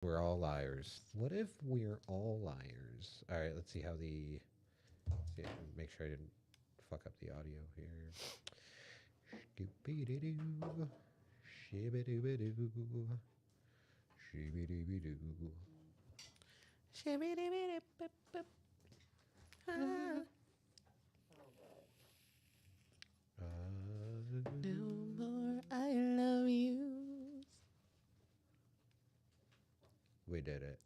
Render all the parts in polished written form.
We're all liars. What if we're all liars? All right, let's see how the. See, make sure I didn't fuck up the audio here. Doop-a-doo-doo. Shibba-dooba-doo. Shibba-dooba-doo. Shibby-dibby-dip-bip-bip. Ah. No more I love you. We did it.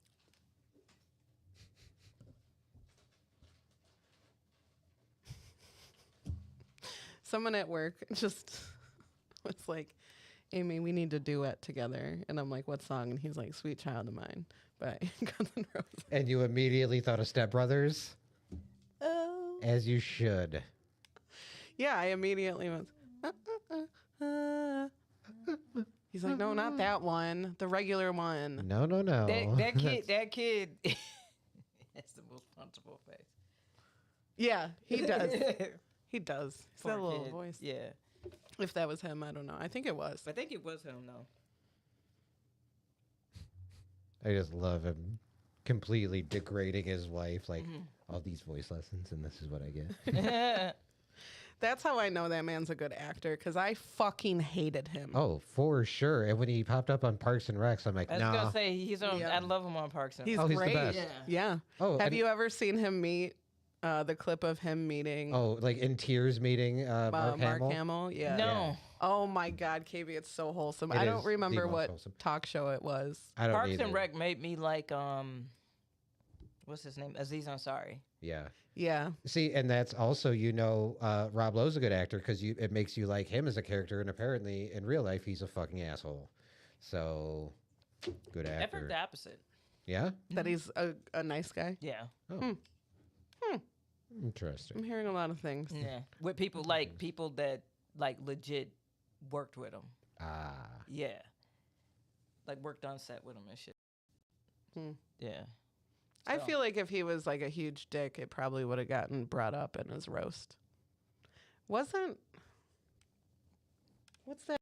Someone at work just was like, Aimee, we need to duet together. And I'm like, what song? And he's like, Sweet Child of Mine by Guns N' Roses. And you immediately thought of Step Brothers? Oh. As you should. Yeah, I immediately was. He's like, no, not that one. The regular one. No. That kid has the most punchable face. Yeah, he does. He does. He's got a Poor little kid. voice. Yeah. If that was him, I don't know. I think it was. I think it was him, though. I just love him completely degrading his wife. Like, all these voice lessons, and this is what I get. That's how I know that man's a good actor, because I fucking hated him. Oh, for sure. And when he popped up on Parks and Recs, I'm like, I was nah. gonna say he's on. Yeah. I love him on Parks and. He's Oh, he's the great. best. Yeah. Oh, Have and- you ever seen him meet the clip of him meeting Oh, like in tears meeting Mark Hamill? Hamill? Yeah. No. Yeah. Oh my God, KB, it's so wholesome. It I is don't the remember most what wholesome. talk show it was. I don't Parks either. and Rec made me like what's his name? Aziz Ansari. Yeah. Yeah. See, and that's also, Rob Lowe's a good actor because it makes you like him as a character, and apparently in real life he's a fucking asshole. So, good I've actor. heard the opposite. Yeah? That he's a nice guy. Yeah. Oh. Interesting. I'm hearing a lot of things. Yeah. With people that like legit worked with him. Ah. Yeah. Like worked on set with him and shit. Hmm. Yeah. I So- feel like if he was like a huge dick, it probably would have gotten brought up in his roast. What's that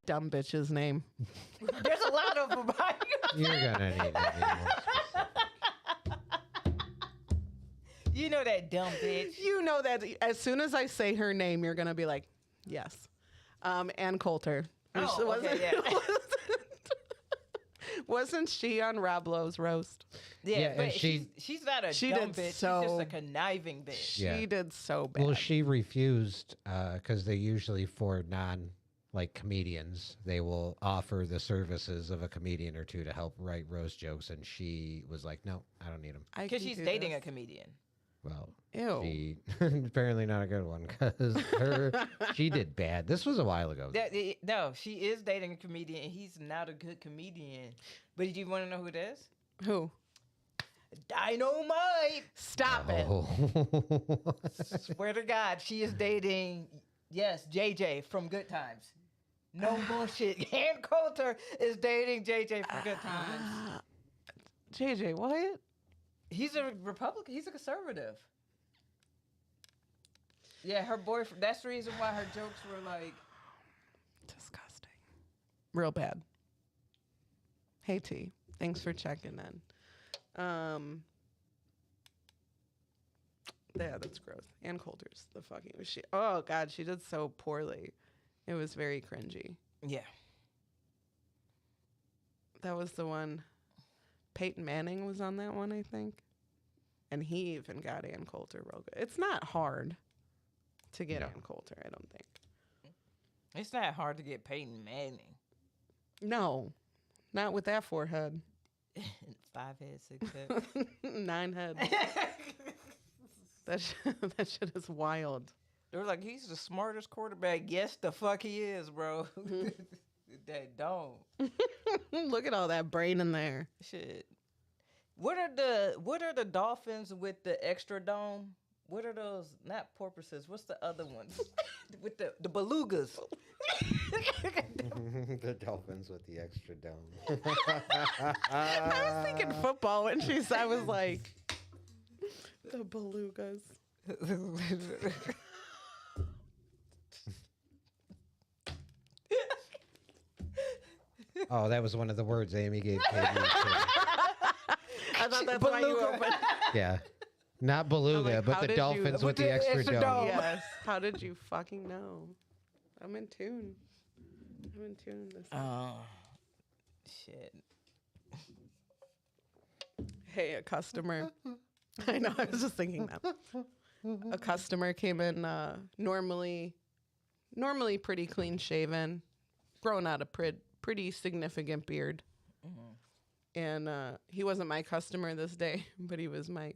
dumb bitch's name? There's a lot of them. You're gonna need to be more specific. You know that dumb bitch. You know that as soon as I say her name, you're gonna be like, yes. Ann Coulter. Oh, Wasn't- okay, yeah. Wasn't she on Rob Lowe's roast? Yeah, Yeah, and but she- she's not a she dumb did bitch. so- She's just a conniving bitch. She Yeah. did so bad. Well, she refused because they usually, for comedians, they will offer the services of a comedian or two to help write roast jokes, and she was like, no, I don't need them. Because she's dating a comedian. Well, Ew. she apparently not a good one because she did bad. This was a while ago. No, she is dating a comedian, and he's not a good comedian. But did you want to know who it is? Who? Dynamite! Stop it. Oh. Swear to God, she is dating, yes, JJ from Good Times. No bullshit. Ann Coulter is dating JJ from Good Times. JJ, what? He's a Republican. He's a conservative. Yeah, her boyfriend. That's the reason why her jokes were like. Disgusting. Real bad. Hey T, thanks for checking in. Yeah, that's gross. Ann Coulter's the fucking shit. Oh God, she did so poorly. It was very cringy. Yeah. That was the one. Peyton Manning was on that one, I think. And he even got Ann Coulter real good. It's not hard to get No. Ann Coulter, I don't think. It's not hard to get Peyton Manning. No, not with that forehead. 5 heads, 6 heads. 9 heads. That shit is wild. They were like, he's the smartest quarterback. Yes, the fuck he is, bro. They don't. Look at all that brain in there. Shit. What are the dolphins with the extra dome? What are those? Not porpoises. What's the other ones? With the belugas. The dolphins with the extra dome. I was thinking football when she said, I was like, the belugas. Oh, that was one of the words Aimee gave Katie. thought that's why you Beluga. opened. Yeah. Not beluga, like, but how the did dolphins you- with the extra It's a dome. dome. Yes. How did you fucking know? I'm in tune. I'm in tune this week. Oh, shit. Hey, a customer. I know, I was just thinking that. A customer came in normally pretty clean shaven, growing out a pretty significant beard. And he wasn't my customer this day, but he was my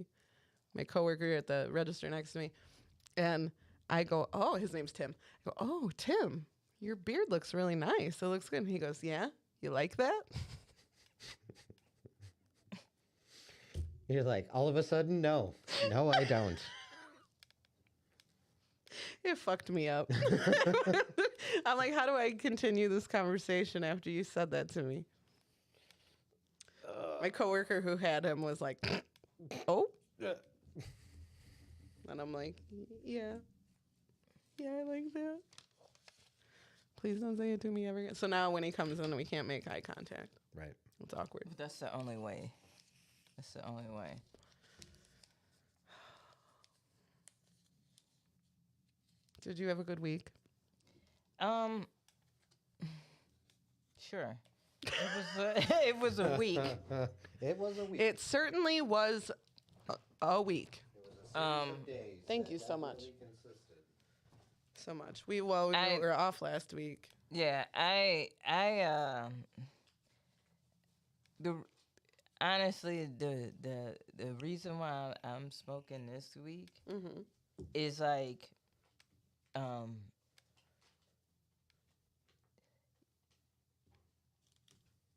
coworker at the register next to me. And I go, oh, his name's Tim. I go, oh, Tim, your beard looks really nice. It looks good. And he goes, yeah, you like that? You're like, all of a sudden, no. No, I don't. It fucked me up. I'm like, how do I continue this conversation after you said that to me? My coworker who had him was like, oh. And I'm like, yeah. Yeah, I like that. Please don't say it to me ever again. So now when he comes in, we can't make eye contact. Right. It's awkward. But that's the only way. That's the only way. Did you have a good week? Sure. It was a week. It was a week. It certainly was a week. Days. Thank you so much. So much. We were off last week. Yeah, honestly the reason why I'm smoking this week Mm-hmm. is like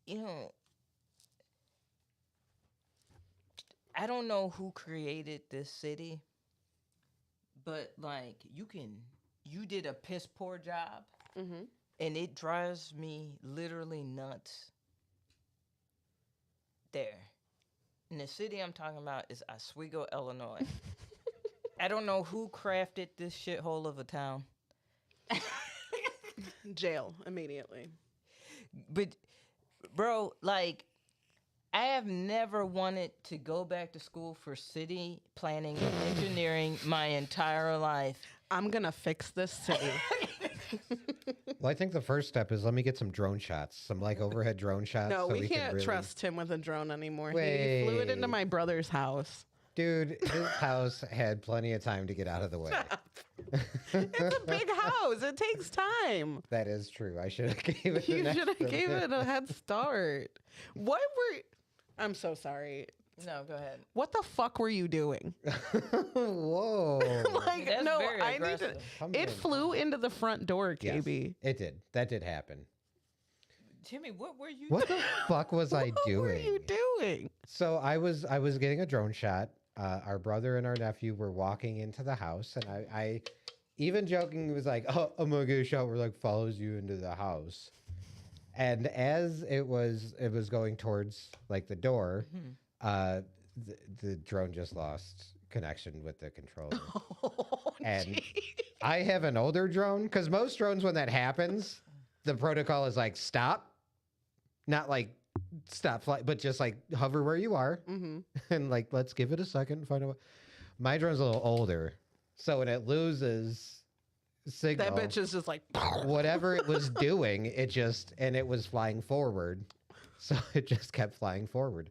you know, I don't know who created this city, but like you did a piss poor job, Mm-hmm. and it drives me literally nuts. There. And the city I'm talking about is Oswego, Illinois. I don't know who crafted this shithole of a town. Jail immediately. But, bro, like, I have never wanted to go back to school for city planning and engineering my entire life. I'm gonna fix this city. Well, I think the first step is let me get some drone shots, some like overhead drone shots. No, so we can can't really... trust him with a drone anymore. He flew it into Wait. my brother's house. Dude, his house had plenty of time to get out of the way. It's a big house. It takes time. That is true. I should have gave it. You an should have extra gave minute. it a head start. What were? I'm so sorry. No, go ahead. What the fuck were you doing? Whoa. Like, That's no, very I need to. aggressive. Come It in. flew into the front door, Yes, KB. it did. That did happen. Timmy, what were you What the fuck was I What doing? were you doing? So I was getting a drone shot. Our brother and our nephew were walking into the house, and I even joking was like, "Oh, I'm gonna get a shot where like follows you into the house." And as it was going towards like the door, the drone just lost connection with the controller. Oh, And gee. I have an older drone because most drones, when that happens, the protocol is like stop, not like stop flight, but just like hover where you are and like let's give it a second. Find out. My drone's a little older, so when it loses signal, That bitch is just like. whatever it was doing, it was flying forward, so it just kept flying forward.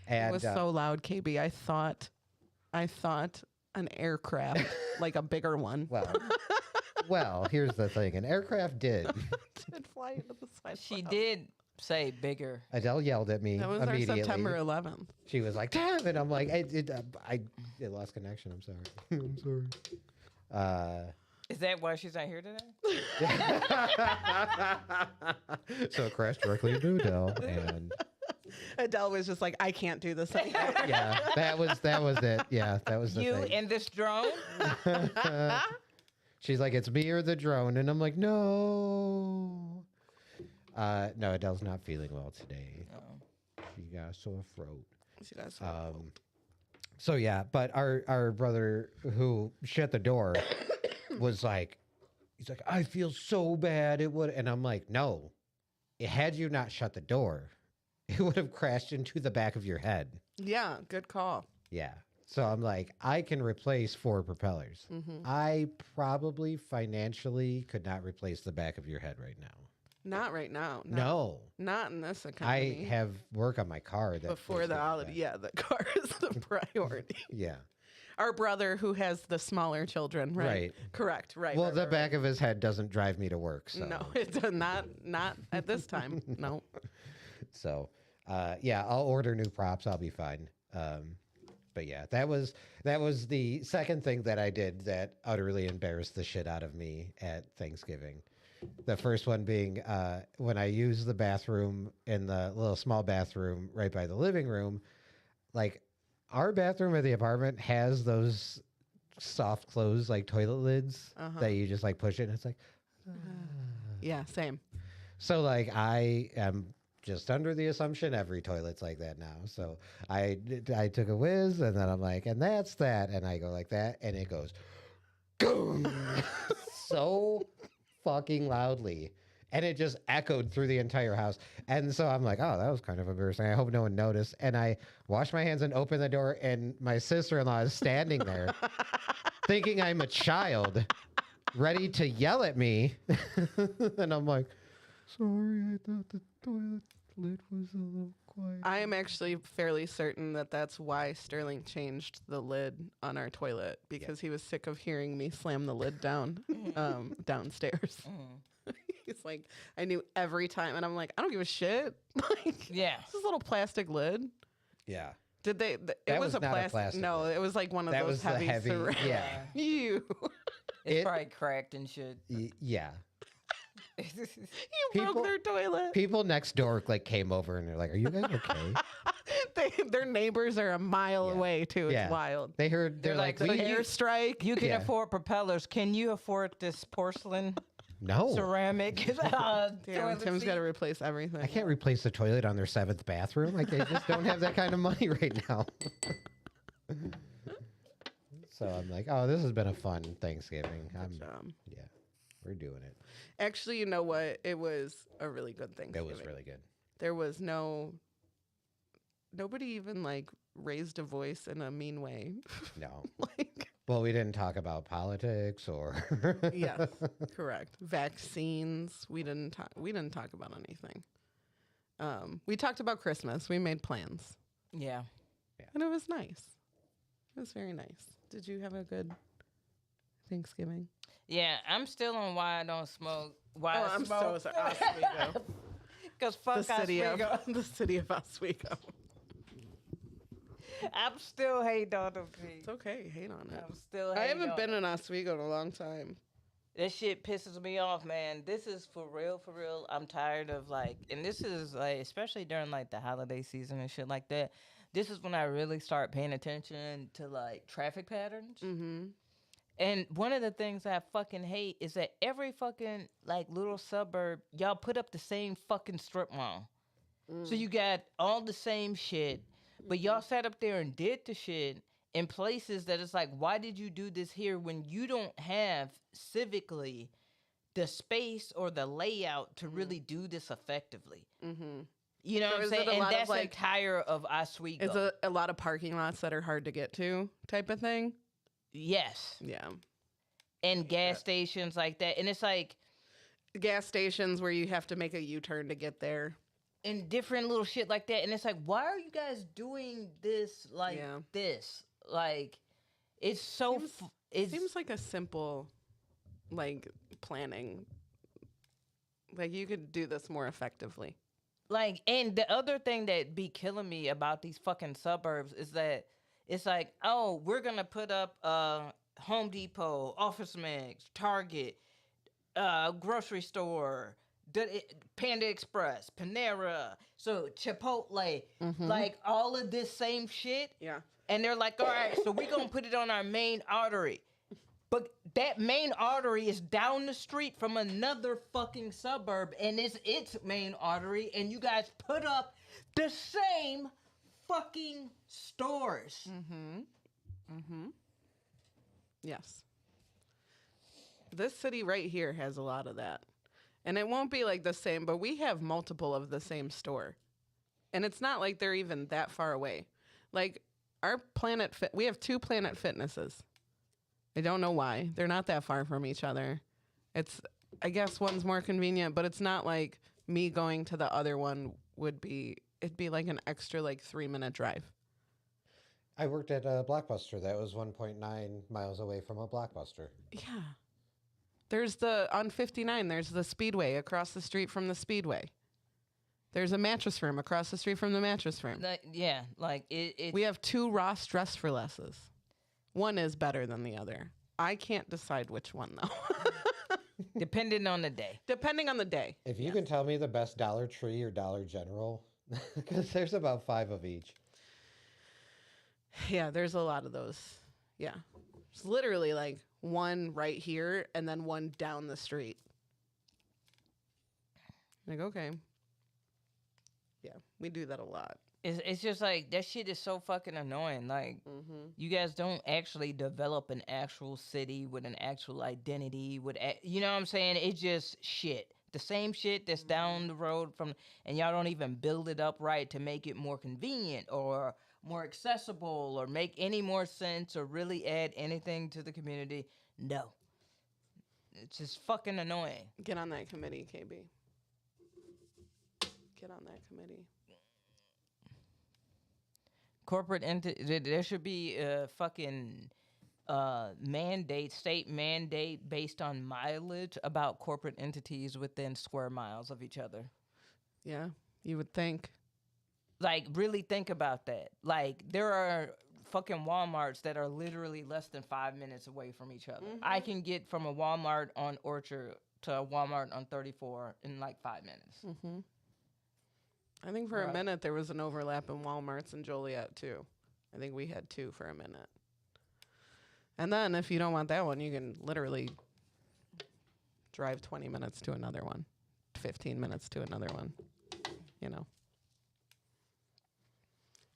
And It was so loud, KB. I thought an aircraft, like a bigger one, well, here's the thing: an aircraft did. did fly into the side. She did say bigger. Adele yelled at me That was our immediately. September 11th. She was like, "Damn it!" I'm like, "It lost connection. I'm sorry. I'm sorry." Is that why she's not here today? So it crashed directly into Adele, and Adele was just like, I can't do this anymore. yeah, that was it. Yeah, that was the You thing. and this drone? She's like, "It's me or the drone," and I'm like, "No." No, Adele's not feeling well today. She got a sore throat. She got so So yeah, but our brother who shut the door was like, he's like, "I feel so bad. It would," and I'm like, "No, had you not shut the door, it would have crashed into the back of your head. Yeah, good call. Yeah. So I'm like, I can replace 4 propellers. I probably financially could not replace the back of your head right now. Not right now. No. Not in this I economy. have work on my car that Before needs the to get holiday. done. Yeah, the car is the priority. Yeah. Our brother who has the smaller children, right? Right. Correct. Right. Well, right, the right, back of his head doesn't drive me to work. So. right. No, it does not at this time. No. So, yeah, I'll order new props. I'll be fine. But yeah, that was the second thing that I did that utterly embarrassed the shit out of me at Thanksgiving. The first one being when I used the bathroom in the little small bathroom right by the living room. Like, our bathroom at the apartment has those soft close like toilet lids that you just like push it and it's like. Yeah, same. So like I am just under the assumption every toilet's like that now. So I took a whiz and then I'm like, and that's that. And I go like that and it goes boom so fucking loudly. And it just echoed through the entire house. And so I'm like, oh, that was kind of embarrassing. I hope no one noticed. And I washed my hands and opened the door and my sister-in-law is standing there thinking I'm a child ready to yell at me. And I'm like, sorry, I thought the toilet lid was a little quiet. I am actually fairly certain that that's why Sterling changed the lid on our toilet because he was sick of hearing me slam the lid down downstairs. He's like, I knew every time, and I'm like, I don't give a shit. Like, Yeah. this is a little plastic lid. Yeah. Did they? It was a not a plastic No, lid. it was like one of That those was the heavy. heavy. Yeah. You. It's It- probably cracked and shit. Yeah. You People- broke their toilet. People next door like came over and they're like, are you guys okay? Their neighbors are a mile away too. It's Yeah. wild. They heard, they're like, like, so we, you- Airstrike. You can Yeah. afford propellers. Can you afford this porcelain no. ceramic? Damn, toilet Tim's seat? got to replace everything. I can't replace the toilet on their 7th bathroom. Like they just don't have that kind of money right now. So I'm like, oh, this has been a fun Thanksgiving. Yeah, we're doing it. Actually, you know what? It was a really good thing. That was really good. There was nobody even like raised a voice in a mean way. No. Like, Well, we didn't talk about politics or. yes, correct. Vaccines. We didn't talk about anything. We talked about Christmas. We made plans, Yeah. and it was nice. It was very nice. Did you have a good Thanksgiving? Yeah, I'm still on why I don't smoke. Why I I'm smoke. so sorry. Oswego. Because fuck the city of Oswego. the city of Oswego. I'm still hating on them. It's okay. Hate on it. I'm still I hating haven't on been it. in Oswego in a long time. That shit pisses me off, man. This is for real, for real. I'm tired of like, and this is like, especially during like the holiday season and shit like that. This is when I really start paying attention to like traffic patterns. Mm-hmm. And one of the things I fucking hate is that every fucking like little suburb, y'all put up the same fucking strip mall. So you got all the same shit, but y'all sat up there and did the shit in places that it's like, why did you do this here when you don't have civically the space or the layout to really do this effectively? Mm-hmm. You know So what I'm is it saying? a And lot of, that's like- entire of Oswego. It's a lot of parking lots that are hard to get to type of thing. Yes. Yeah. And gas stations like that. And it's like, Gas stations where you have to make a U-turn to get there. and different little shit like that. And it's like, why are you guys doing this like Yeah. this? Like, it's so. Seems- It Seems like a simple, like, planning. Like, you could do this more effectively. like, and the other thing that be killing me about these fucking suburbs is that it's like, oh, we're gonna put up Home Depot, Office Max, Target, grocery store, Panda Express, Panera, so Chipotle, like all of this same shit. Yeah. And they're like, all right, so we're going to put it on our main artery. But that main artery is down the street from another fucking suburb, and it's its main artery, and you guys put up the same fucking stores. Yes. This city right here has a lot of that. And it won't be like the same, but we have multiple of the same store. And it's not like they're even that far away. Like we have 2 Planet Fitnesses. I don't know why. They're not that far from each other. I guess one's more convenient, but it's not like me going to the other one it'd be like an extra like 3-minute drive. I worked at a Blockbuster that was 1.9 miles away from a Blockbuster. Yeah. There's on 59, there's the Speedway across the street from the Speedway. There's a Mattress Firm across the street from the Mattress Firm. We have 2 Ross Dress for Lesses. One is better than the other. I can't decide which one, though. Depending on the day. Depending on the day. If you can tell me the best Dollar Tree or Dollar General, because there's about 5 of each. Yeah, there's a lot of those. Yeah. It's literally like one right here and then one down the street. Like, okay. Yeah, we do that a lot. It's just like, that shit is so fucking annoying. Like, you guys don't actually develop an actual city with an actual identity. You know what I'm saying? It's just shit. The same shit that's down the road and y'all don't even build it up right to make it more convenient or more accessible or make any more sense or really add anything to the community. No. It's just fucking annoying. Get on that committee, KB. Get on that committee. Corporate entity, there should be a fucking state mandate based on mileage about corporate entities within square miles of each other. Yeah, you would think. Like, really think about that. Like, there are fucking Walmarts that are literally less than 5 minutes away from each other. I can get from a Walmart on Orchard to a Walmart on 34 in like 5 minutes. I think for a minute there was an overlap in Walmarts in Joliet too. I think we had 2 for a minute. And then if you don't want that one, you can literally drive 20 minutes to another one, 15 minutes to another one, you know.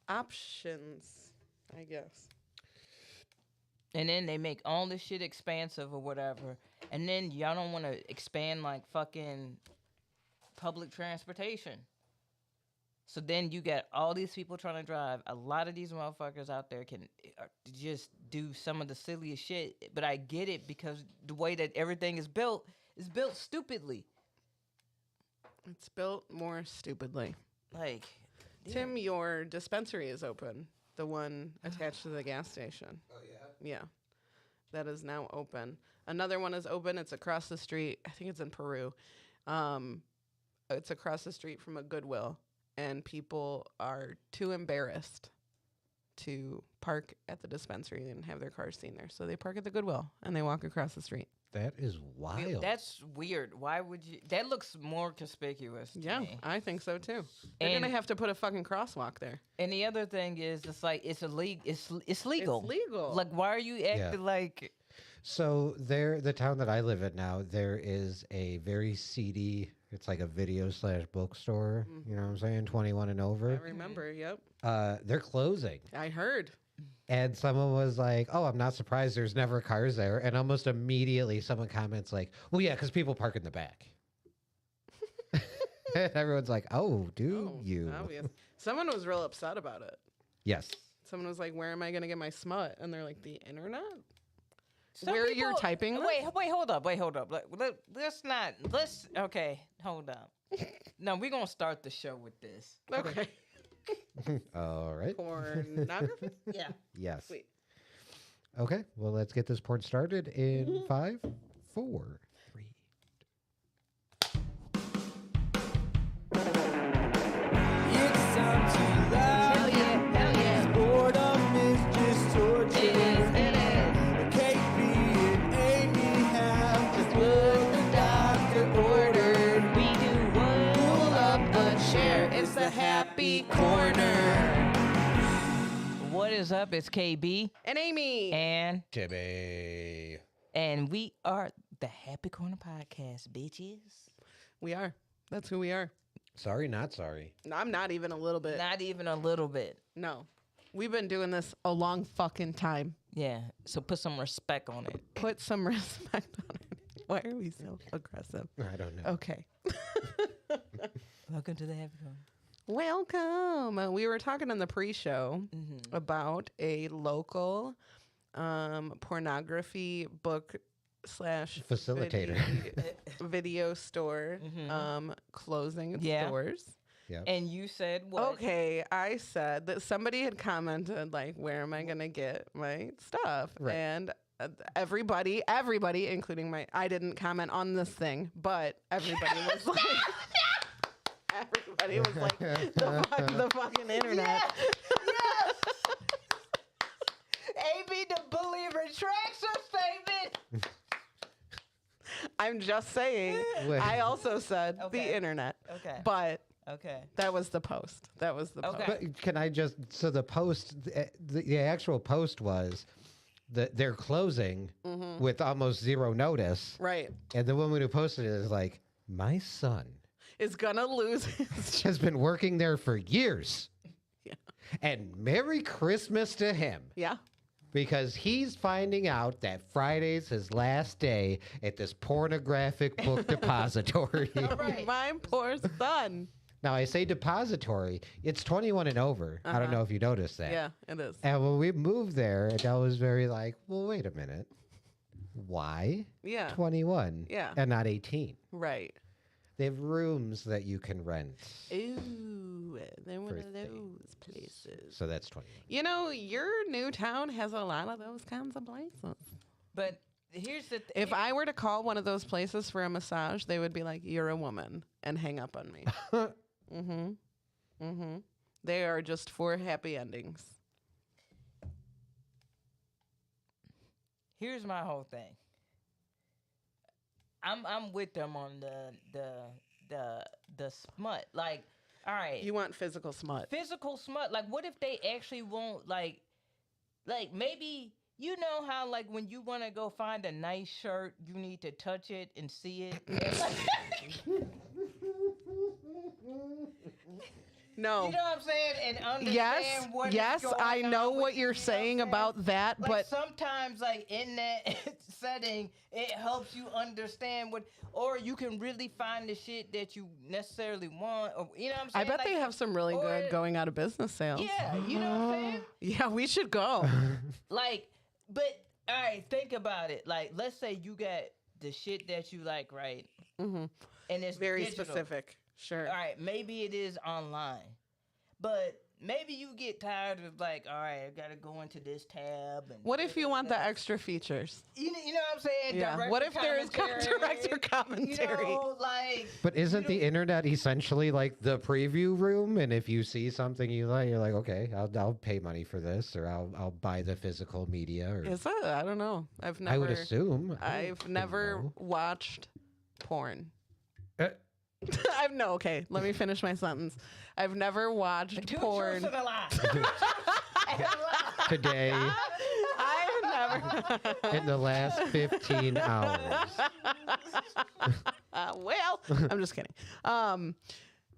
Options, I guess. And then they make all this shit expansive or whatever. And then y'all don't want to expand like fucking public transportation. So then you got all these people trying to drive. A lot of these motherfuckers out there can just do some of the silliest shit. But I get it because the way that everything is built stupidly. It's built more stupidly. Like, Tim, your dispensary is open. The one attached to the gas station. Oh, yeah? Yeah. That is now open. Another one is open. It's across the street. I think it's in Peru. It's across the street from a Goodwill. And people are too embarrassed to park at the dispensary and have their cars seen there. So they park at the Goodwill and they walk across the street. That is wild. that's weird. Why would you? That looks more conspicuous to me. I think so too. They're going to have to put a fucking crosswalk there. And the other thing is, it's like, it's illegal. It's legal. It's legal. Like, why are you acting like... So the town that I live in now, there is a very seedy, it's like a video/bookstore, you know what I'm saying, 21 and over. I remember, yep. They're closing. I heard. And someone was like, oh, I'm not surprised there's never cars there. And almost immediately someone comments like, well, yeah, because people park in the back. And everyone's like, oh, you? Obvious. Someone was real upset about it. Yes. Someone was like, where am I going to get my smut? And they're like, the internet? Where you're typing this? Wait, hold up. Okay, hold up. No, we're going to start the show with this. Okay. All right. Pornography? Yeah. Yes. Sweet. Okay, well, let's get this porn started in 5, 4, 3. It's time to laugh. Hell yeah. Boredom is just torture. It is. KB and Aimee have just what the doctor ordered. We do what? Pull up a chair. It's the happy corner. What is up? It's KB And Aimee. and Timmy. we are the Happy Corner Podcast, bitches. We are. That's who we are. Sorry, not sorry. No, I'm not even a little bit. Not even a little bit. No. We've been doing this a long fucking time. Yeah. So put some respect on it. Put some respect on it. Why are we so aggressive? I don't know. Okay. Welcome to the Happy Corner. Welcome. We were talking on the pre-show about a local pornography book slash Facilitator. video store closing its doors. Yep. And you said what? Okay, I said that somebody had commented like, "Where am I gonna get my stuff?" Right. And everybody, including I didn't comment on this thing, but everybody was like, everybody was like, the fucking internet. Yes. Aimee the bully retracts her statement. I'm just saying. Wait. I also said Okay. the internet. Okay. But Okay. that was the post. That was the Okay. post. But can I just, so the post, the actual post was that they're closing with almost zero notice. Right. And the woman who posted it is like, my son Is gonna lose his has been working there for years. Yeah. And Merry Christmas to him. Yeah. Because he's finding out that Friday's his last day at this pornographic book depository. Right. My poor son. Now, I say depository, it's 21 and over. I don't know if you noticed that. Yeah, it is. And when we moved there, Adele was very like, well, wait a minute. Why Yeah. 21 Yeah. and not 18? Right. They have rooms that you can rent. Ooh, they're one of For those places. So that's 21. You know, your new town has a lot of those kinds of places. But here's the If I were to call one of those places for a massage, they would be like, "You're a woman," and hang up on me. They are just for happy endings. here's my whole thing. I'm with them on the smut. Like, all right, You want physical smut. physical smut. Like, what if they actually won't like maybe you know how like when you want to go find a nice shirt, you need to touch it and see it. No. You know what I'm saying? And understand Yes, what is yes, going I know on what with you're you know saying what I'm about that, Like but sometimes, like in that setting, it helps you understand what, or you can really find the shit that you necessarily want. Or you know what I'm I saying? bet Like, they have some really or- good going out of business sales. Yeah, you know what I'm saying? Yeah, we should go. Like, but all right, think about it. Like, let's say you got the shit that you like, right? Mhm. And it's Very digital. specific. Sure. All right, maybe it is online, but maybe you get tired of like, all right, I gotta go into this tab. And What if you want the extra features? you know what I'm saying? Yeah. Director What if there is commentary, director commentary? You know, like. But isn't the internet essentially like the preview room? And if you see something you like, you're like, okay, I'll pay money for this, or I'll buy the physical media. Or Is it? I don't know. I've never. I would assume. I've never watched porn. Uh, Okay. Let me finish my sentence. I've never watched Two porn. truths and a lie. today, I've never. in the last 15 hours. Well, I'm just kidding.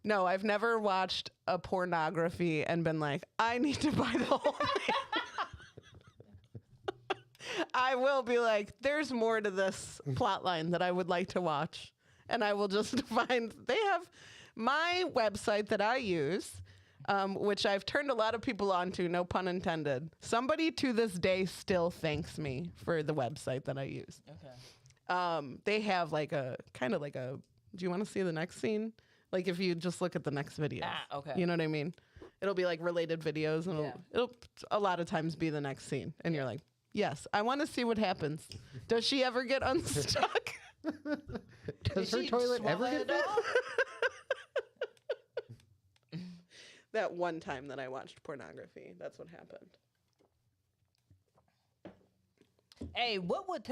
No, I've never watched a pornography and been like, I need to buy the whole thing. I will be like, there's more to this plot line that I would like to watch. And I will just find, they have my website that I use, which I've turned a lot of people onto, no pun intended. Somebody to this day still thanks me for the website that I use. Okay. They have like a kind of like a, do you want to see the next scene? Like if you just look at the next video. Ah, okay. You know what I mean? It'll be like related videos and Yeah. it'll a lot of times be the next scene. And you're like, yes, I want to see what happens. Does she ever get unstuck? Does Did her she toilet swallow ever it get all? That one time that I watched pornography, that's what happened. Hey, what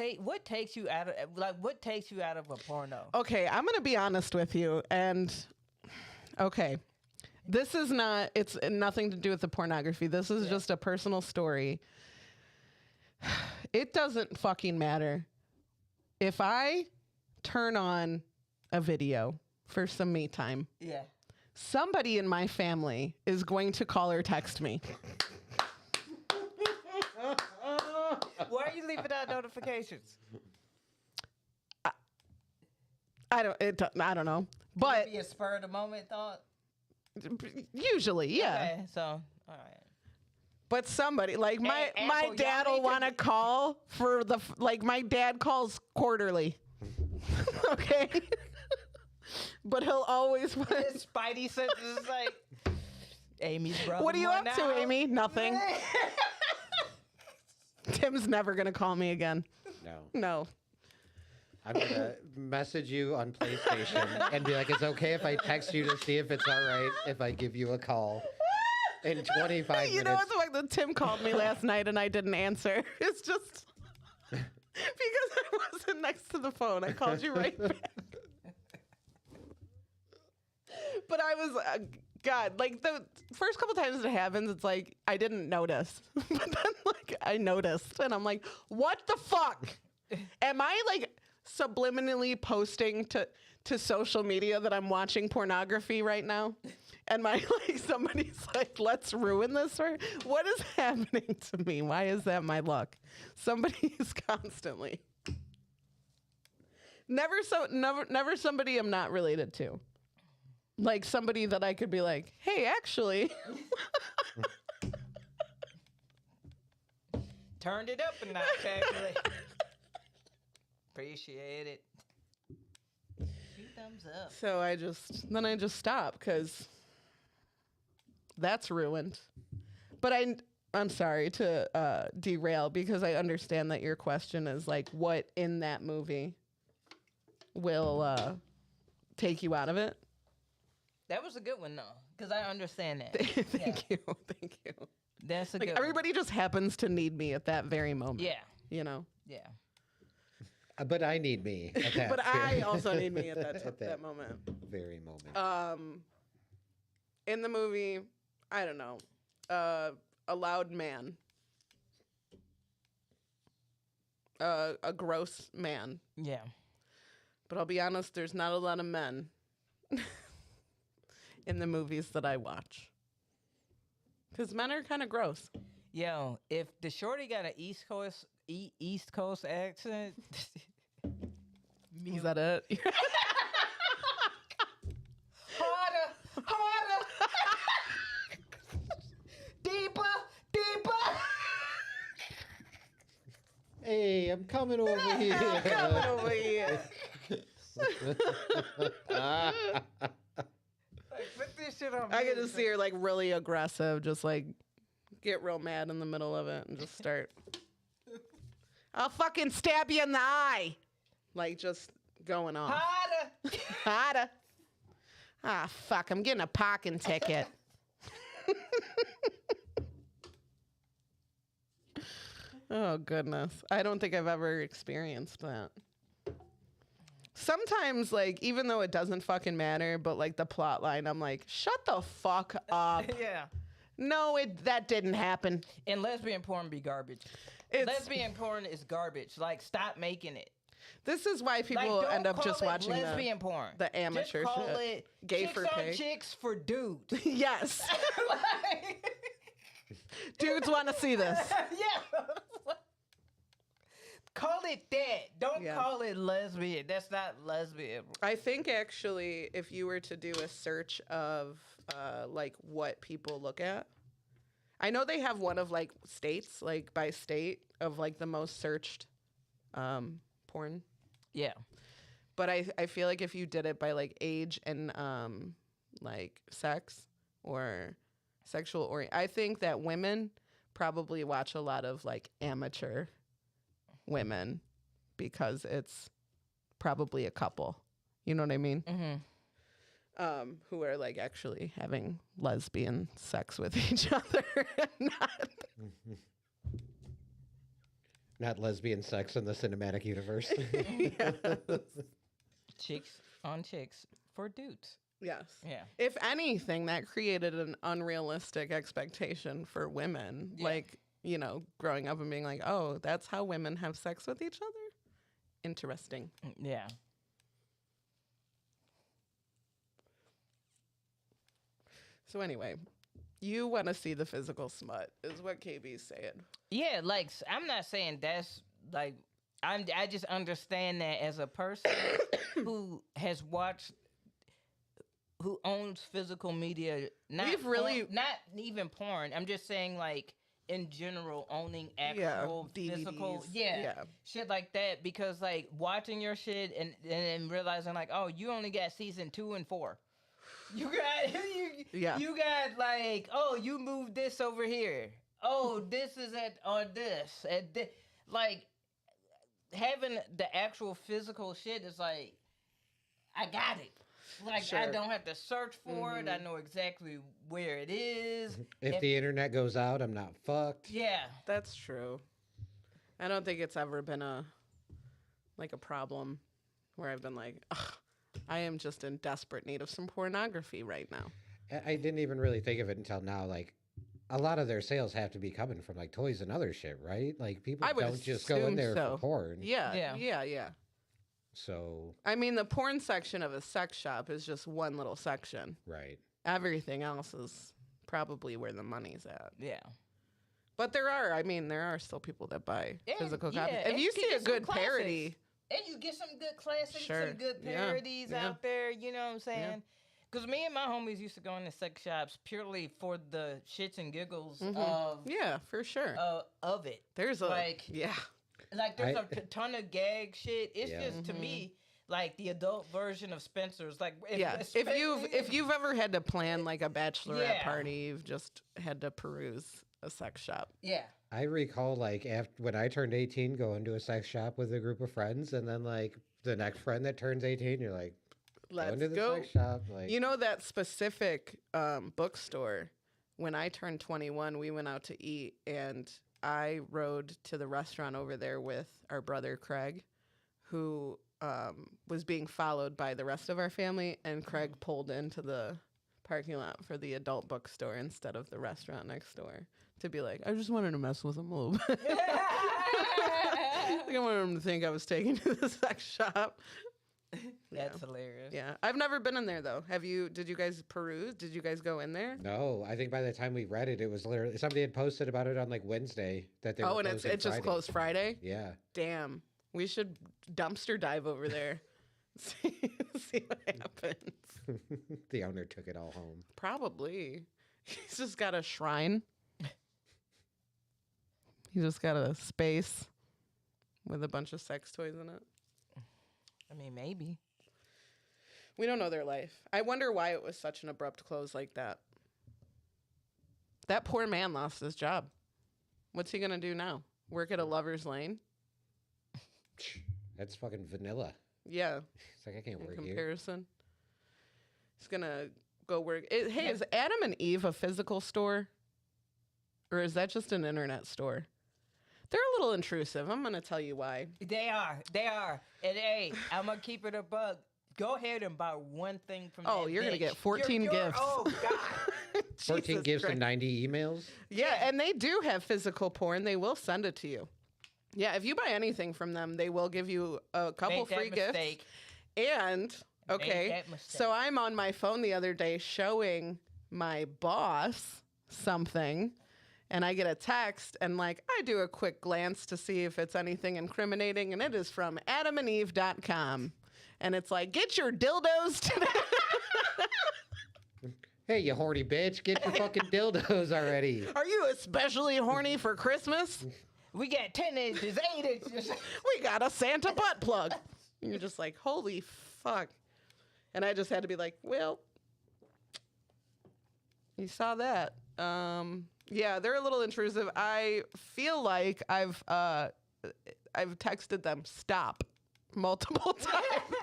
takes you out of a porno? Okay, I'm going to be honest with you. And okay, this is not, it's nothing to do with the pornography. This is just a personal story. It doesn't fucking matter. If I turn on a video for some me time, Yeah. somebody in my family is going to call or text me. Why are you leaving out notifications? I don't know. But Maybe a spur of the moment thought. Usually, yeah. Okay, so all right. But somebody like my Hey, my Apple, dad y'all will need to want to be- call for like my dad calls quarterly. Okay. But he'll always want. His spidey sense is like, Amy's brother. What are you won up to, out. Aimee? Nothing. Tim's never gonna call me again. No. No. I'm going to message you on PlayStation and be like, it's okay if I text you to see if it's all right if I give you a call in 25 minutes. You know what the fact that Tim called me last night and I didn't answer? It's just because I wasn't next to the phone. I called you right back. But I was, God, like the first couple times it happens, it's like I didn't notice. But then like I noticed and I'm like, what the fuck? Am I like subliminally posting to social media that I'm watching pornography right now? And somebody's like, let's ruin this. Or what is happening to me? Why is that my luck? Somebody is constantly. Never somebody I'm not related to. Like somebody that I could be like, hey, actually. Turned it up a notch, actually. Appreciate it. 2 thumbs up. So I just stop because that's ruined. But I'm sorry to derail because I understand that your question is like, what in that movie will take you out of it? That was a good one, though, because I understand that. Thank you. That's a Like good everybody just happens to need me at that very moment. one. Yeah, You know? yeah. But I need me at that But I also need me at At that moment. very moment. In the movie, I don't know, a loud man, a gross man. Yeah. But I'll be honest, there's not a lot of men in the movies that I watch. Because men are kind of gross. Yo, if the shorty got an East Coast accent, Is that it? harder, deeper. Hey, I'm coming over here. Coming over here. Like, put this shit on. I can just see her like really aggressive, just like get real mad in the middle of it and just start. I'll fucking stab you in the eye. Like just going on. Harder. Harder. Ah, fuck, I'm getting a parking ticket. Oh, goodness. I don't think I've ever experienced that. Sometimes, like, even though it doesn't fucking matter, but, like, the plot line, I'm like, shut the fuck up. Yeah. No, that didn't happen. And lesbian porn be garbage. Lesbian porn is garbage. Like, stop making it. This is why people Like, end don't up just call it watching lesbian porn. the amateur Just call shit. it Gay chicks for on pay. chicks for dudes. Yes. Like- Dudes want to see this. yeah. Call it that. Don't Yeah. call it lesbian. That's not lesbian. I think actually, if you were to do a search of like what people look at, I know they have one of like states, like by state of like the most searched porn. Yeah. But I feel like if you did it by like age and like sex or sexual I think that women probably watch a lot of like amateur women because it's probably a couple. You know what I mean? Mm-hmm. Who are like actually having lesbian sex with each other and Not lesbian sex in the cinematic universe. Chicks on chicks for dudes. Yes. Yeah. If anything, that created an unrealistic expectation for women. Yeah. Like, you know, growing up and being like, oh, that's how women have sex with each other? Interesting. Yeah. So anyway, you want to see the physical smut is what KB's saying. Yeah, like I'm not saying that's like I just understand that as a person who has watched who owns physical media. Not We've really- porn- not even porn. I'm just saying like in general owning actual physical DVDs. shit like that, because like watching your shit and then realizing like, oh, you only got season 2 and 4. You got you got like, oh, you moved this over here. Oh, this is at this. Like having the actual physical shit is like, I got it. Like I Sure. don't have to search for it. I know exactly where it is. If the internet goes out, I'm not fucked. Yeah. That's true. I don't think it's ever been a problem where I've been like, ugh, I am just in desperate need of some pornography right now. I didn't even really think of it until now. Like, a lot of their sales have to be coming from like toys and other shit, right? Like people I would don't just go in assume there so. for porn. Yeah. So I mean, the porn section of a sex shop is just one little section. right. Everything else is probably where the money's at. Yeah. But there are still people that buy And, physical yeah, copies. and If you you can see a get some good classics. parody, And you get some good classics, Sure. some good Yeah. parodies Yeah. out there, you know what I'm saying? Because me and my homies used to go into sex shops purely for the shits and giggles yeah, for sure. of it. There's a like- yeah. Like there's I- a ton of gag shit. It's Yeah. just to me like the adult version of Spencer's. Like If you've ever had to plan like a bachelorette Yeah. party, you've just had to peruse a sex shop. yeah. I recall like after when I turned 18, going to a sex shop with a group of friends, and then like the next friend that turns 18, you're like, Let's going to the go. sex shop. Like, You know that specific bookstore? When I turned 21, we went out to eat, and I rode to the restaurant over there with our brother Craig, who was being followed by the rest of our family, and Craig pulled into the parking lot for the adult bookstore instead of the restaurant next door to be like, I just wanted to mess with him a little bit. I wanted him to think I was taking to the sex shop. That's hilarious. Yeah, I've never been in there though. Have you? Did you guys peruse? Did you guys go in there? no, I think by the time we read it, it was literally somebody had posted about it on like Wednesday that they were Oh, and closing it just Friday. closed Friday. Yeah. Damn, we should dumpster dive over there. see what happens. The owner took it all home. Probably. He's just got a shrine. He just got a space with a bunch of sex toys in it. I mean, maybe. We don't know their life. I wonder why it was such an abrupt close like that. That poor man lost his job. What's he gonna do now? Work at a lover's lane? That's fucking vanilla. Yeah, It's like I can't in work here. comparison. He's gonna go work. Hey, is Adam and Eve a physical store? Or is that just an internet store? They're a little intrusive. I'm gonna tell you why. They are. And hey, I'm gonna keep it a bug. Go ahead and buy one thing from Oh, that you're gonna bitch. get 14 You're- gifts. Oh God. 14 Jesus gifts Christ. and 90 emails. Yeah, and they do have physical porn. They will send it to you. Yeah, if you buy anything from them, they will give you a couple Make that free gifts. mistake. And okay, that mistake. so I'm on my phone the other day showing my boss something, and I get a text, and like I do a quick glance to see if it's anything incriminating, and it is from adamandeve.com. And it's like, get your dildos today. Hey, you horny bitch, get your fucking dildos already. Are you especially horny for Christmas? We got 10 inches, 8 inches. We got a Santa butt plug. And you're just like, holy fuck. And I just had to be like, well, you saw that. Yeah, they're a little intrusive. I feel like I've texted them stop multiple times.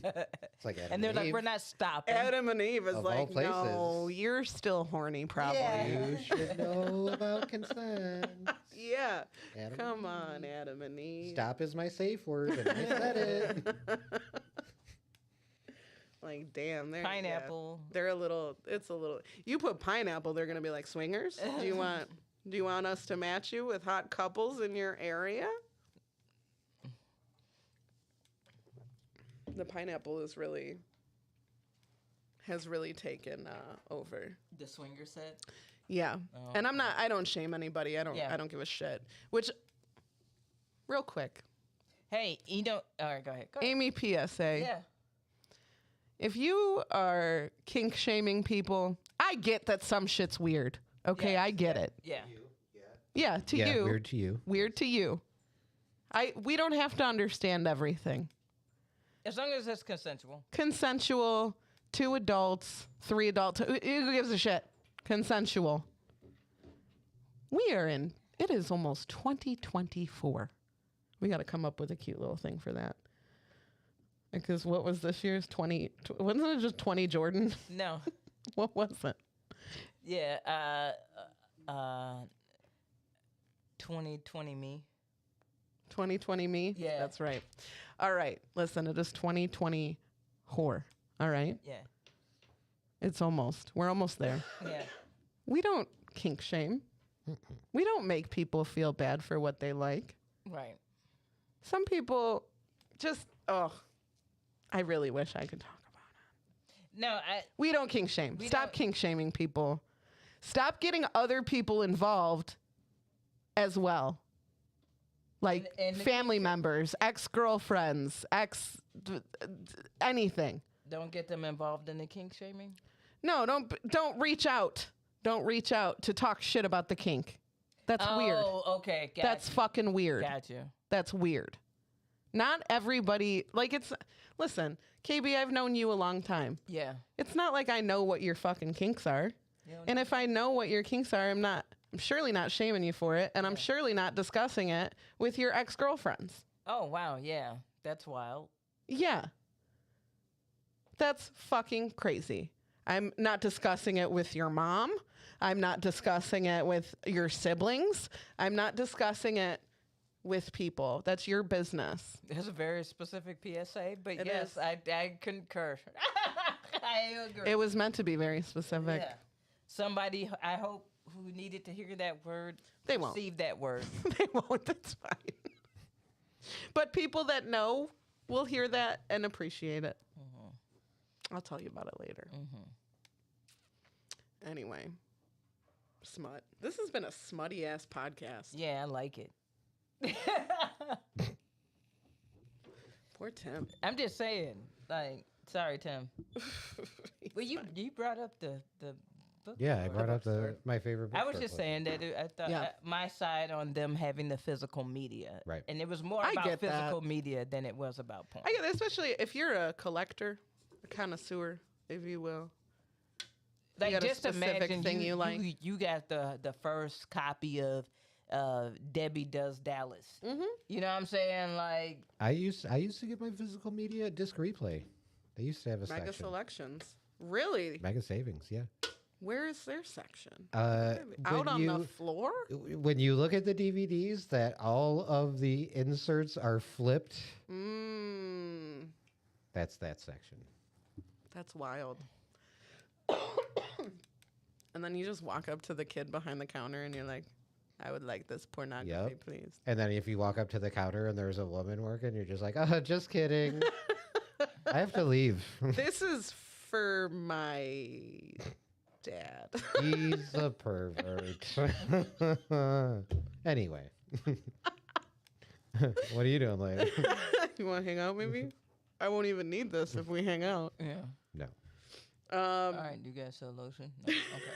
It's like Adam And they're like, Eve. we're not stopping. Adam and Eve is Of all like, no, places. you're still horny, probably. Yeah. You should know about consent. Yeah. Adam Come and on, Eve. Adam and Eve. Stop is my safe word, and I said it. Like, damn, they're Pineapple. Yeah, they're a little. It's a little. You put pineapple, they're gonna be like swingers. Do you want us to match you with hot couples in your area? The pineapple has really taken over. The swinger set. Yeah, Oh, and I don't shame anybody. I don't Yeah. give a shit. Which, real quick, Hey, you know, all right, go ahead. Go ahead. Aimee PSA. Yeah. if you are kink shaming people, I get that some shit's weird. Okay, Yeah, I get it. Yeah. Yeah, to Yeah, you. weird to you. Weird to you. We don't have to understand everything. As long as it's consensual. Consensual, 2 adults, 3 adults. Who gives a shit? Consensual. It is almost 2024. We got to come up with a cute little thing for that. Because what was this year's 20? Wasn't it just 20 Jordan? No. What was it? Yeah. 2020 me. 2020 me? Yeah. That's right. All right. Listen, it is 2020 whore. All right. Yeah. We're almost there. Yeah. We don't kink shame. We don't make people feel bad for what they like. Right. Some people just, I really wish I could talk about it. No, We don't kink shame. We Stop don't- kink shaming people. Stop getting other people involved as well. Like And the family members, ex-girlfriends, anything. don't get them involved in the kink shaming. No, don't reach out. Don't reach out to talk shit about the kink. That's weird. Oh, okay. Got That's you. fucking weird. Got you. That's weird. Not everybody, listen, KB, I've known you a long time. Yeah. It's not like I know what your fucking kinks are. And if I know what your kinks are, I'm surely not shaming you for it. And I'm surely not discussing it with your ex-girlfriends. Oh, wow. Yeah. That's wild. Yeah. That's fucking crazy. I'm not discussing it with your mom. I'm not discussing it with your siblings. I'm not discussing it with people. That's your business. There's a very specific PSA, but It yes, is. I concur. I agree. It was meant to be very specific. Yeah. Somebody, I hope, who needed to hear that word, They won't. receive that word. They won't. That's fine. But people that know will hear that and appreciate it. I'll tell you about it later. Anyway, smut. This has been a smutty ass podcast. Yeah, I like it. Poor Tim. I'm just saying, like, sorry, Tim. Well, you brought up the book. Yeah, I brought up bookstore. my favorite book. I was just saying that I thought Yeah. my side on them having the physical media, Right. And it was more I about get that. physical media than it was about porn. I get it, especially if you're a collector, a connoisseur, if you will. Like, got a just specific imagine thing you like? You got the first copy of Debbie Does Dallas. Mm-hmm. You know what I'm saying? Like, I used to get my physical media at Disc Replay. They used to have a Mega section. Selections. Really? Mega Savings, yeah. Where is their section? When Out on the you- floor? When you look at the DVDs, that all of the inserts are flipped. That's that section. That's wild. And then you just walk up to the kid behind the counter and you're like, I would like this pornography, Yep. please. And then if you walk up to the counter and there's a woman working, you're just like, oh, just kidding. I have to leave. This is for my dad. He's a pervert. Anyway. What are you doing later? You want to hang out maybe? I won't even need this if we hang out. yeah. No. All right, you guys sell lotion? No? Okay.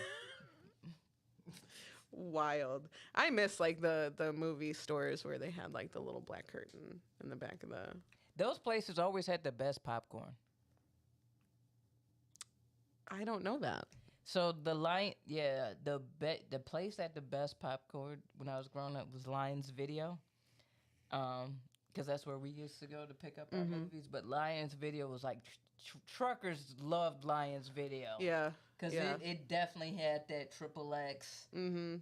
Wild. I miss like the movie stores where they had like the little black curtain in the back of the. Those places always had the best popcorn. I don't know that. So the the place that the best popcorn when I was growing up was Lions Video, because that's where we used to go to pick up our movies. But Lions Video was like truckers loved Lions Video. Yeah. Because Yeah. it definitely had that triple X, Mm-hmm.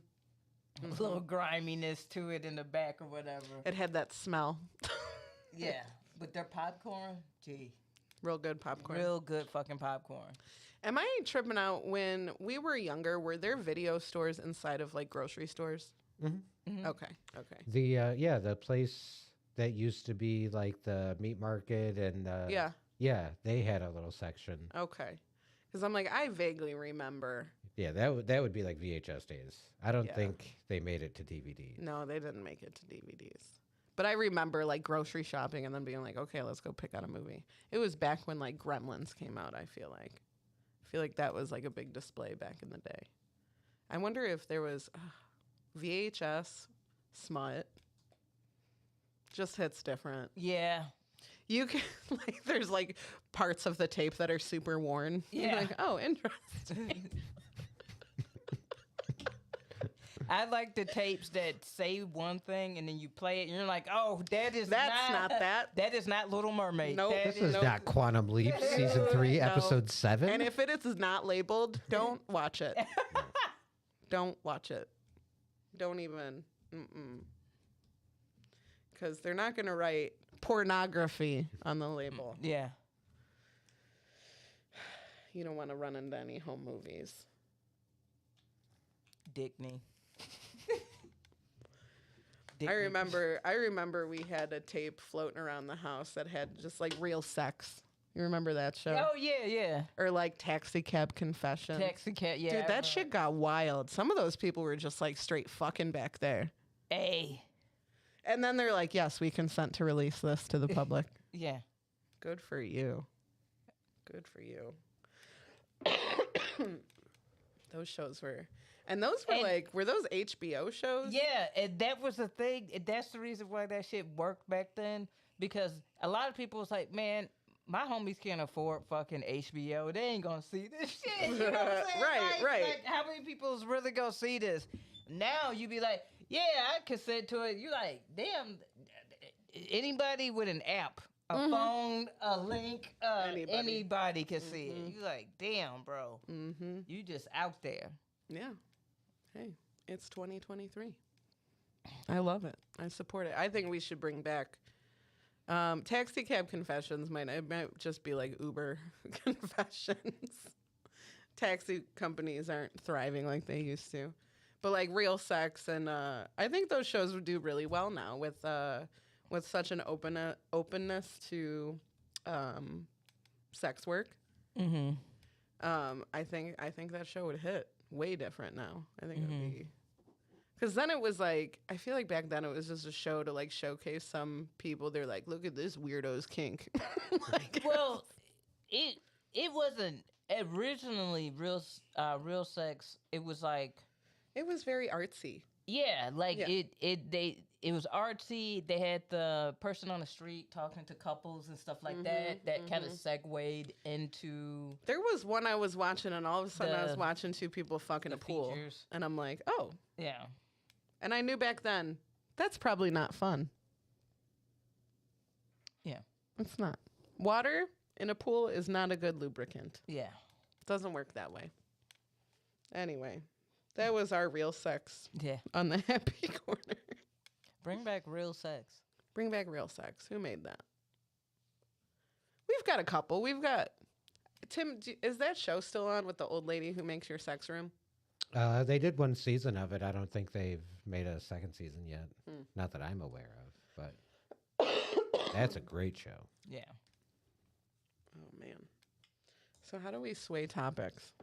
little griminess to it in the back or whatever. It had that smell. Yeah, but their popcorn, gee, Real good popcorn. real good fucking popcorn. Am I tripping out? When we were younger, were there video stores inside of like grocery stores? Mm-hmm. Okay. Okay. The place that used to be like the meat market and Yeah. they had a little section. Okay. Because I'm like, I vaguely remember. Yeah, that would be like VHS days. I don't Yeah. think they made it to DVD. No, they didn't make it to DVDs. But I remember like grocery shopping and then being like, okay, let's go pick out a movie. It was back when like Gremlins came out, I feel like. I feel like that was like a big display back in the day. I wonder if there was VHS, smut. Just hits different. Yeah. You can, like, there's like parts of the tape that are super worn. You're Yeah. like, oh, interesting. I like the tapes that say one thing and then you play it and you're like, oh, That's not that. That is not Little Mermaid. Nope. That This is Nope. not Quantum Leap season 3, No. episode 7. And if it is not labeled, don't watch it. Don't watch it. Don't even. Because they're not going to write pornography on the label. Yeah. You don't want to run into any home movies. Dick me. I remember we had a tape floating around the house that had just like real sex. You remember that show? Oh, yeah, yeah. Or like Taxi Cab Confession. Taxi Cat, yeah. Dude, that shit got wild. Some of those people were just like straight fucking back there. Hey. And then they're like, yes, we consent to release this to the public. Yeah. Good for you. Good for you. Those shows were. And those were were those HBO shows? Yeah, and that was the thing. And that's the reason why that shit worked back then. Because a lot of people was like, man, my homies can't afford fucking HBO. They ain't gonna see this shit. You know what I'm saying? Right. Like, how many people is really gonna see this? Now you be like, yeah, I consent to it. You like, damn, anybody with an app, a phone, a link, anybody can see it. You like, damn, bro. You just out there. Yeah. Hey, it's 2023. I love it. I support it. I think we should bring back Taxi Cab Confessions. It might just be like Uber Confessions. Taxi companies aren't thriving like they used to. But like Real Sex and I think those shows would do really well now with such an openness to sex work. I think that show would hit way different now. I think it would be, because then it was like, I feel like back then it was just a show to like showcase some people. They're like, look at this weirdo's kink. Well, it wasn't originally real sex. It was like, it was very artsy. yeah, like Yeah. it was artsy. They had the person on the street talking to couples and stuff like that. That kind of segued into There was one I was watching, and all of a sudden I was The- watching two people fucking a pool, features. and I'm like, oh. yeah. And I knew back then that's probably not fun. Yeah. It's not. Water in a pool is not a good lubricant. Yeah. It doesn't work that way. Anyway, that was our real sex Yeah. on the happy corner. Bring back real sex. Bring back real sex. Who made that? We've got a couple. We've got Tim. Is that show still on with the old lady who makes your sex room? They did one season of it. I don't think they've made a second season yet. Not that I'm aware of, but that's a great show. Yeah. Oh man. So how do we sway topics?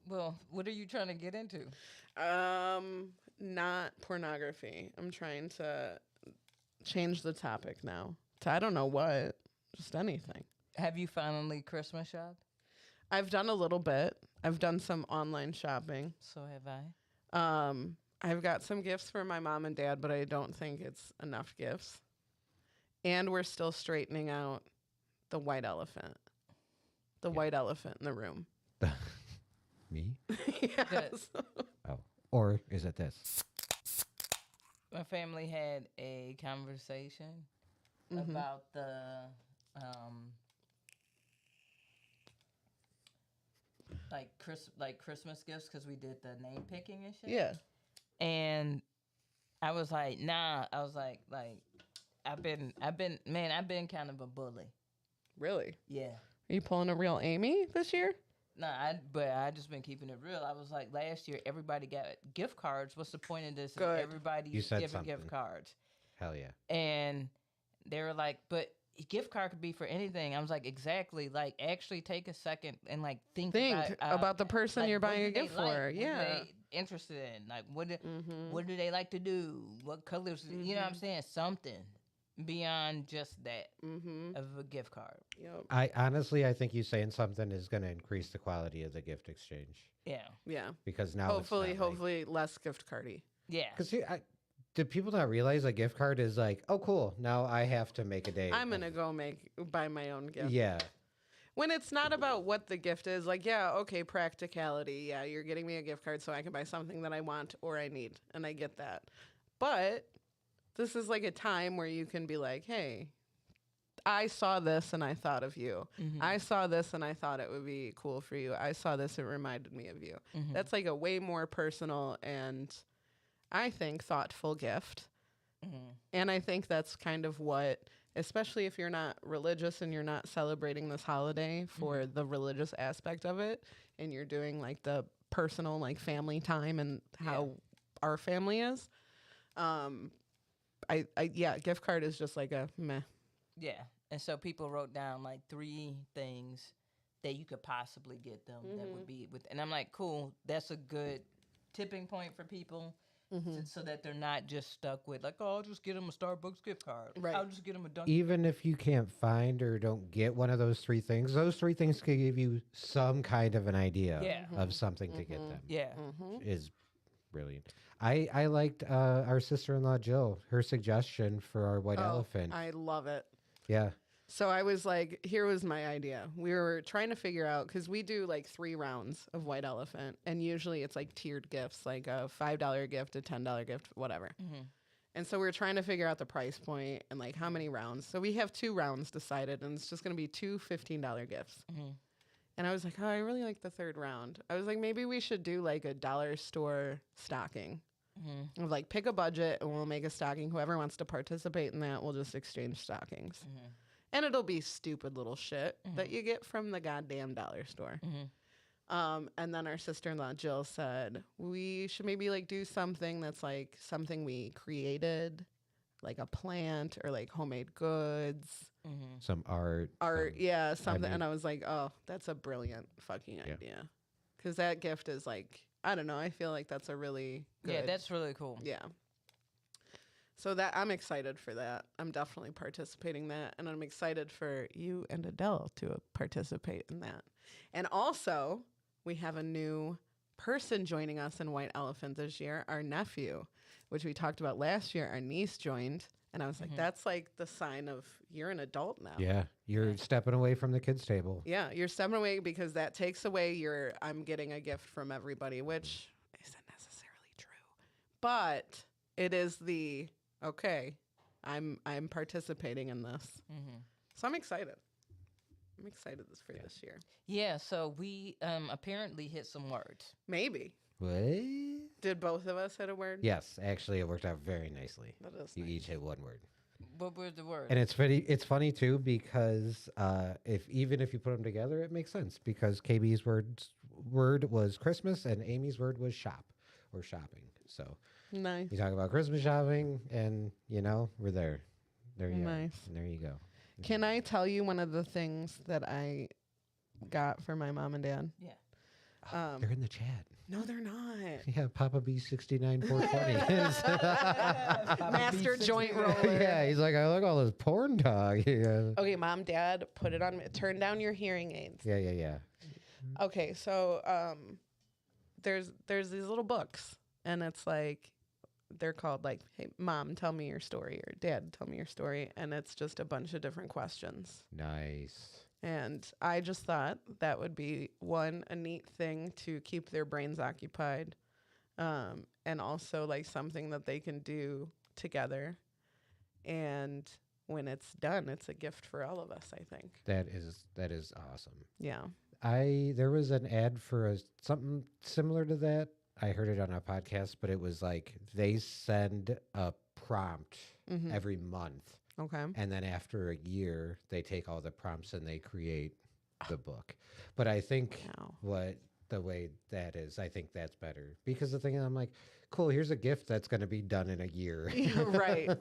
Well, what are you trying to get into? Not pornography. I'm trying to change the topic now. To I don't know what. Just anything. Have you finally Christmas shopped? I've done a little bit. I've done some online shopping. So have I. I've got some gifts for my mom and dad, but I don't think it's enough gifts. And we're still straightening out the white elephant. The white elephant in the room. Me? Yes. Oh. Or is it this? My family had a conversation about the Christmas gifts, because we did the name picking and shit. Yeah. And I was like, nah. I was like I've been kind of a bully. Really? Yeah. Are you pulling a real Aimee this year? Nah, but I just been keeping it real. I was like, last year everybody got gift cards. What's the point of this? If Good. everybody's You said giving gift something. cards. Hell yeah. And they were like, but a gift card could be for anything. I was like, exactly. Like, actually take a second and like think Think about the person like, you're what buying a do they gift like? for. What do Yeah. interested in? Like, what do they like to do? What colors? You know what I'm saying? Something beyond just that of a gift card. Yep. I think you saying something is going to increase the quality of the gift exchange. Yeah. Yeah. Because now Hopefully less gift cardy. Yeah. Because do people not realize a gift card is like, oh, cool, now I have to make a day. I'm going to go buy my own gift. Yeah. When it's not about what the gift is, like, yeah, okay, practicality. Yeah, you're getting me a gift card so I can buy something that I want or I need. And I get that. But this is like a time where you can be like, hey, I saw this and I thought of you. I saw this and I thought it would be cool for you. I saw this, it reminded me of you. That's like a way more personal and I think thoughtful gift. And I think that's kind of what, especially if you're not religious and you're not celebrating this holiday for the religious aspect of it, and you're doing like the personal, like family time and how our family is. Gift card is just like a meh. Yeah. And so people wrote down like 3 things that you could possibly get them that would be with, and I'm like, cool, that's a good tipping point for people. So that they're not just stuck with like, oh, I'll just get them a Starbucks gift card. Right. I'll just get them a Dunkin'. Even if you can't find or don't get one of those 3 things, those 3 things can give you some kind of an idea of something to get them. Yeah. Is brilliant. I liked our sister-in-law Jill, her suggestion for our white elephant. I love it. Yeah. So I was like, here was my idea. We were trying to figure out, because we do like 3 rounds of white elephant, and usually it's like tiered gifts, like a $5 gift, a $10 gift, whatever. And so we were trying to figure out the price point and like how many rounds. So we have 2 rounds decided, and it's just going to be 2 $15 gifts. And I was like, oh, I really like the 3rd round. I was like, maybe we should do like a dollar store stocking. Of like, pick a budget and we'll make a stocking. Whoever wants to participate in that, we'll just exchange stockings. And it'll be stupid little shit that you get from the goddamn dollar store. And then our sister-in-law Jill said, we should maybe like do something that's like something we created, like a plant or like homemade goods. Some art. Something. And I was like, oh, that's a brilliant fucking idea. Because that gift is like, I don't know, I feel like that's a really good. Yeah, that's really cool. Yeah. So that I'm excited for that. I'm definitely participating in that. And I'm excited for you and Adele to participate in that. And also, we have a new person joining us in White Elephant this year, our nephew, which we talked about last year. Our niece joined. And I was like, that's like the sign of you're an adult now. Yeah. You're stepping away from the kids' table. Yeah, you're stepping away because that takes away your I'm getting a gift from everybody, which isn't necessarily true. But it is the okay, I'm participating in this. So I'm excited. I'm excited for this year. Yeah, so we apparently hit some words. Maybe. What? Did both of us hit a word? Yes, actually, it worked out very nicely. That is You nice. each hit 1 word. What were the words? And it's funny too, because even if you put them together, it makes sense, because KB's word was Christmas and Amy's word was shop or shopping. So Nice. you talk about Christmas shopping, and we're there. There you Nice. go. There you go. Can I tell you one of the things that I got for my mom and dad? Yeah. They're in the chat. No, they're not. Yeah, Papa B 69420. Master joint roller. Yeah, he's like, I like all this porn talk. Yeah. Okay, mom, dad, put it on. Turn down your hearing aids. Yeah. Okay, so there's these little books, and it's like they're called like, hey, mom, tell me your story, or dad, tell me your story, and it's just a bunch of different questions. Nice. And I just thought that would be a neat thing to keep their brains occupied, and also like something that they can do together. And when it's done, it's a gift for all of us, I think. That is awesome. Yeah. There was an ad for something similar to that. I heard it on a podcast, but it was like they send a prompt every month. Okay. And then after a year, they take all the prompts and they create the book. But I think the way that is, I think that's better. Because the thing is, I'm like, cool, here's a gift that's going to be done in a year.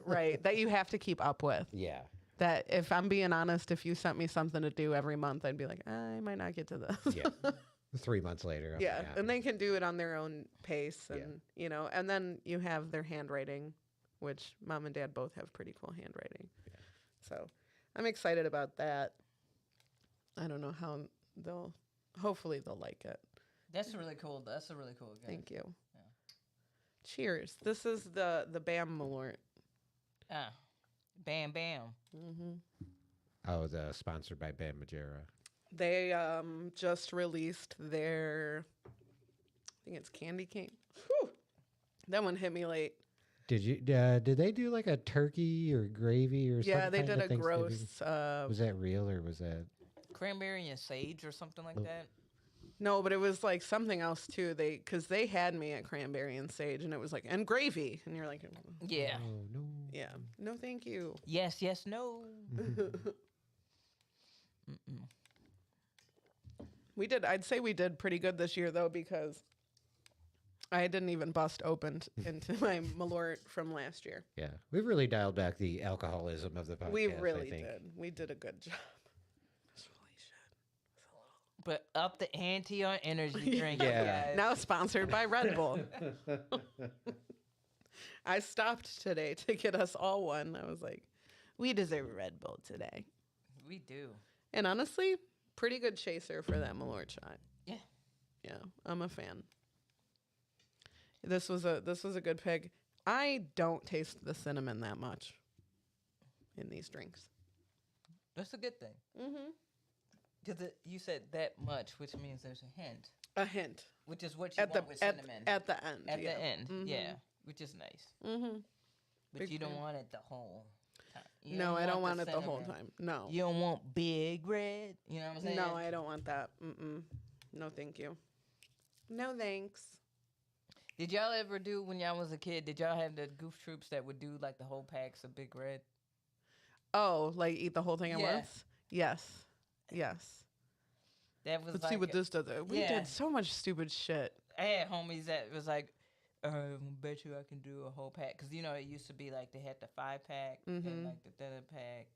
Right. That you have to keep up with. Yeah. That if I'm being honest, if you sent me something to do every month, I'd be like, I might not get to this. Yeah. 3 months later. Yeah, okay, and they can do it on their own pace, and and then you have their handwriting, which mom and dad both have pretty cool handwriting. Yeah. So I'm excited about that. I don't know how hopefully they'll like it. That's really cool. That's a really cool game. Thank you. Yeah. Cheers. This is the Bam Malort. Ah, bam, bam. Mm-hmm. Oh, the sponsored by Bam Majera. They just released their, I think it's candy cane. Whew. That one hit me late. Did they do like a turkey or gravy or something? Yeah, they did a gross. Was that real or was that? Cranberry and sage or something like that. No, but it was like something else too. Because they had me at cranberry and sage, and it was like, and gravy, and you're like, Yeah. Oh no. yeah, no, thank you. Yes, yes, no. I'd say we did pretty good this year though, because I didn't even bust open into my Malort from last year. Yeah, we've really dialed back the alcoholism of the podcast. We really I think. did. We did a good job. But up the ante on energy drink, Yeah. guys. Now sponsored by Red Bull. I stopped today to get us all one. I was like, we deserve a Red Bull today. We do. And honestly, pretty good chaser for that Malort shot. Yeah. Yeah, I'm a fan. This was a good pick. I don't taste the cinnamon that much in these drinks. That's a good thing. Mm-hmm. Because you said that much, which means there's a hint, A hint which is what you want with cinnamon. at the end. At yeah. the end, Mhm. yeah, which is nice. Mm-hmm. But Big you don't fan. want it the whole time. You No, I don't want it the whole cinnamon. time. No. You don't want big red. You know what I'm saying? No, I don't want that. Mm-mm. No, thank you. No, thanks. Did y'all ever do when y'all was a kid? Did y'all have the goof troops that would do like the whole packs of Big Red? Oh, like eat the whole thing at Yeah. once? Yes. Yes. That was Let's like see what this does. We yeah. did so much stupid shit. I had homies that was like, bet you I can do a whole pack. Because, it used to be like they had the 5-pack Mhm. and like the 30-pack,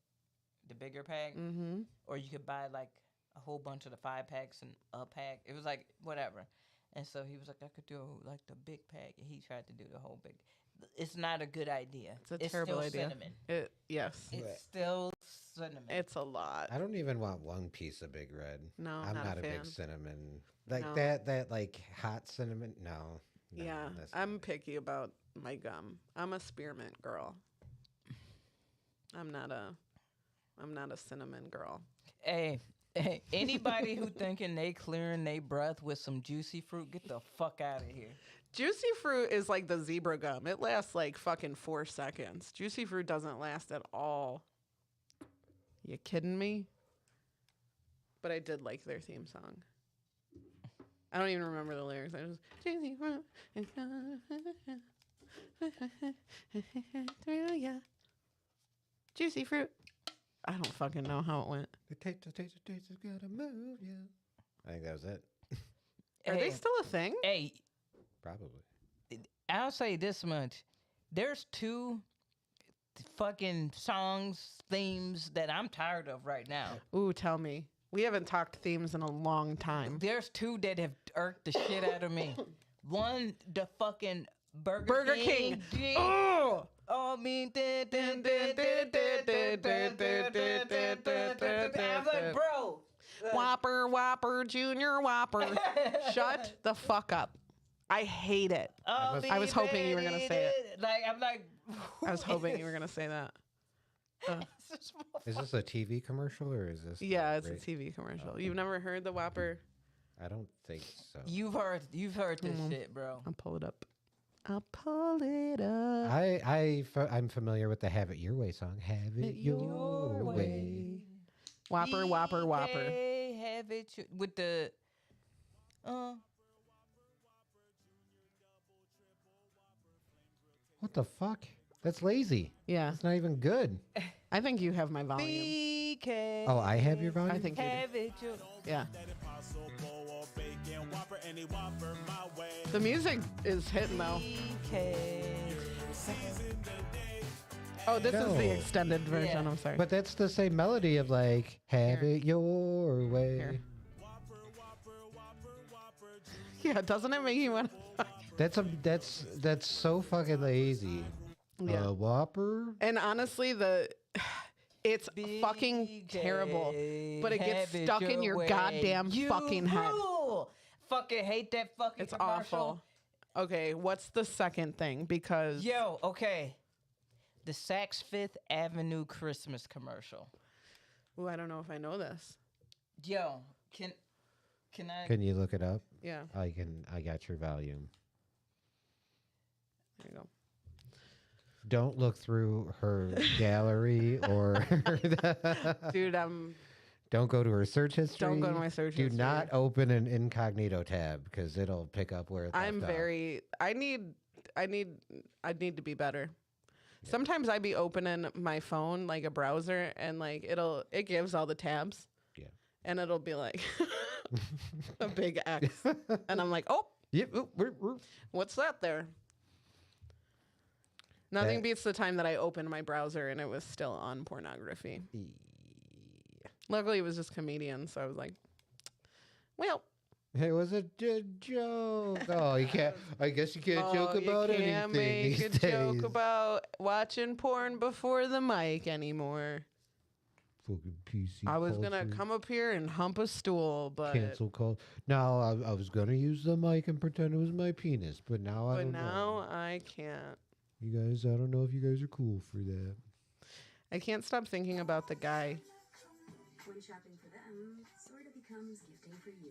the bigger pack. Mm-hmm. Or you could buy like a whole bunch of the 5-packs and a pack. It was like whatever. And so he was like, I could do like the big pack. And he tried to do the whole big. It's not a good idea. It's a terrible still idea. Cinnamon. Yes. It's still cinnamon. It's a lot. I don't even want one piece of Big Red. No, I'm not a big fan. cinnamon. Like No. that like hot cinnamon. No. Yeah, that's I'm not- picky about my gum. I'm a spearmint girl. I'm not a cinnamon girl. Hey, anybody who thinking they clearing their breath with some juicy fruit, get the fuck out of here. Juicy fruit is like the zebra gum. It lasts like fucking 4 seconds. Juicy fruit doesn't last at all. You kidding me? But I did like their theme song. I don't even remember the lyrics. I just juicy fruit is through ya. Juicy fruit. I don't fucking know how it went. The taste is gonna move you. I think that was it. Are they still a thing? Hey, Probably. I'll say this much. There's 2 fucking songs, themes that I'm tired of right now. Ooh, tell me. We haven't talked themes in a long time. There's 2 that have irked the shit out of me. One, the fucking Burger King. Oh! Oh, I mean, I'm like, bro. Whopper, Whopper, Junior Whopper. Shut the fuck up. I hate it. I was hoping you were gonna say it. Like, I'm like, I was hoping you were going to say that. Is this a TV commercial or is this? Yeah, it's a great- TV commercial. You've never heard the Whopper? I don't think so. You've heard this shit, bro. I'll pull it up. I'll pull it up. I'm familiar with the "Have It Your Way" song. Have it your way. Whopper, Whopper, Whopper. DK, have it with the What the fuck? That's lazy. Yeah. It's not even good. I think you have my volume. DK. Oh, I have your volume. I think you do. have it your Yeah. The music is hitting though. DK. Oh, this is No. the extended version. Yeah. I'm sorry. But that's the same melody of like "Have Here. It Your Way." Here. Yeah, doesn't it make you want to? That's so fucking lazy. Yeah. Whopper. And honestly, it's fucking terrible, but it gets stuck in your goddamn fucking head. Fucking hate that fucking It's commercial. awful. Okay, what's the second thing? Because Okay. The Saks Fifth Avenue Christmas commercial. ooh, I don't know if I know this. Yo, can I? Can you look it up? Yeah, I got your volume. there you go. Don't look through her gallery or Dude, don't go to her search history. Don't go to my search Do history. not open an incognito tab because it'll pick up where it I'm left off. very. I need to be better. Sometimes I be opening my phone like a browser and like it gives all the tabs. Yeah. And it'll be like a big X, and I'm like, oh, Yep. what's that there? Nothing That- beats the time that I opened my browser and it was still on pornography. Luckily, it was just comedians, so I was like, well, It was a joke. Oh, you can't. I guess you can't joke you about can't anything make these a days. joke about watching porn before the mic anymore. Fucking PC. I was gonna culture. come up here and hump a stool, but Cancel call. No, I was gonna use the mic and pretend it was my penis, but now I don't know. I can't. You guys, I don't know if you guys are cool for that. I can't stop thinking about the guy. When shopping for them sort of becomes gifting for you.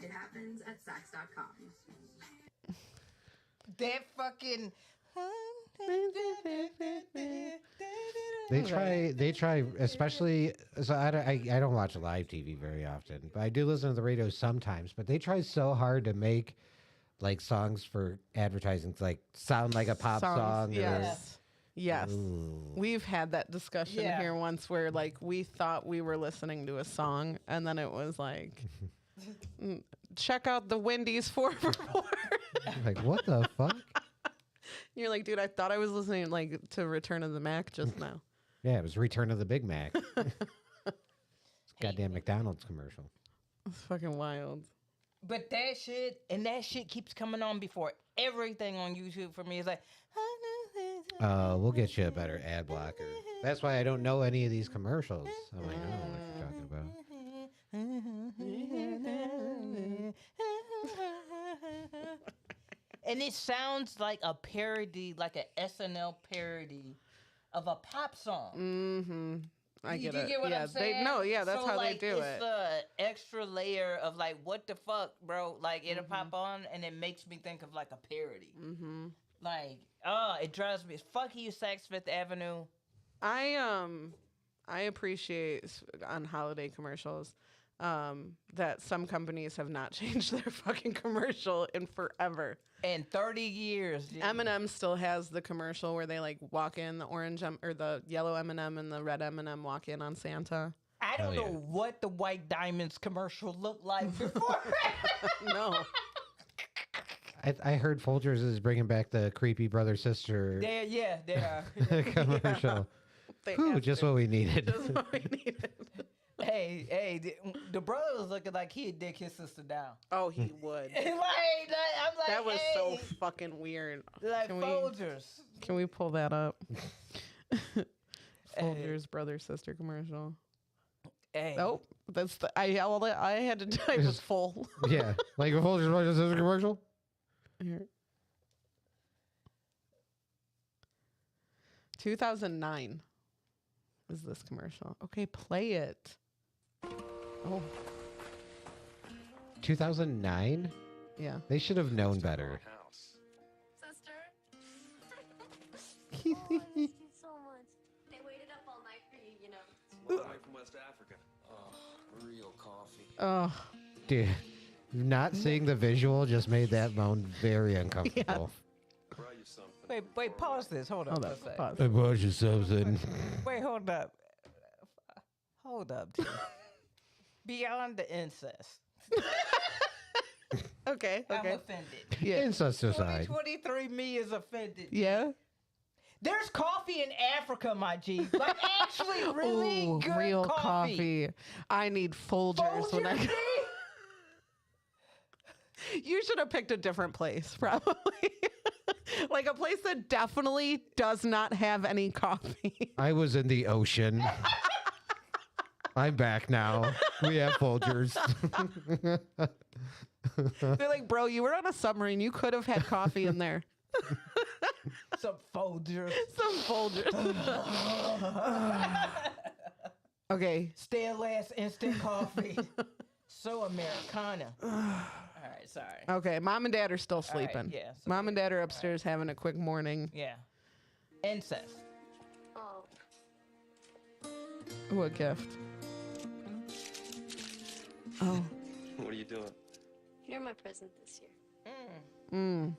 It happens at Saks.com. That fucking. They try, especially. So I don't watch live TV very often, but I do listen to the radio sometimes. But they try so hard to make like songs for advertising to like sound like a pop song. Yes. Yes. Ooh. We've had that discussion Yeah. here once where like we thought we were listening to a song and then it was like check out the Wendy's 4x4. Like what the fuck? You're like, dude, I thought I was listening like to Return of the Mac just now. Yeah, it was Return of the Big Mac. Goddamn McDonald's commercial. It's fucking wild. But that shit keeps coming on before everything on YouTube for me. It's like, We'll get you a better ad blocker. That's why I don't know any of these commercials. I'm like, I don't know what you're talking about. And it sounds like a parody, like an SNL parody of a pop song. Mm-hmm. I get you it. get what yeah, I'm saying? that's So, how like, they do it's it. the extra layer of like, what the fuck, bro? Like, it'll pop on, and it makes me think of like a parody. Mm-hmm. Like, it drives me. Fuck you, Saks Fifth Avenue. I appreciate on holiday commercials that some companies have not changed their fucking commercial in forever. In 30 years. dude. M&M still has the commercial where they like walk in the orange or the yellow M&M and the red M&M walk in on Santa. I don't Hell know yeah. what the White Diamonds commercial looked like before. No. I heard Folgers is bringing back the creepy brother sister they are. commercial. They Whew, have just to. what we needed. Just what we needed. Hey, the brother was looking like he'd dick his sister down. Oh, he would. I'm like, That was hey, so fucking weird. like Can we- Folgers. Can we pull that up? Folgers brother sister commercial. Hey. Nope. That's the all that I had to type was full. Yeah, like a Folgers brother sister commercial. Here. 2009 is this commercial. Okay, play it. Oh, 2009. yeah. They should have known better. Sister? Thank you so much. They waited up all night for you, you know. All the way from West Africa. Oh, real coffee. Oh, Dude, not seeing the visual just made that moan very uncomfortable. Try you something. Wait, pause this. Hold hold up. up. for a sec. Pause. I bought you something. Wait, hold up. Hold up. dude. Beyond the incest. Okay, I'm okay. offended. Yeah. Incest aside. 2023 me is offended. Yeah. There's coffee in Africa, my G. Like actually really Ooh, good real coffee. I need Folgers when I Folgers, go. You should have picked a different place, probably. Like a place that definitely does not have any coffee. I was in the ocean. I'm back now. We have Folgers. They're like, bro, you were on a submarine. You could have had coffee in there. Some Folgers. Some Folgers. Okay. Stay last instant coffee. So Americana. All right, sorry. Okay. Mom and dad are still sleeping. yeah, so Mom and dad are upstairs having a quick morning. Yeah. Incest. Oh, Ooh, a gift. Oh. What are you doing? you're my present this year. Mm.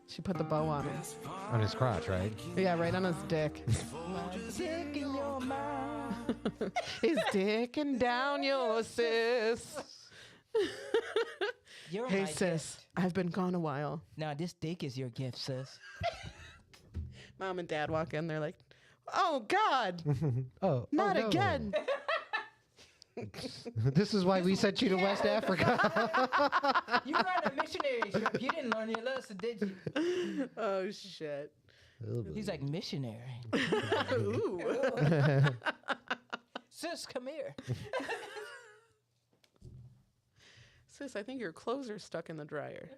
She put the bow on him. On his crotch, right? Yeah, right on his dick. Dick in your mouth. He's dicking down your sis. You're Hey, my sis. gift. I've been gone a while. Nah, this dick is your gift, sis. Mom and dad walk in. They're like, oh, God. Oh, Not no. again. This is why we sent you to West Africa. You were on a missionary trip. You didn't learn your lesson, did you? Oh, shit. He's like, missionary. Ooh. Sis, come here. Sis, I think your clothes are stuck in the dryer.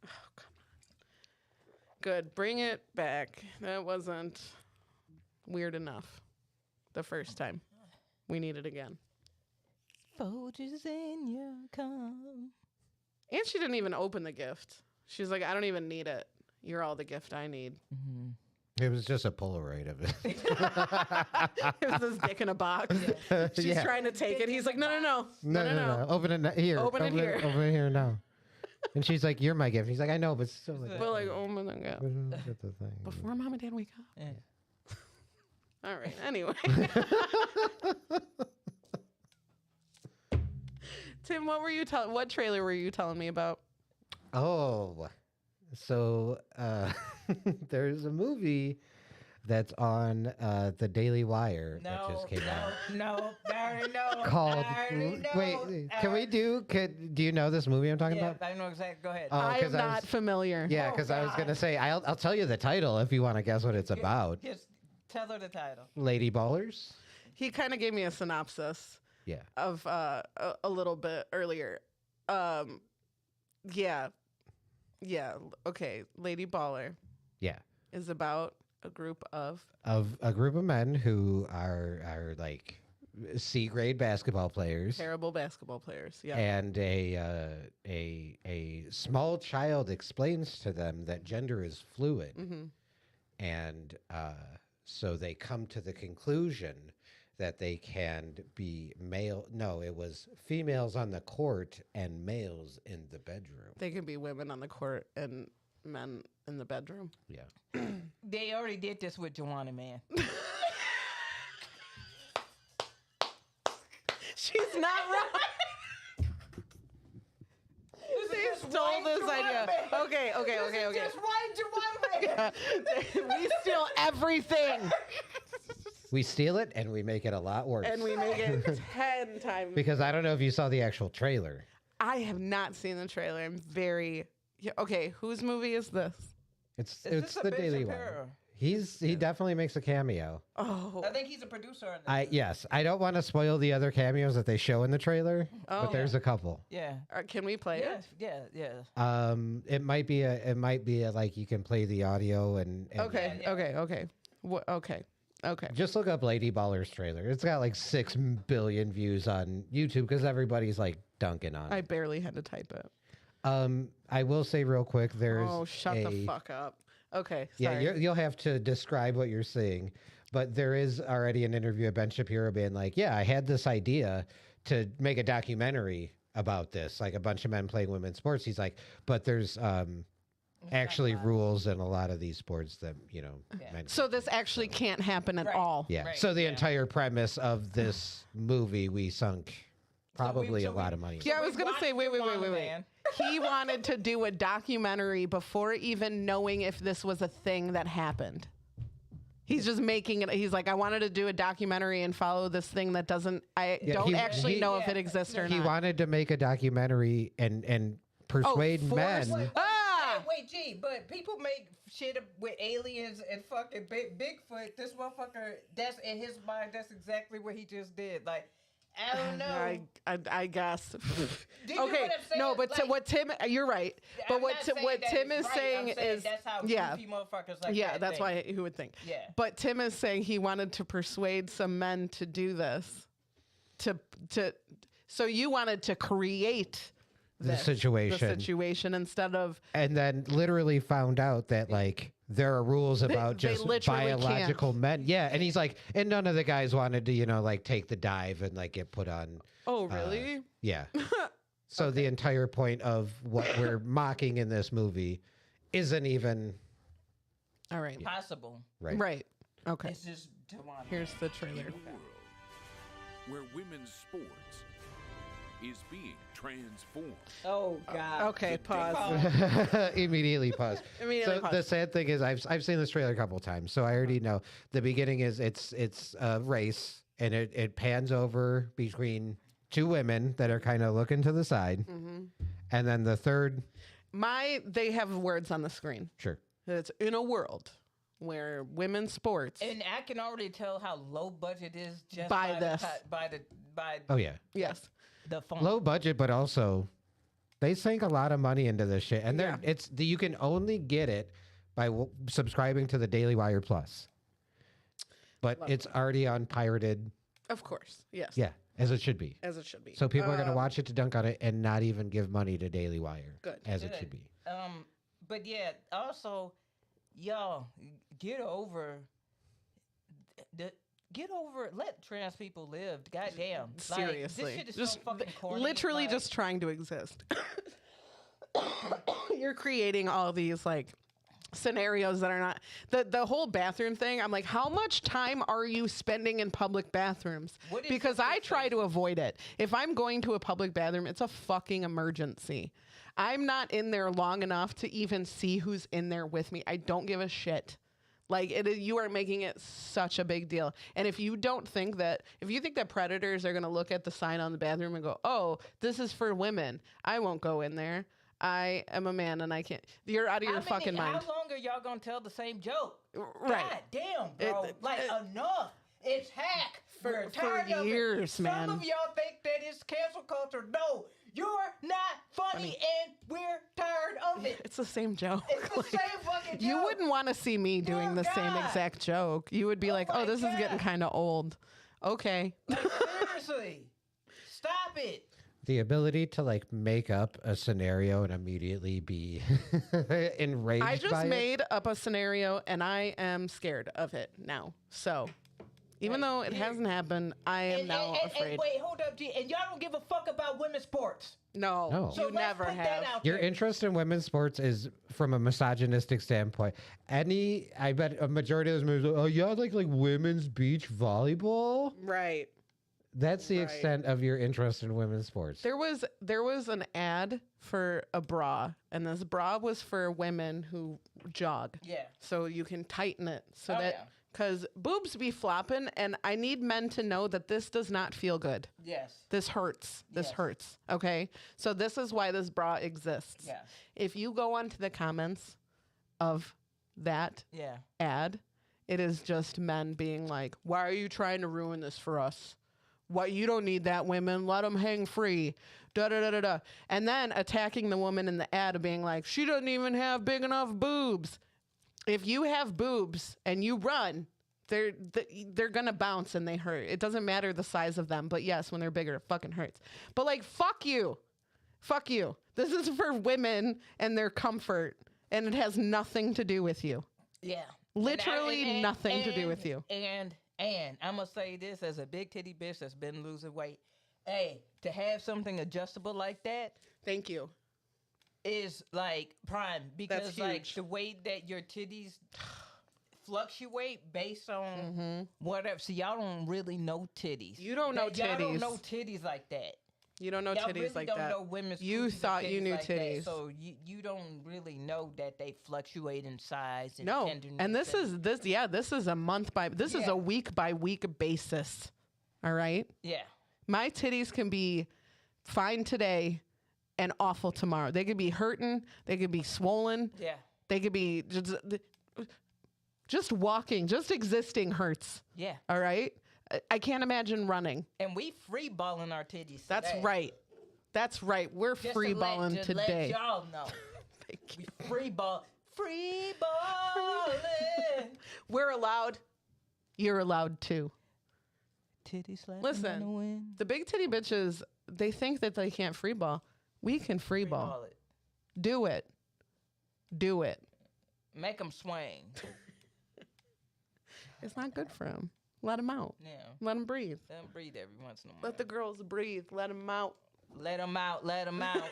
Oh, come on. Good. Bring it back. That wasn't weird enough the first time. We need it again. Folgers in your cum. And she didn't even open the gift. She's like, I don't even need it. You're all the gift I need. It was just a Polaroid of it. It was this dick in a box. She's Yeah. trying to take it. He's like, no. No. Open it here. Open it here. Open it here now. And she's like, "You're my gift." He's like, "I know, but still." Like, But like, oh my God. get the thing. Before mom and dad wake up. Yeah. All right. Anyway. Tim, what trailer were you telling me about? Oh, so there's a movie that's on the Daily Wire that just came out No, I already know. called. I already know. Wait, can we do? Do you know this movie I'm talking Yeah, about? I know exactly. Go ahead. Oh, I 'cause am I was- not familiar. Yeah, Oh, because I was God. gonna say I'll tell you the title if you want to guess what it's about. Just tell her the title. Lady Ballers. He kind of gave me a synopsis Yeah. of a little bit earlier. Yeah. Okay. Lady Baller Yeah. is about a group of Of a group of men who are like C grade basketball players. terrible basketball players. Yeah. And a small child explains to them that gender is fluid, Mm-hmm. and so they come to the conclusion that they can be male. No, it was females on the court and males in the bedroom. They can be women on the court and men in the bedroom. Yeah. They already did this with Joanna, man. She's not wrong. They stole this idea. Okay. Just right, Joanna, man. We steal everything We steal it and we make it a lot worse. and we make it 10 times. because I don't know if you saw the actual trailer. I have not seen the trailer. I'm very okay. Whose movie is this? It's Is it's this a the Ben Daily Wire. Shapiro? He definitely makes a cameo. Oh, I think he's a producer on this. Yes, I don't want to spoil the other cameos that they show in the trailer, Oh. but there's a couple. Yeah. can we play it? Yeah. It might be a like you can play the audio and Okay. Yeah. Okay. Okay. just look up Lady Ballers trailer. It's got like 6 billion views on YouTube because everybody's like dunking on I it. barely had to type it. I will say real quick, there's Oh, shut the fuck up. Okay. Yeah, Sorry. you'll have to describe what you're seeing, but there is already an interview of Ben Shapiro being like, "Yeah, I had this idea to make a documentary about this, like a bunch of men playing women's sports." He's like, "But there's actually rules in a lot of these sports that men So this actually can't happen at Right. all. yeah." Right, So the yeah. entire premise of this movie, we sunk probably a lot of money. Yeah, I was we gonna say, watched wait. Joanna, man. He wanted to do a documentary before even knowing if this was a thing that happened. He's just making it. He's like, I wanted to do a documentary and follow this thing that doesn't. I Yeah, don't actually know if yeah. it exists or He not. wanted to make a documentary and persuade men. Wait, G, but people make shit up with aliens and fucking Bigfoot. This motherfucker, that's in his mind, that's exactly what he just did. Like, I don't know. I guess. Do you know Okay, what I'm saying? no, but Like, what Tim, you're right. But I'm what not saying what that Tim it's is right. saying I'm saying is, that's how yeah, goofy motherfuckers like yeah, that that's think. why who would think. Yeah. But Tim is saying he wanted to persuade some men to do this, so you wanted to create The this, situation. the situation instead of And then literally found out that like there are rules about they just literally biological men. Yeah, and he's like, and none of the guys wanted to, like take the dive and like get put on. oh really? Yeah. So the entire point of what we're mocking in this movie isn't even All right, Possible. right. right. Okay, It's just demonic. here's the trailer. Where women's sports is being transformed. Oh, God. Okay, pause. Immediately pause. Immediately so pause. the sad thing is I've seen this trailer a couple times, so I already know the beginning is it's a race and it pans over between two women that are kind of looking to the side, and then the third, They have words on the screen. sure, It's in a world where women's sports. And I can already tell how low budget is just By by this. by oh yeah, Yes. the phone. low budget, but also they sink a lot of money into this shit, and Yeah. you can only get it by subscribing to the Daily Wire Plus, but it's already on pirated, Of course. Yes. yeah, as it should be. As it should be. So people are going to watch it to dunk on it and not even give money to Daily Wire. Good. As it Good. should be. But yeah, also, y'all get over let trans people live. Goddamn. Seriously. Like, this shit is just so fucking corny. literally like, just trying to exist. You're creating all these like scenarios that are not the whole bathroom thing. I'm like, how much time are you spending in public bathrooms? What is Because your I try to avoid it. If I'm going to a public bathroom, it's a fucking emergency. I'm not in there long enough to even see who's in there with me. I don't give a shit. Like you are making it such a big deal. And if you think that predators are going to look at the sign on the bathroom and go, "Oh, this is for women. I won't go in there. I am a man and I can't." You're out of your fucking mind. How long are y'all gonna tell the same joke? Right. God damn, bro. Enough. It's hack. For We're tired of years, it. man. Some of y'all think that it's cancel culture. No, you're not funny, and we're tired of it. It's the same joke. It's the same fucking joke. You wouldn't want to see me doing the same God. exact joke. You would be like, my "Oh, this is getting God. kind of old." Okay. Like, seriously. Stop it. The ability to like make up a scenario and immediately be enraged I just by it. made up a scenario and I am scared of it now. So, even though it hasn't happened, I am now afraid. And wait, hold up, G. And y'all don't give a fuck about women's sports. No, No. So you let's never put have. that out Your there. interest in women's sports is from a misogynistic standpoint. I bet a majority of those movies, oh, yeah, like women's beach volleyball? Right. That's the Right. extent of your interest in women's sports. There was an ad for a bra, and this bra was for women who jog. Yeah. So you can tighten it so Oh, that yeah. because boobs be flopping, and I need men to know that this does not feel good. Yes. This hurts. This Yes. hurts. Okay. So this is why this bra exists. Yes. If you go onto the comments of that Yeah. ad, it is just men being like, "Why are you trying to ruin this for us? Why you don't need that, women? Let them hang free." Da da da da da. And then attacking the woman in the ad, being like, "She doesn't even have big enough boobs." If you have boobs and you run, they're gonna bounce and they hurt. It doesn't matter the size of them, but yes, when they're bigger, it fucking hurts. But like, fuck you. This is for women and their comfort, and it has nothing to do with you. Yeah. Literally nothing to do with you. And I'm going to say this as a big titty bitch that's been losing weight. Hey, to have something adjustable like that Thank you. is like prime because That's like huge. the way that your titties fluctuate based on whatever. See, y'all don't really know titties. You don't know Y'all don't titties. know titties like that. You don't know Y'all titties really like don't that. know women's You coochies and thought you titties knew like that, titties. so you don't really know that they fluctuate in size and No, tenderness. and this is a month by this is Yeah. a week by week basis. All right, yeah. my titties can be fine today and awful tomorrow. They could be hurting. They could be swollen. Yeah. They could be just walking, just existing hurts. Yeah. All right, I can't imagine running. And we free balling our titties. That's today. right. That's right. We're Just free to balling let today. y'all know. We free balling. We're allowed. You're allowed too. Titty slapping Listen, in the wind. The big titty bitches, they think that they can't free ball. We can free ball. Ball it. Do it. Do it. Make them swing. It's not good for them. Let them out. Yeah. Let them breathe. Let them breathe every once in a while. Let the girls breathe. Let them out. Let them out. Let them out.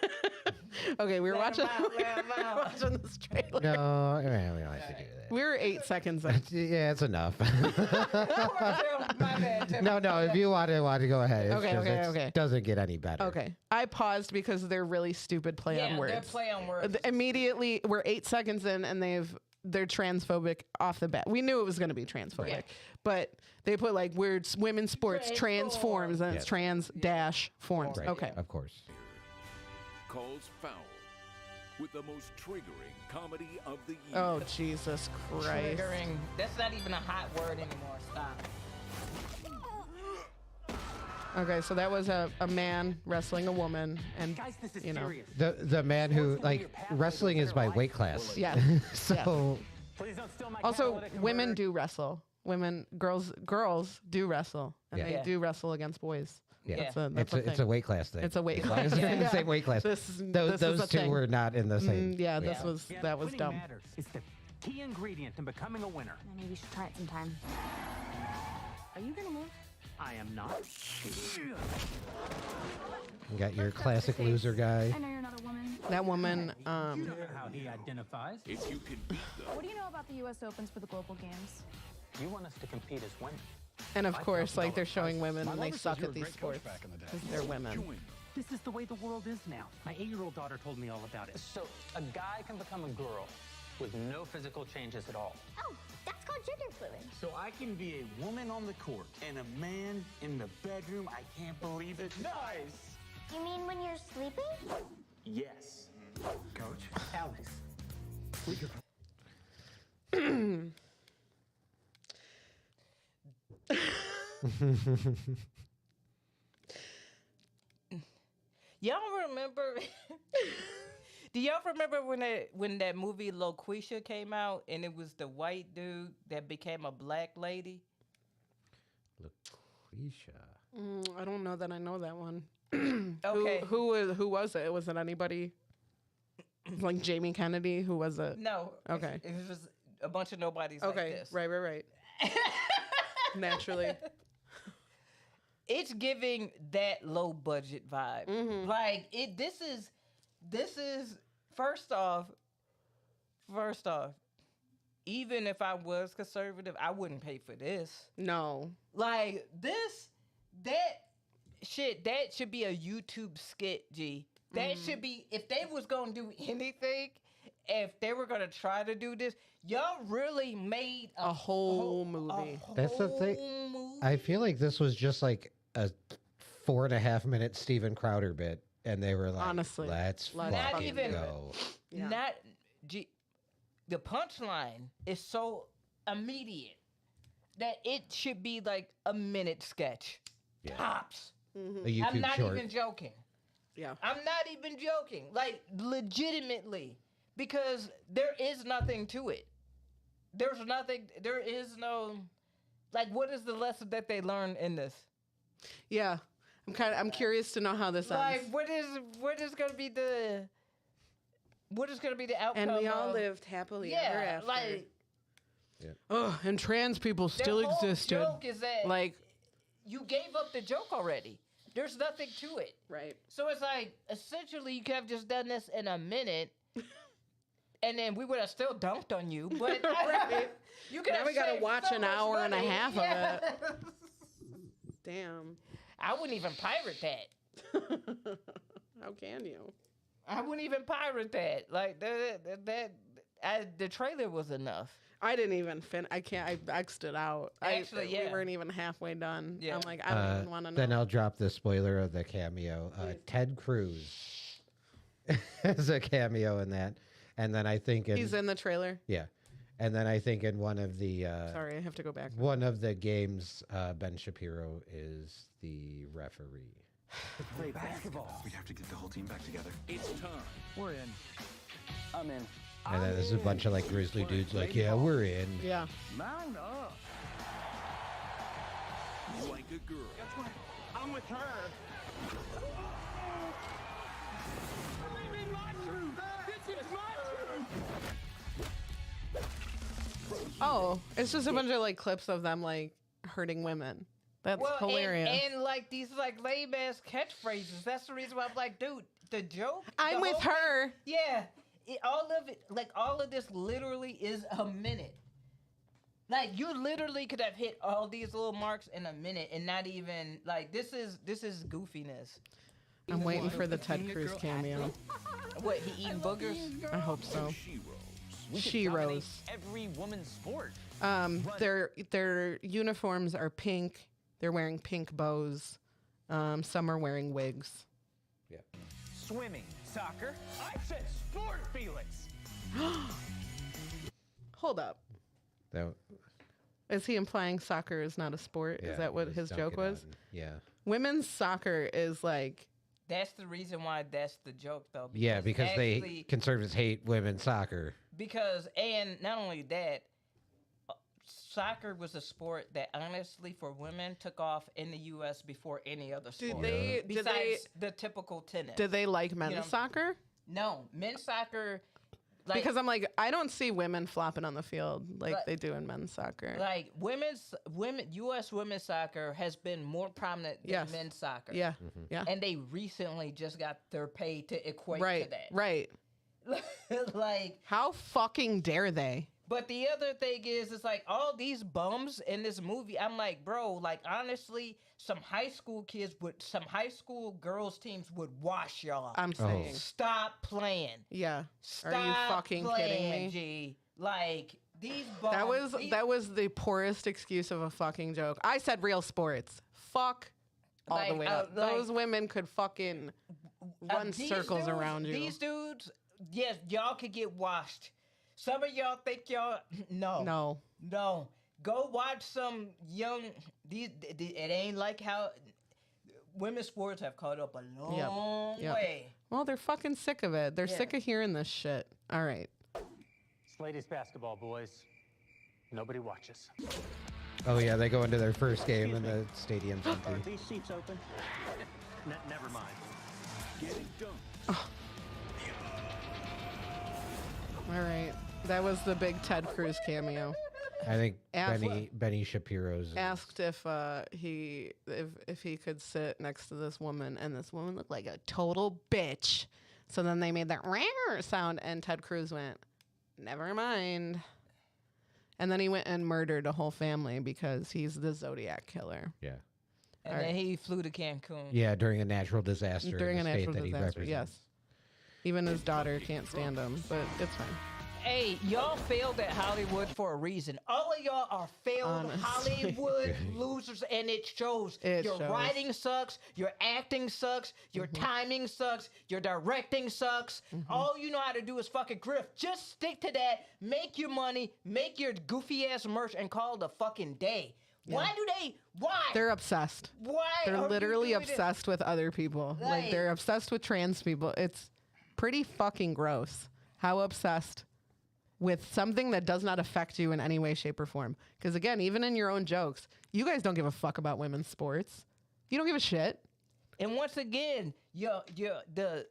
Okay, we were Let 'em watching, out, let 'em out. watching this trailer. No, we don't have to do that. We were 8 seconds in. Yeah, it's enough. My bad, Tim. no, if you want to go ahead. It's Okay, just, okay, it's- okay. Doesn't get any better. Okay. I paused because they're really stupid play on Yeah, words. they're play on words. Immediately, we're 8 seconds in and they're transphobic off the bat. We knew it was going to be transphobic, Yeah. but they put like words, women's sports transforms, and it's Yes. trans dash forms. Right. Okay. Of course. Calls foul with the most triggering comedy of the year. Oh, Jesus Christ. Triggering. That's not even a hot word anymore. Stop. Okay, so that was a man wrestling a woman, and Guys, this is you know, serious. The man who like wrestling is my weight class. yeah. So Please don't steal my Also, catalytic women converter. do wrestle. Girls do wrestle, and Yeah. they Yeah. do wrestle against boys. yeah, That's a, that's it's a a thing. weight class thing. It's a weight As long as class they're in the thing. same weight class. This is those a two thing. were not in the same. Yeah, weight this class. was Yeah, that was winning dumb. matters. It's the key ingredient in becoming a winner. Maybe you should try it sometime. Are you gonna move? I am not. You got your classic loser guy. I know you're not a woman. That woman, You know how he identifies. If you can beat them, What do you know about the U.S. Opens for the global games? You want us to compete as women. and of course, like they're $5,000 showing women My and they mother says suck you were at a these great coach sports back in the day. because they're women. join them. This is the way the world is now. My 8-year-old daughter told me all about it. So a guy can become a girl with no physical changes at all. Oh, that's called gender fluid. So I can be a woman on the court and a man in the bedroom. I can't believe it. Nice. You mean when you're sleeping? Yes. Coach, Alex. Y'all remember? Do y'all remember when that movie Loquisha came out and it was the white dude that became a black lady? Lucretia. I don't know that I know that one. Okay. Who was it? Was it anybody? Like Jamie Kennedy? Who was it? No. Okay. It was just a bunch of nobodies Okay, like this. right. Naturally. It's giving that low budget vibe. Mm-hmm. Like this is first off, even if I was conservative, I wouldn't pay for this. No. Like that should be a YouTube skit, G. That should be, if they was gonna do anything, if they were gonna try to do this, y'all really made A whole movie. That's the thing. Movie. I feel like this was just like a 4.5 minute Steven Crowder bit, and they were like, Honestly, let's let's Not fucking even- go. Yeah. Not the punchline is so immediate that it should be like a minute sketch. Yeah. Tops. A Mm-hmm. YouTube I'm not short. even joking. Yeah. I'm not even joking. Like legitimately. Because there is nothing to it. There is no like what is the lesson that they learned in this? Yeah. I'm curious to know how this Like ends. what is gonna be the outcome? And we all of- lived happily ever Yeah, after. like Oh, and trans people their still whole existed. joke is that Like, you gave up the joke already. There's nothing to it. right. So it's like essentially you could have just done this in a minute, and then we would have still dunked on you. But Right. you could Now have we gotta saved watch so an much hour and a money. half of Yeah. it. Damn. I wouldn't even pirate that. How can you? I wouldn't even pirate that. Like the trailer was enough. I didn't even I X'd it out. Actually, We weren't even halfway done. Yeah. I'm like, I don't even want to know. Then I'll drop the spoiler of the cameo. Ted Cruz has a cameo in that. And then I think He's in the trailer. Yeah. And then I think in one of the Sorry, I have to go back. one of the games, Ben Shapiro is the referee. Play basketball. We'd have to get the whole team back together. It's time. We're in. I'm in. And then there's a bunch of like grizzly dudes like, yeah, we're in. Yeah. Man up. Like a girl. That's right. I'm with her. Oh, it's just a bunch of like clips of them like hurting women. That's hilarious. And like these like lame ass catchphrases. That's the reason why I'm like, dude, the joke. I'm with her. Yeah. All of it, like all of this literally is a minute. Like you literally could have hit all these little marks in a minute and not even like this is goofiness. I'm waiting for the Ted Cruz cameo. What, he eating boogers? I hope so. We could She dominate rose. every woman's sport. Their uniforms are pink. They're wearing pink bows. Some are wearing wigs. Yeah. Swimming, soccer. I said sport, Felix. Hold up. That, Is he implying soccer is not a sport? yeah, Is that he what his joke dunking was? on- Yeah. Women's soccer is like, That's the reason why that's the joke though. Yeah, because they actually- conservatives hate women's soccer. Because, and not only that, soccer was a sport that honestly for women took off in the U.S. before any other sport. Besides the typical tennis. did they like men's know, soccer? No, men's soccer. Like, Because I'm like, I don't see women flopping on the field like But- they do in men's soccer. like U.S. women's soccer has been more prominent than Yes. men's soccer. Yeah, yeah. And they recently just got their pay to equate Right, to that. right. Like, How fucking dare they? but the other thing is, it's like all these bums in this movie. I'm like, bro, like honestly, some high school girls teams would wash y'all. I'm saying. Stop playing. Yeah. Stop Are you fucking kidding me? G. Like these bums. That was the poorest excuse of a fucking joke. I said real sports. Fuck all the Like, way up. like- Those women could fucking run these circles dudes- around you. These dudes, yes, y'all could get washed. Some of y'all think y'all no. Go watch some young. It ain't like how women's sports have caught up a long Yep. way. Well, they're fucking sick of it. They're sick of hearing this shit. All right. It's ladies basketball, boys. Nobody watches. Oh yeah, they go into their first game and the stadium's Are empty. these seats open? Never mind. Get it done. All right. That was the big Ted Cruz cameo. I think Ask- Benny Shapiro's Asked if he could sit next to this woman, and this woman looked like a total bitch. So then they made that rare sound, and Ted Cruz went, "Never mind." And then he went and murdered a whole family because he's the Zodiac killer. yeah. And All then right. he flew to Cancun. Yeah, during a natural disaster. During a in the state natural that he disaster, represents. yes. Even his daughter can't stand him, but it's fine. Hey, y'all failed at Hollywood for a reason. All of y'all are failed Honestly. Hollywood losers, and it shows. It Your shows. writing sucks, your acting sucks, your timing sucks, your directing sucks. All you know how to do is fucking grift. Just stick to that, make your money, make your goofy ass merch, and call it a fucking day. Why? They're obsessed. Why? They're are you literally doing this? obsessed with other people. Like they're obsessed with trans people. It's pretty fucking gross how obsessed with something that does not affect you in any way, shape, or form. Because again, even in your own jokes, you guys don't give a fuck about women's sports. You don't give a shit. And once again, the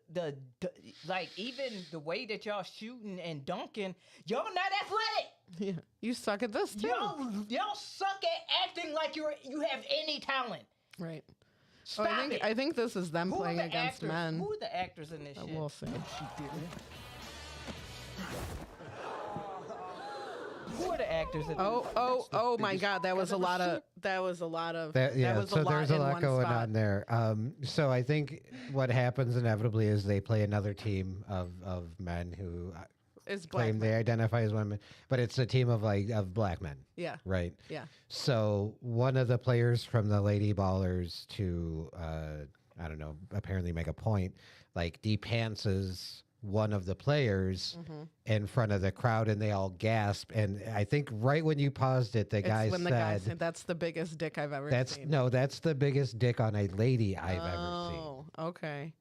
like even the way that y'all shooting and dunking, y'all not athletic. Yeah, you suck at this too. Y'all suck at acting like you have any talent. Right. Stop it. I think this is them Who are playing the against actors? men. Who are the actors in this shit? We'll see. Who are the actors? That Oh my God! That was a lot of. That was a lot of. That was so a lot there's a in lot one going spot. on there. So I think what happens inevitably is they play another team of men who It's black claim they men. identify as women, but it's a team of black men. Yeah. Right. Yeah. So one of the players from the Lady Ballers to I don't know, apparently make a point, like de-pantses one of the players in front of the crowd, and they all gasp. And I think right when you paused it, the guy When said, the guy said, "That's the biggest dick I've ever "That's seen." no, that's the biggest dick on a lady I've ever seen." Oh, okay.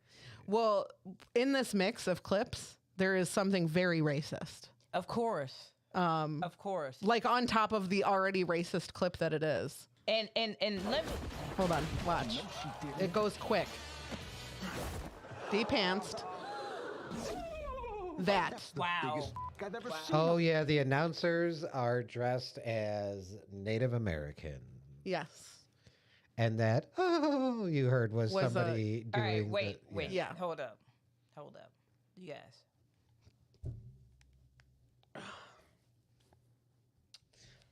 Well, in this mix of clips, there is something very racist. Of course. Of course. Like on top of the already racist clip that it is. And let me. Hold on, watch. It goes quick. De-pantsed. That. Wow. Oh yeah, the announcers are dressed as Native American, Yes. and that you heard was Was a- somebody All doing. right, wait. Yeah. Hold up. You guys.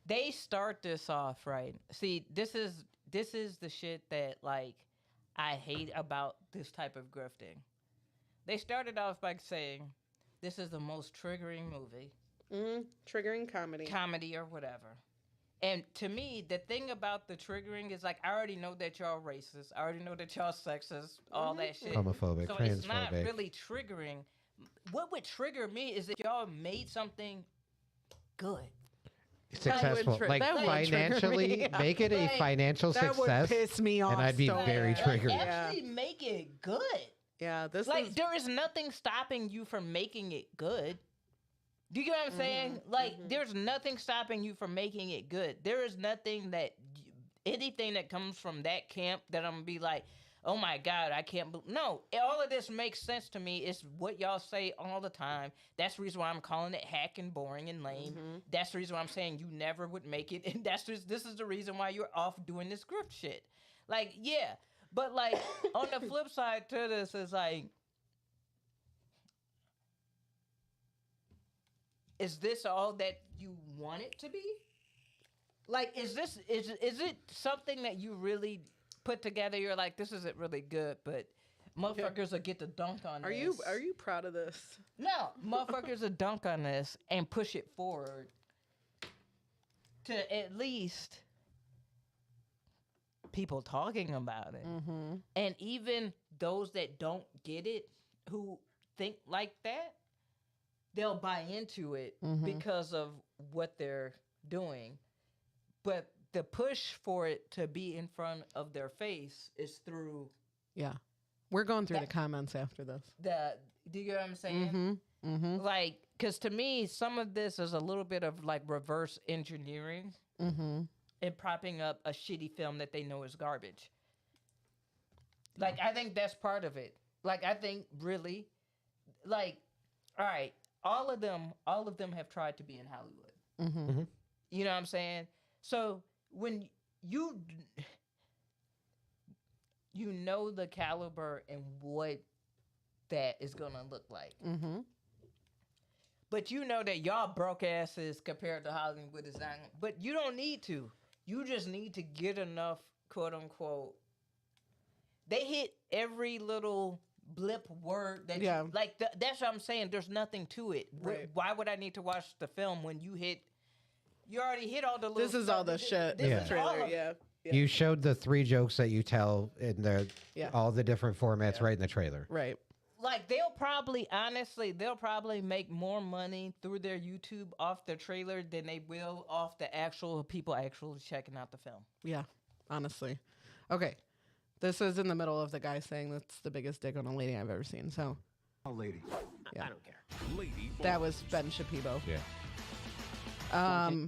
They start this off right. See, this is the shit that like I hate about this type of grifting. They started off by saying, "This is the most triggering movie, Triggering comedy. comedy or whatever." And to me, the thing about the triggering is like I already know that y'all racist. I already know that y'all sexist. All that shit. Homophobic, So it's not transphobic. really triggering. What would trigger me is if y'all made something good. Successful, tri- like that would trigger financially, me. make it a Like, financial That would success, piss me off. and I'd be so very bad. triggered. Actually make it good. Yeah, this Like is. there is nothing stopping you from making it good. Do you get what I'm saying? Like there's nothing stopping you from making it good. There is nothing that anything that comes from that camp that I'm gonna be like, oh my God, I can't believe. No, all of this makes sense to me. It's what y'all say all the time. That's the reason why I'm calling it hack and boring and lame. That's the reason why I'm saying you never would make it. And this is the reason why you're off doing this grift shit. Like, yeah. But like on the flip side to this is like, is this all that you want it to be? Like, is it something that you really put together? You're like, this isn't really good, but motherfuckers will get to dunk on Are this. you proud of this? No, motherfuckers will dunk on this and push it forward to at least people talking about it. And even those that don't get it, who think like that, they'll buy into it because of what they're doing. But the push for it to be in front of their face is through Yeah. We're going through the comments after this. do you get what I'm saying? Like, because to me, some of this is a little bit of like reverse engineering and propping up a shitty film that they know is garbage. Like, I think that's part of it. Like, I think really, like, all right, all of them have tried to be in Hollywood. You know what I'm saying? So when you know the caliber and what that is gonna look like. But you know that y'all broke asses compared to Hollywood is not. But you don't need to. You just need to get enough, quote unquote. They hit every little blip word that Yeah. you, like. That's what I'm saying. There's nothing to it. Right. Why would I need to watch the film when you hit? You already hit all the little. This is stuff. all the shit. This Yeah. is Trailer, all of it. yeah. You showed the 3 jokes that you tell in the Yeah. all the different formats right in the trailer. Right. Like they'll probably make more money through their YouTube off the trailer than they will off the actual people actually checking out the film. Yeah. Honestly. Okay. This is in the middle of the guy saying that's the biggest dick on a lady I've ever seen. So A lady. Yeah. I don't care. Lady that was Ben Shapibo. Yeah.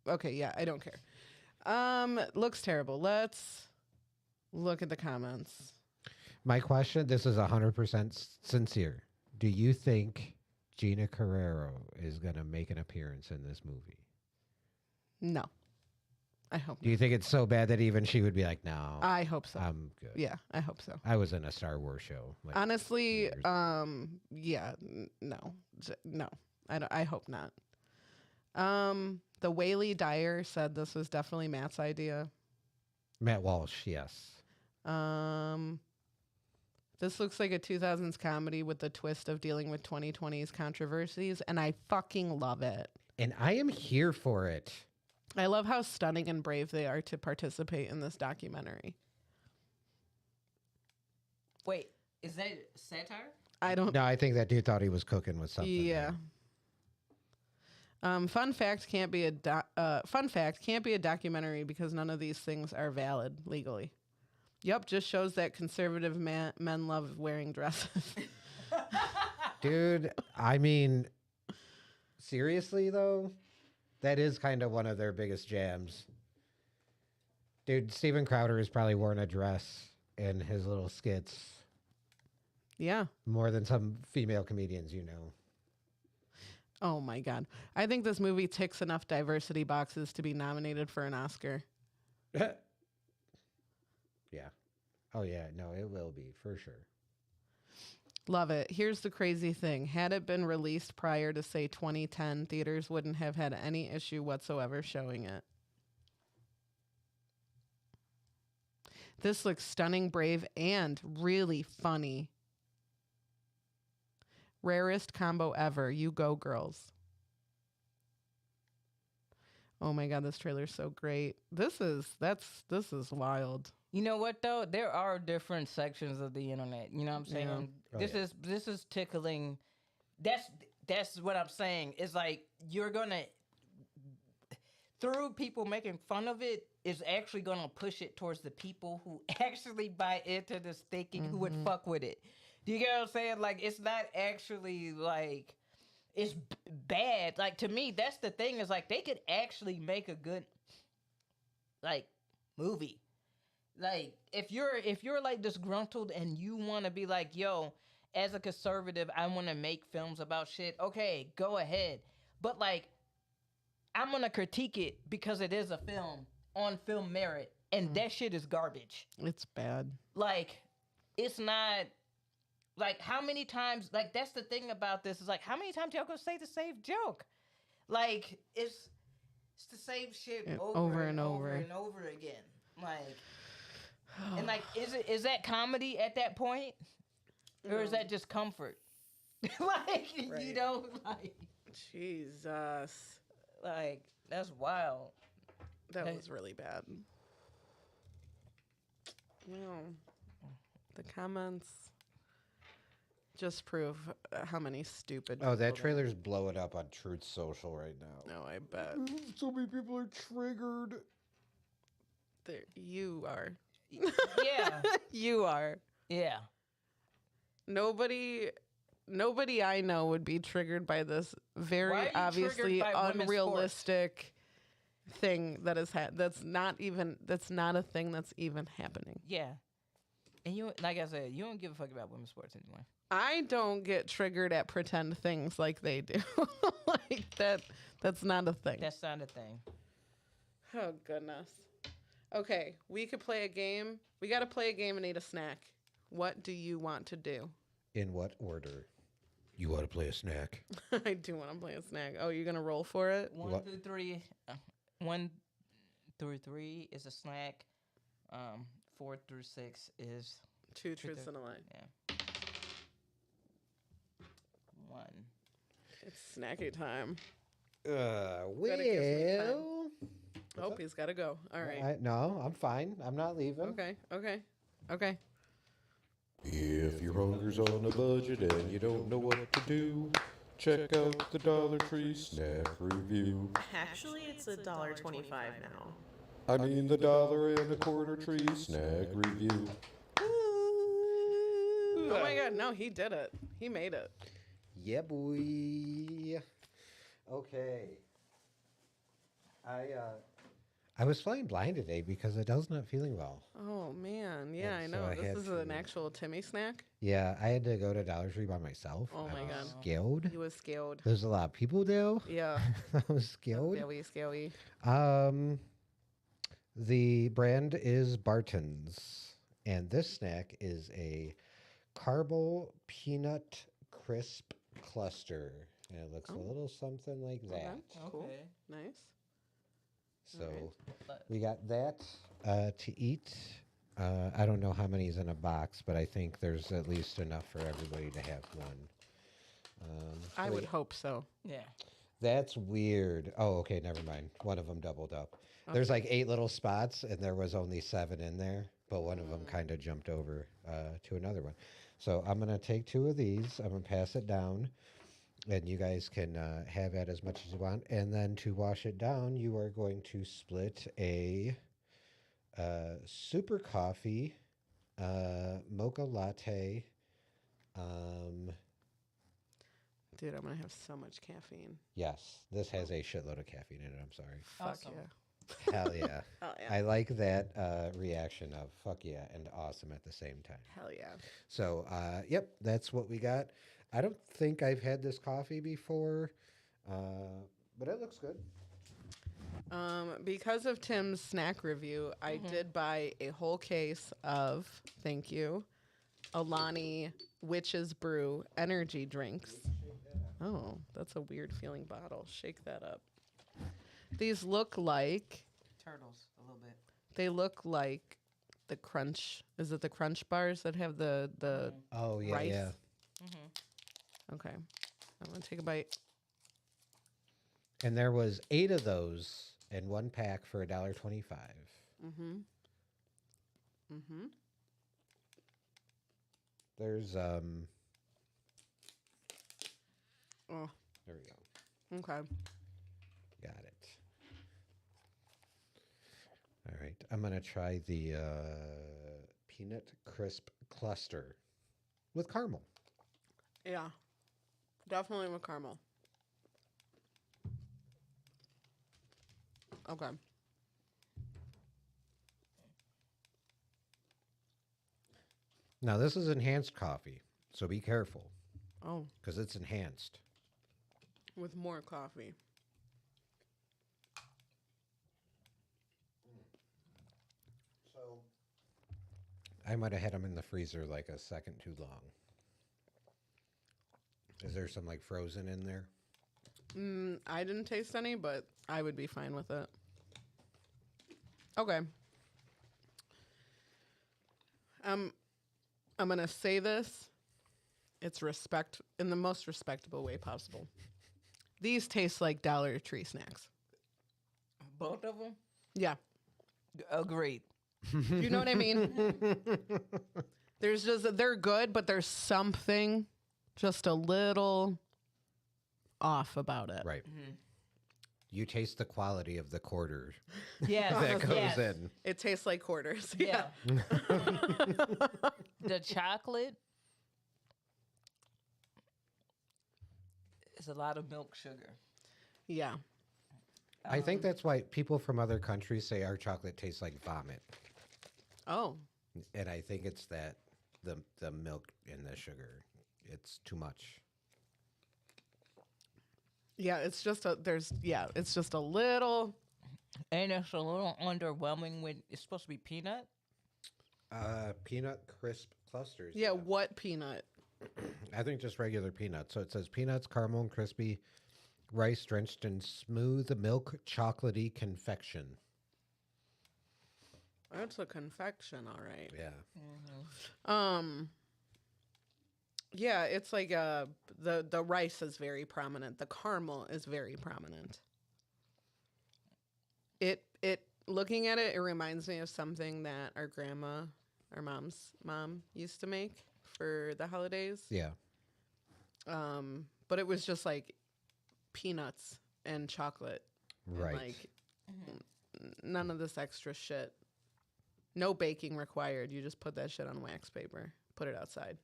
Okay, yeah, I don't care. Looks terrible. Let's look at the comments. My question, this is 100% sincere. Do you think Gina Carrero is going to make an appearance in this movie? No. I hope Do you think it's so bad that even she would be like, no, I hope so. I'm good. Yeah, I hope so. I was in a Star Wars show. Like, Honestly, years. yeah, no. No. I hope not. The Whaley Dyer said this was definitely Matt's idea. Matt Walsh, yes. This looks like a 2000s comedy with the twist of dealing with 2020's controversies, and I fucking love it. And I am here for it. I love how stunning and brave they are to participate in this documentary. Wait, is that satire? I don't. No, I think that dude thought he was cooking with something. Yeah. Fun fact can't be a documentary because none of these things are valid legally. Yep, just shows that conservative men love wearing dresses. Dude, I mean, seriously though, that is kind of one of their biggest jams. Dude, Steven Crowder has probably worn a dress in his little skits. Yeah. More than some female comedians, you know. Oh my God. I think this movie ticks enough diversity boxes to be nominated for an Oscar. Yeah. Oh, yeah. No, it will be, for sure. Love it. Here's the crazy thing. Had it been released prior to, say, 2010, theaters wouldn't have had any issue whatsoever showing it. This looks stunning, brave, and really funny. Rarest combo ever. You go, girls. Oh my God, this trailer's so great. This is wild. You know what though? There are different sections of the internet. You know what I'm saying? Yeah. This is tickling. That's what I'm saying. It's like you're gonna through people making fun of it is actually gonna push it towards the people who actually buy into this thinking who would fuck with it. Do you get what I'm saying? Like it's not actually like it's bad. Like to me, that's the thing. Is like they could actually make a good like movie. Like if you're like disgruntled and you want to be like, yo, as a conservative, I want to make films about shit. Okay, go ahead. But like, I'm gonna critique it because it is a film on film merit, and that shit is garbage. It's bad. Like, it's not. Like, how many times? Like, that's the thing about this is like, how many times y'all gonna say the same joke? Like, it's the same shit over and over again. Like. And like, is that comedy at that point, or is that just comfort? Like right. You know, like Jesus, like that's wild. That was really bad. Well, the comments just prove how many stupid. Oh, that trailer's blowing up on Truth Social right now. No, I bet. So many people are triggered. You are. Yeah. You are. Yeah. Nobody I know would be triggered by this very obviously unrealistic thing that is that's not a thing that's even happening. Yeah. And you, like I said, you don't give a fuck about women's sports anymore. I don't get triggered at pretend things like they do. Like that's not a thing. That's not a thing. Oh goodness. Okay, we could play a game. We got to play a game and eat a snack. What do you want to do? In what order? You want to play a snack? I do want to play a snack. Oh, you're going to roll for it? 1 through 3. 1 through 3 is a snack. 4 through 6 is... 2 truths and a lie. Yeah. 1. It's snacky time. Well... Oh, he's got to go. All right. No, I'm fine. I'm not leaving. Okay. If your hunger's on a budget and you don't know what to do, check out the Dollar Tree Snack Review. Actually, it's $1.25 now. I mean the $1.25 Tree Snack Review. Oh my God, no, he did it. He made it. Yeah, boy. Okay. I was flying blind today because Adele's not feeling well. Oh, man. Yeah, And I know. so I This had is an actual Timmy snack? Yeah, I had to go to Dollar Tree by myself. Oh, my God. Scared. You was scared. There's a lot of people there. Yeah. I was scared. Scary. The brand is Barton's, and this snack is a caramel peanut crisp cluster. And it looks a little something like that. Cool. Nice. So Alright. we got that to eat. I don't know how many is in a box, but I think there's at least enough for everybody to have one. I would hope so. Yeah. That's weird. Oh, okay, never mind. One of them doubled up. There's like 8 little spots, and there was only 7 in there, but one of them kind of jumped over to another one. So I'm going to take 2 of these. I'm going to pass it down, and you guys can have it as much as you want. And then to wash it down, you are going to split a super coffee, mocha latte. Dude, I'm gonna have so much caffeine. Yes, this has a shitload of caffeine in it. I'm sorry. Fuck Awesome. yeah. Hell yeah. Hell yeah. I like that reaction of fuck yeah and awesome at the same time. Hell yeah. So, yep, that's what we got. I don't think I've had this coffee before, but it looks good. Because of Tim's snack review, I did buy a whole case of, thank you, Alani Witch's Brew energy drinks. Oh, that's a weird feeling bottle. Shake that up. These look like Turtles, a little bit. they look like the crunch. Is it the crunch bars that have the Oh yeah, rice? yeah. Okay. I'm gonna take a bite. And there was 8 of those in one pack for $1.25. There's Oh, there we go. okay. Got it. All right, I'm gonna try the peanut crisp cluster with caramel. Yeah. Definitely with caramel. Okay. Now this is enhanced coffee, so be careful Oh, because it's enhanced. with more coffee. So I might have had them in the freezer like a second too long. Is there some like frozen in there? I didn't taste any, but I would be fine with it. Okay. I'm gonna say this. It's respect in the most respectable way possible. These taste like Dollar Tree snacks. Both of them? Yeah. Agreed. You know what I mean? There's just they're good, but there's something just a little off about it. Right. You taste the quality of the quarter Yes. that goes yes. in. It tastes like quarters. Yeah. The chocolate is a lot of milk sugar. Yeah. I think that's why people from other countries say our chocolate tastes like vomit. Oh. And I think it's that the milk and the sugar. It's too much. Yeah, it's just it's just a little. And it's a little underwhelming with it's supposed to be peanut. Peanut crisp clusters. Yeah, what peanut? I think just regular peanuts. So it says peanuts, caramel and crispy, rice drenched in smooth milk chocolatey confection. That's a confection, all right. Yeah. Yeah, it's like the rice is very prominent. The caramel is very prominent. It looking at it, it reminds me of something that our mom's mom used to make for the holidays. Yeah. But it was just like peanuts and chocolate. Right. And like none of this extra shit. No baking required. You just put that shit on wax paper. Put it outside.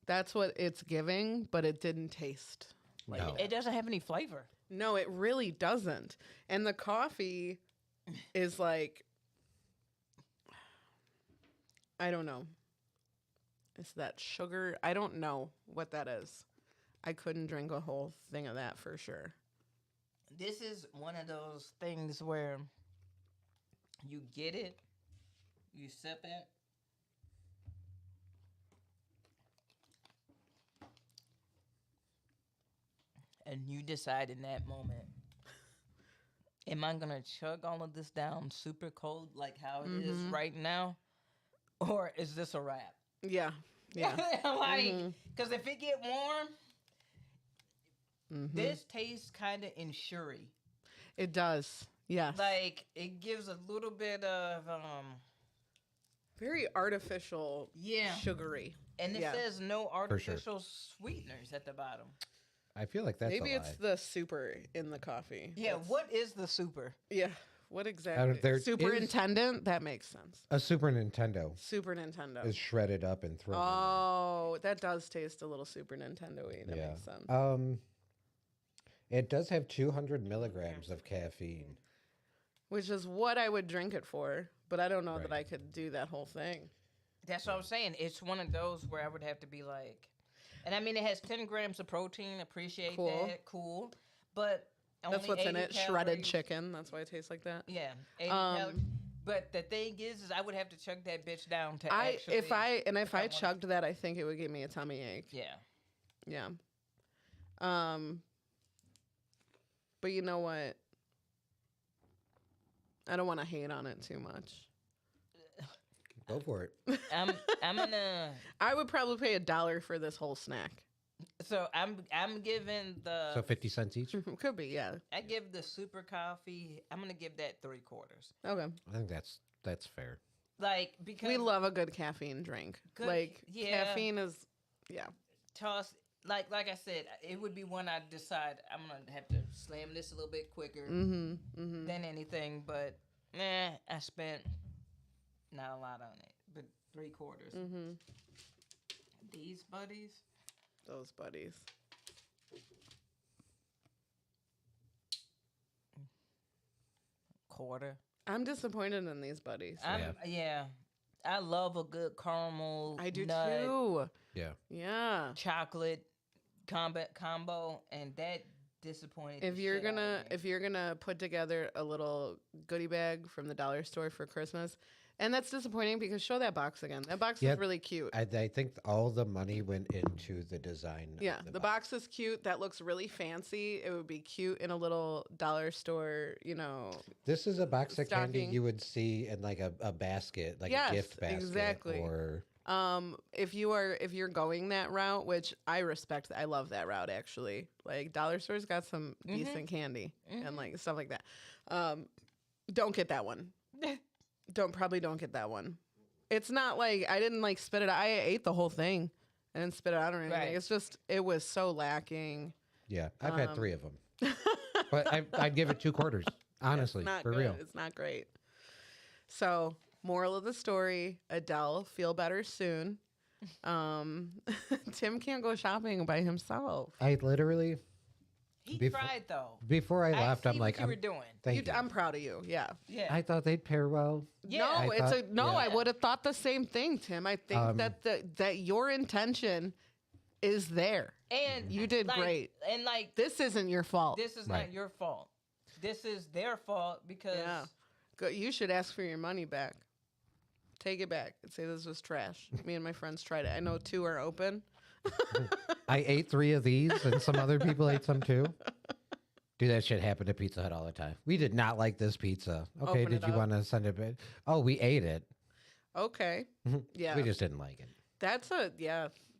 That's what it's giving, but it didn't taste like No. It doesn't have any flavor. No, it really doesn't. And the coffee is like, I don't know. Is that sugar? I don't know what that is. I couldn't drink a whole thing of that for sure. This is one of those things where you get it, you sip it, and you decide in that moment, am I gonna chug all of this down super cold like how it is right now, or is this a wrap? Yeah. Like, because if it get warm, this tastes kind of insury. It does. Yes. Like it gives a little bit of very artificial, sugary. And it says no artificial sweeteners at the bottom. I feel like that's maybe a it's lie. the super in the coffee. Yeah, what is the super? Yeah, what exactly? There Superintendent? That makes sense. A Super Nintendo Super Nintendo is shredded up and thrown. Oh, that does taste a little Super Nintendo-y. That makes sense. It does have 200 milligrams of caffeine. Which is what I would drink it for, but I don't know that I could do that whole thing. That's what I'm saying. It's one of those where I would have to be like, and I mean, it has 10 grams of protein. Appreciate that. Cool. But that's what's in it. Calories. Shredded chicken. That's why it tastes like that. Yeah. 80 calories. But the thing is I would have to chug that bitch down to actually. If I chugged that, I think it would give me a tummy ache. Yeah. Yeah. But you know what? I don't want to hate on it too much. Go for it. I'm gonna. I would probably pay $1 for this whole snack. So I'm giving the. So 50 cents each? Could be, yeah. I give the super coffee. I'm gonna give that 3/4. Okay. I think that's fair. Like because we love a good caffeine drink. Caffeine is, Toss like I said, it would be one I decide I'm gonna have to slam this a little bit quicker than anything. But I spent. Not a lot on it, but 3/4. These buddies. Those buddies. Quarter. I'm disappointed in these buddies. Yeah. I love a good caramel. I do nut, too. Yeah. Yeah. Chocolate combo, and that disappointed. If you're gonna put together a little goodie bag from the dollar store for Christmas. And that's disappointing because show that box again. That box is really cute. I think all the money went into the design. Yeah, the box is cute. That looks really fancy. It would be cute in a little dollar store, This is a box of candy stocking. you would see in like a basket, like a gift basket. Exactly. Or if you're going that route, which I respect, I love that route actually. Like dollar stores got some decent candy and like stuff like that. Don't get that one. Don't get that one. It's not like I didn't like spit it out. I ate the whole thing. I didn't spit it out or anything. Right. It's just it was so lacking. Yeah, I've had 3 of them, but I'd give it 2/4. Honestly, for real, it's not great. So, moral of the story: Adele, feel better soon. Tim can't go shopping by himself. I literally. He tried though. Before I left, I'm like, you were doing. I'm proud of you. Yeah. Yeah. I thought they'd pair well. Yeah. No, I would have thought the same thing, Tim. I think that your intention is there. And you did great. And like this isn't your fault. This is not your fault. This is their fault because you should ask for your money back. Take it back and say this was trash. Me and my friends tried it. I know 2 are open. I ate 3 of these, and some other people ate some too. Dude, that shit happened at Pizza Hut all the time. We did not like this pizza. Okay, Open did you want to send it back? Oh, we ate it. Okay. Yeah. We just didn't like it. That's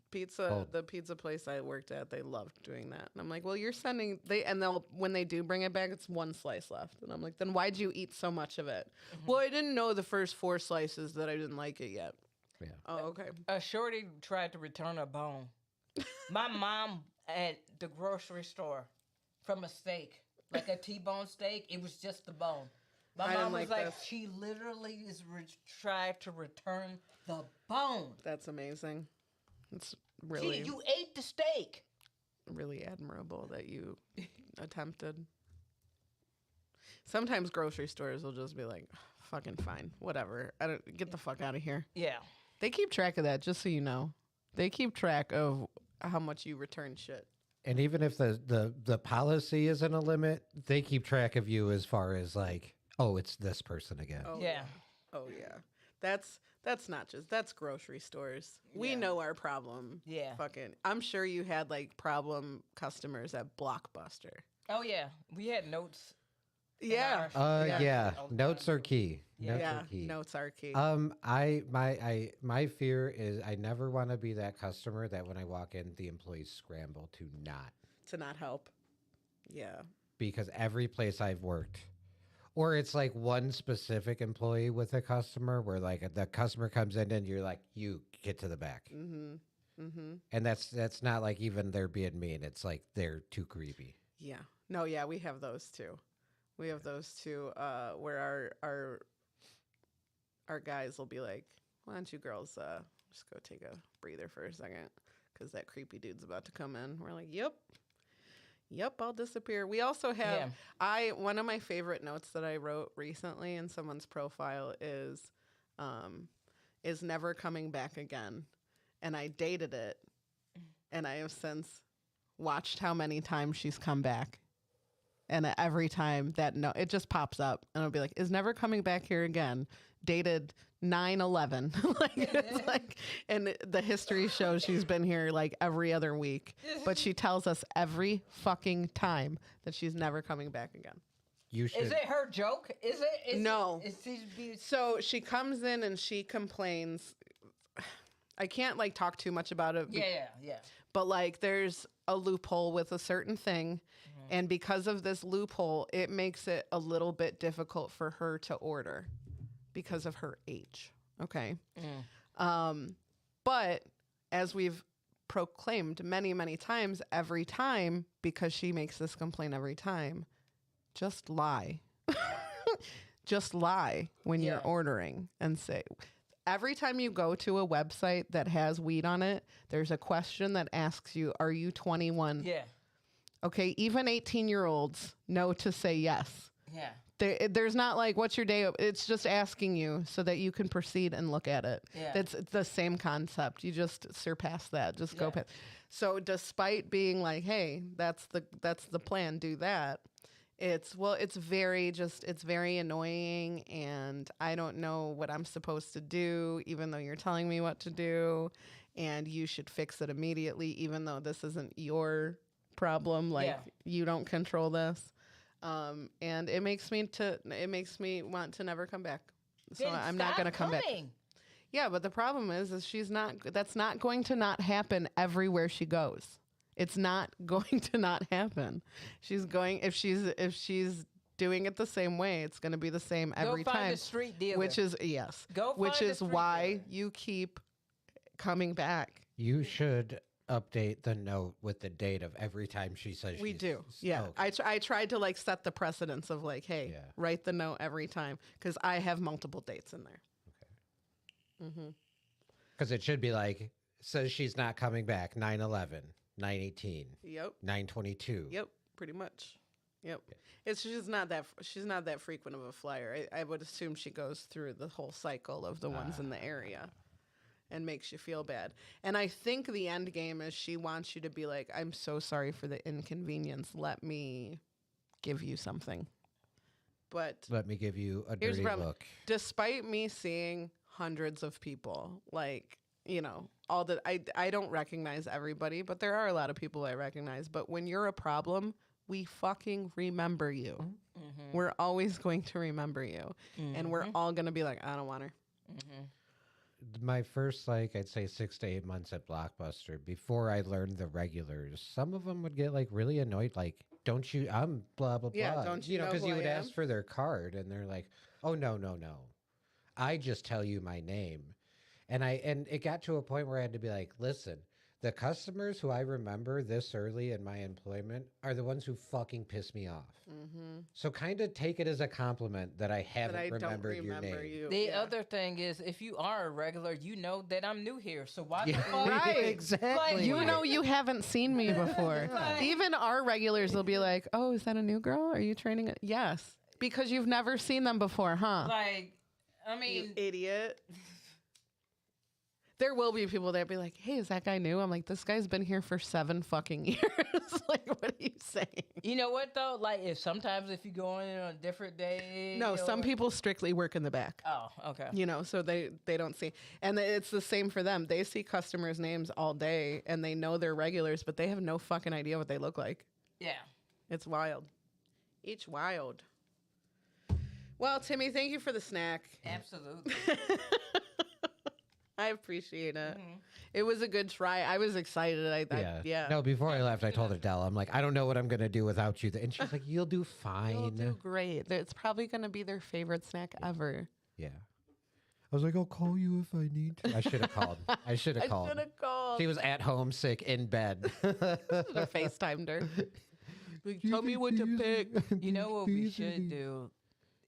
pizza. The pizza place I worked at, they loved doing that. And I'm like, well, you're sending they'll when they do bring it back, it's 1 slice left. And I'm like, then why'd you eat so much of it? Well, I didn't know the first 4 slices that I didn't like it yet. Yeah. Oh, okay. A shorty tried to return a bone. My mom at the grocery store from a steak, like a T-bone steak, it was just the bone. My mom was like, she literally tried to return the bone. That's amazing. It's really you ate the steak. Really admirable that you attempted. Sometimes grocery stores will just be like, fucking fine, whatever. I don't get the fuck out of here. Yeah. They keep track of that, just so you know. They keep track of how much you return shit. And even if the policy isn't a limit, they keep track of you as far as like, oh, it's this person again. Oh, yeah. Oh yeah. That's That's grocery stores. We Yeah. know our problem. Yeah. Fucking, I'm sure you had like problem customers at Blockbuster. Oh yeah, we had notes. in Yeah. our- Yeah. all the Notes time. are key. Yeah. Notes Yeah. are key. Notes are key. My fear is I never want to be that customer that when I walk in, the employees scramble to not, To not help. Yeah. because every place I've worked, or it's like one specific employee with a customer where like the customer comes in and you're like, you get to the back. Mm-hmm. Mm-hmm. And that's not like even they're being mean. It's like they're too creepy. Yeah. No, yeah, we have those too. We have those too, where our guys will be like, why don't you girls just go take a breather for a second? Because that creepy dude's about to come in. We're like, yep, I'll disappear. We also have, one of my favorite notes that I wrote recently in someone's profile is never coming back again. And I dated it, and I have since watched how many times she's come back. And every time it just pops up, and I'll be like, is never coming back here again. Dated 9/11. It's like, and the history shows she's been here like every other week, but she tells us every fucking time that she's never coming back again. You should. Is it her joke? Is it? No. Is So she comes in and she complains. I can't like talk too much about it. Yeah. But like there's a loophole with a certain thing. And because of this loophole, it makes it a little bit difficult for her to order because of her age. Okay. But as we've proclaimed many, many times, every time, because she makes this complaint every time, just lie. Just lie when you're ordering and say, every time you go to a website that has weed on it, there's a question that asks you, are you 21? Yeah. Okay, even 18-year-olds know to say yes. Yeah. There's not like, what's your day? It's just asking you so that you can proceed and look at it. Yeah. It's the same concept. You just surpass that. Just go past. So despite being like, hey, that's the plan, do that. It's very annoying, and I don't know what I'm supposed to do, even though you're telling me what to do, and you should fix it immediately, even though this isn't your problem. Like you don't control this. And it makes me want to never come back. So Then I'm not going to come back. Yeah, but the problem is that's not going to not happen everywhere she goes. It's not going to not happen. If she's doing it the same way, it's going to be the same every Go find time. a street dealer. Which is why dealer. you keep coming back. You should update the note with the date of every time she says We she's- do. Yeah. Okay. I tried to like set the precedence of like, hey, write the note every time, because I have multiple dates in there. Okay. Because it should be like, says she's not coming back, 9/11, 9/18, Yep. 9/22. Yep. Pretty much. Yep. She's not that frequent of a flyer. I would assume she goes through the whole cycle of the ones in the area and makes you feel bad. And I think the end game is she wants you to be like, I'm so sorry for the inconvenience. Let me give you something. But Let me give you a here's dirty the problem. look. Despite me seeing hundreds of people, like, you know, I don't recognize everybody, but there are a lot of people I recognize. But when you're a problem, we fucking remember you. We're always going to remember you. And we're all going to be like, I don't want her. My first, like, I'd say 6 to 8 months at Blockbuster, before I learned the regulars, some of them would get like really annoyed, like, don't you, I'm blah, blah, blah. Yeah, don't you know because who you would I ask am? for their card and they're like, oh, no. I just tell you my name. And it got to a point where I had to be like, listen, the customers who I remember this early in my employment are the ones who fucking piss me off. So kind of take it as a compliment that I haven't remembered your name. The other thing is, if you are a regular, you know that I'm new here. So why the fuck? Right. Exactly. You know you haven't seen me before. Even our regulars will be like, oh, is that a new girl? Are you training? Yes. Because you've never seen them before, huh? Like, I mean, you idiot. There will be people that be like, hey, is that guy new? I'm like, this guy's been here for 7 fucking years. Like, what are you saying? You know what though? Like, if sometimes if you go in on a different day. No, some people strictly work in the back. Oh, okay. You know, so they don't see. And it's the same for them. They see customers' names all day and they know they're regulars, but they have no fucking idea what they look like. Yeah. It's wild. It's wild. Well, Timmy, thank you for the snack. Absolutely. I appreciate it. It was a good try. I was excited. Yeah. No, before I left, I told Adele, I'm like, I don't know what I'm going to do without you. And she's like, you'll do fine. You'll do great. It's probably going to be their favorite snack ever. Yeah. I was like, I'll call you if I need to. I should have called. I should have called. She was at home sick in bed. I FaceTimed her. Like, tell me what to pick. You know what we should do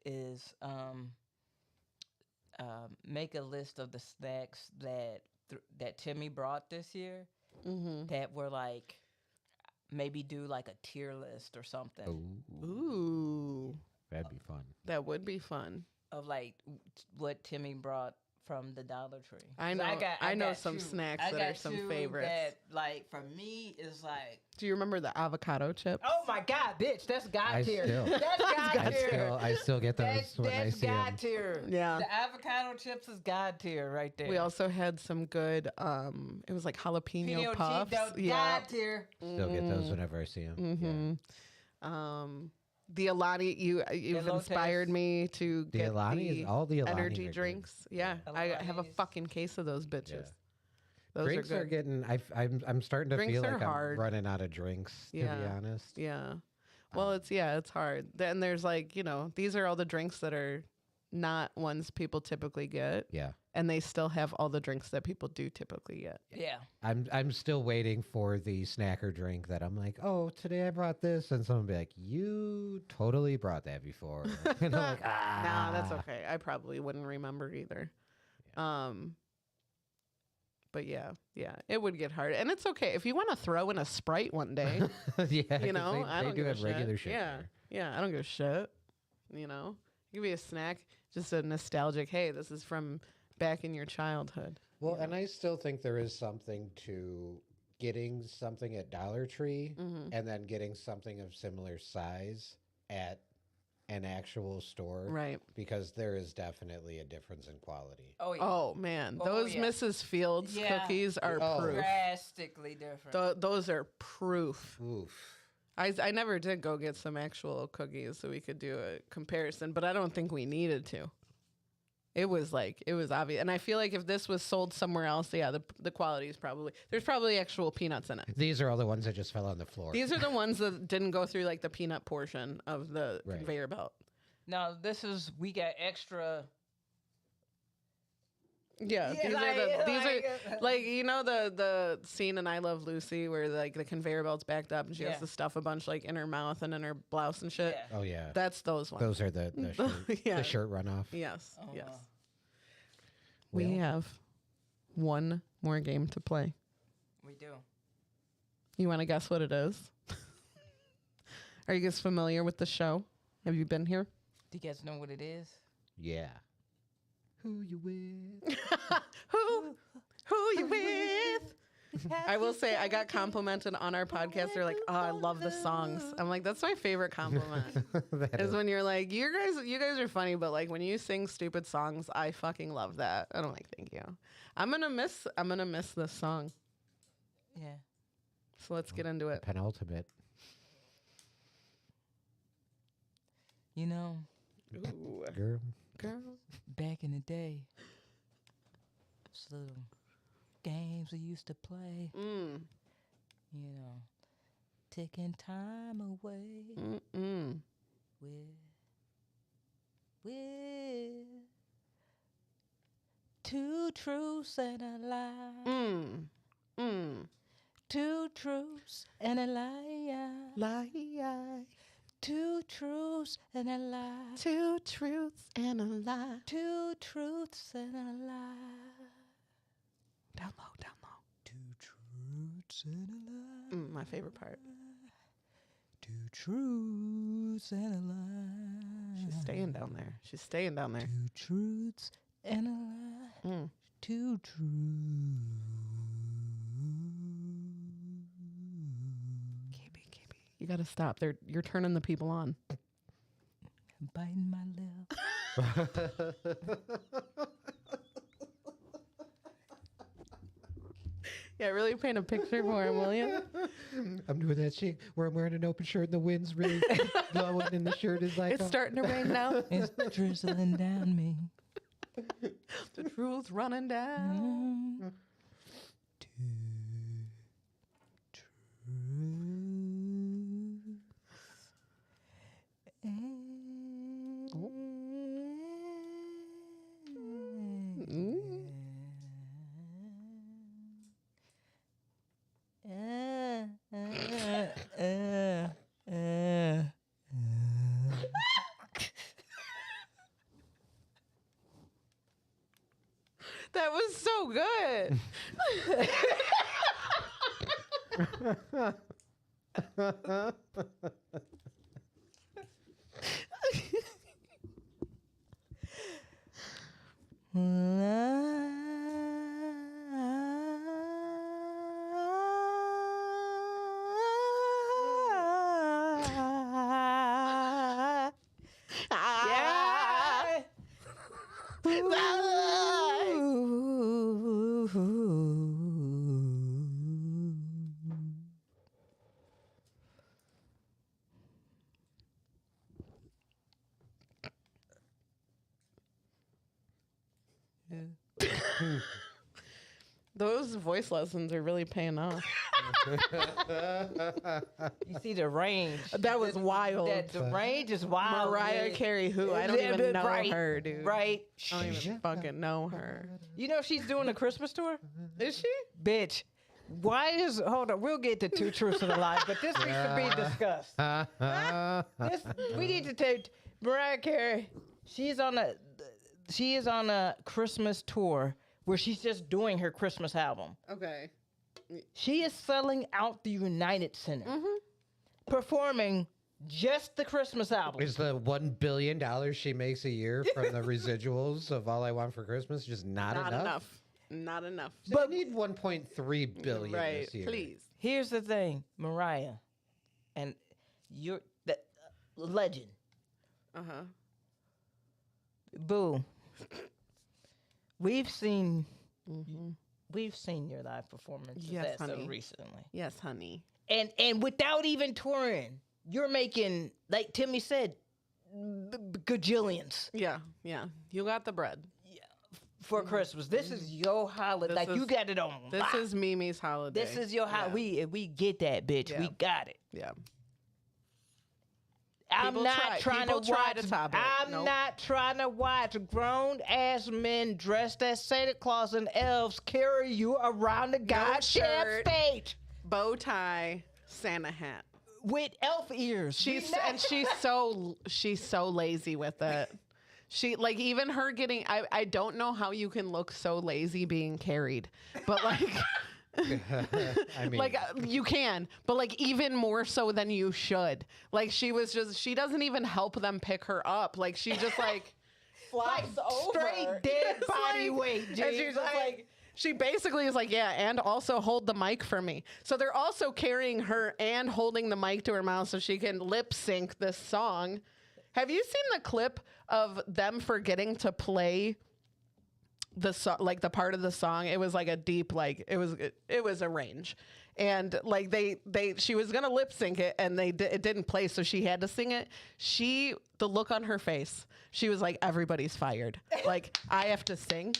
is make a list of the snacks that Timmy brought this year that were like, maybe do like a tier list or something. Ooh. That'd be fun. That would be fun. Of like what Timmy brought from the Dollar Tree. I know. I know some two. snacks I that got are some two favorites. That, like, for me, is like. Do you remember the avocado chips? Oh my God, bitch! That's God tier. That's God tier. I still get those when I see them. That's God tier. Yeah. The avocado chips is God tier right there. We also had some good. It was like jalapeno puffs. God tier. Still get those whenever I see them. The Alani, you've inspired me to get all the Alani energy are drinks. Yeah, I have a fucking case of those bitches. Yeah. Those Drinks are are getting. I'm starting to Drinks feel are like hard. I'm running out of drinks. To be honest. Yeah. Well, it's hard. Then there's like, these are all the drinks that are not ones people typically get. Yeah. And they still have all the drinks that people do typically get. Yeah. I'm still waiting for the snacker drink that I'm like, oh, today I brought this, and someone will be like, you totally brought that before. And I'm like, Nah, that's okay. I probably wouldn't remember either. But yeah, it would get hard, and it's okay if you want to throw in a Sprite one day. Yeah, I they don't do give a have regular shit. Yeah, I don't give a shit. Give me a snack, just a nostalgic. Hey, this is from back in your childhood. Well, and I still think there is something to getting something at Dollar Tree and then getting something of similar size at an actual store. Right. Because there is definitely a difference in quality. Oh, yeah. Oh man, those Mrs. Fields cookies are proof. Drastically different. Those are proof. Oof. I never did go get some actual cookies so we could do a comparison, but I don't think we needed to. It was obvious. And I feel like if this was sold somewhere else, the quality is there's probably actual peanuts in it. These are all the ones that just fell on the floor. These are the ones that didn't go through like the peanut portion of the conveyor belt. Now, we got extra. Yeah, these are like the scene in I Love Lucy where like the conveyor belt's backed up and she has to stuff a bunch like in her mouth and in her blouse and shit. Oh yeah, that's those ones. Those are the shirt, the shirt runoff. Yes, yes. We have one more game to play. We do. You want to guess what it is? Are you guys familiar with the show? Have you been here? Do you guys know what it is? Yeah. Who you with? Who you with? I will say I got complimented on our podcast. They're like, "Oh, I love the songs." I'm like, "That's my favorite compliment." is when you're like, "You guys are funny, but like when you sing stupid songs, I fucking love that." And I'm like, "Thank you." I'm gonna miss this song. Yeah. So let's get into it. Penultimate. Ooh. Girl. Back in the day, little games we used to play. Taking time away with two truths and a lie. Two truths and a lie. Two truths and a lie. Two truths and a lie. Two truths and a lie. Down low. Two truths and a lie. My favorite part. Two truths and a lie. She's staying down there. Two truths and a lie. too true. You gotta stop. You're turning the people on. Biting my lip. Yeah, really paint a picture for him, will you? I'm doing that shit where I'm wearing an open shirt and the wind's really blowing and the shirt is like... It's starting to rain now. It's drizzling down me. The truth's running down. That was so good. Those voice lessons are really paying off. You see the range. That was wild. The range is wild. Mariah dude. Carey, who I don't even know right, her, dude. Right. I don't even fucking know her. You know she's doing a Christmas tour? Is she? Bitch. Why is hold on? We'll get to two truths and a lie, but this needs to be discussed. We need to take Mariah Carey. She is on a Christmas tour where she's just doing her Christmas album. Okay. She is selling out the United Center, performing just the Christmas album. Is the $1 billion she makes a year from the residuals of All I Want for Christmas just not enough? Not enough. But need 1.3 billion Right, this year. please. Here's the thing, Mariah, and you're the legend. Uh-huh. Boo. We've seen your live performances Yes, so honey. recently. Yes, honey. And without even touring, you're making, like Timmy said, gajillions. Yeah. You got the bread. For Christmas. This is your holiday. Like, you got it on. This is Mimi's holiday. This is your holiday. We get that, bitch. Yeah. We got it. Yeah. I'm People not trying people to try watch. to top it. I'm Nope. not trying to watch grown ass men dressed as Santa Claus and elves carry you around the goddamn shirt. stage Bow tie, Santa hat. with elf ears. She's so lazy with it. She like even her getting. I don't know how you can look so lazy being carried, but like. I mean, like you can, but like even more so than you should. Like she doesn't even help them pick her up. Like she just like flops over. Straight dead body like, weight, and dude. she's just like she basically is like, yeah, and also hold the mic for me. So they're also carrying her and holding the mic to her mouth so she can lip sync this song. Have you seen the clip of them forgetting to play the like the part of the song? It was like a deep, like it was a range, and like she was gonna lip sync it and it didn't play, so she had to sing it. The look on her face, she was like, everybody's fired. Like, I have to sing?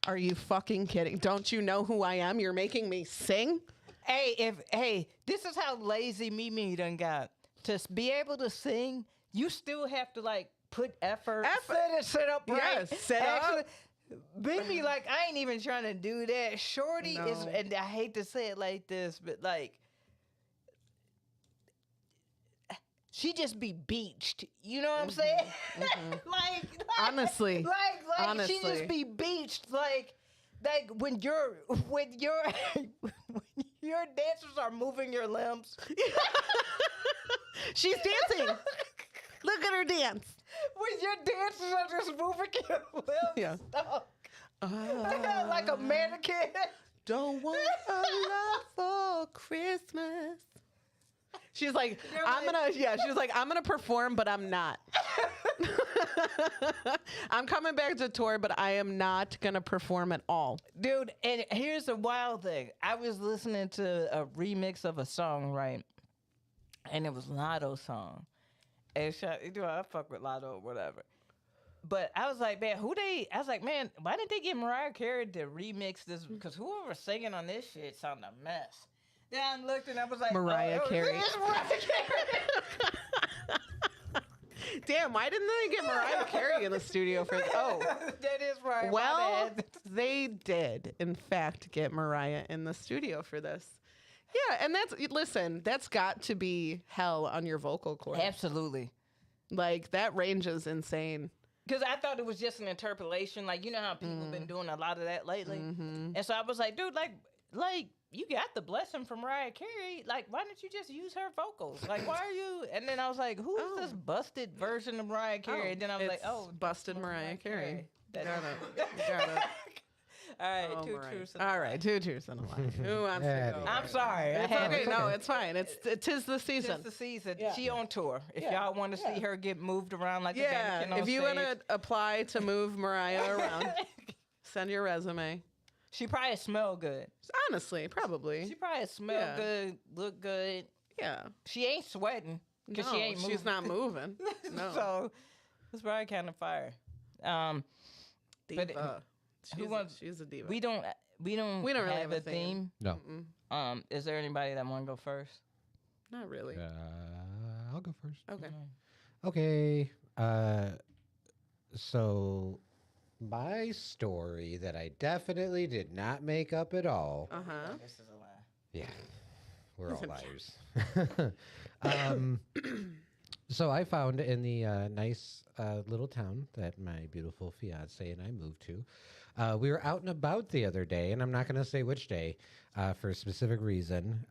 Are you fucking kidding? Don't you know who I am? You're making me sing? Hey, this is how lazy Mimi done got. To be able to sing, you still have to like put effort. Sit up right. Yes, sit up. Mimi, like, I ain't even trying to do that. Shorty is, No. and I hate to say it like this, but like, she just be beached. You know what I'm saying? like, Honestly. like Honestly. she just be beached. Like when your dancers are moving your limbs. She's dancing. Look at her dance. When your dancers are just moving your limbs. Yeah. Oh. Like a mannequin. Don't want a lot for Christmas. She's like, she was like, I'm gonna perform, but I'm not. I'm coming back to tour, but I am not gonna perform at all. Dude, and here's the wild thing. I was listening to a remix of a song, right? And it was Lotto's song. And I fuck with Lotto or whatever. But I was like, man, I was like, man, why didn't they get Mariah Carey to remix this? Because whoever's singing on this shit sounded a mess. Then I looked and I was like, Mariah Carey. It's Mariah Carey. Damn, why didn't they get Mariah Carey in the studio for this? Oh, that is right. well, they did, in fact, get Mariah in the studio for this. Yeah, and that's got to be hell on your vocal cords. Absolutely. Like, that range is insane. Because I thought it was just an interpolation. Like, you know how people been doing a lot of that lately? Mm-hmm. And so I was like, dude, like, you got the blessing from Mariah Carey. Like, why don't you just use her vocals? Like, why are you? And then I was like, who's this busted version of Mariah Carey? And then I was like, busted Mariah Carey. Got it. All right, two truths and a lie. All right, 2 truths and a lie. Who wants to go? I'm sorry. It's okay. No, it's fine. Tis the season. It's the season. Yeah. She on tour. If y'all want to see her get moved around like a mannequin on if you stage. want to apply to move Mariah around, send your resume. She probably smell good. Honestly, probably. She probably smell good, look good. Yeah. She ain't sweating because No, she ain't moving. she's not moving. No. So it's probably kind of fire. Diva. But she's a diva. We don't really have a theme. No. Is there anybody that want to go first? Not really. I'll go first. Okay. Okay. So my story that I definitely did not make up at all. Uh-huh. This is a lie. Yeah. We're all liars. So I found in the nice little town that my beautiful fiance and I moved to, we were out and about the other day, and I'm not going to say which day for a specific reason,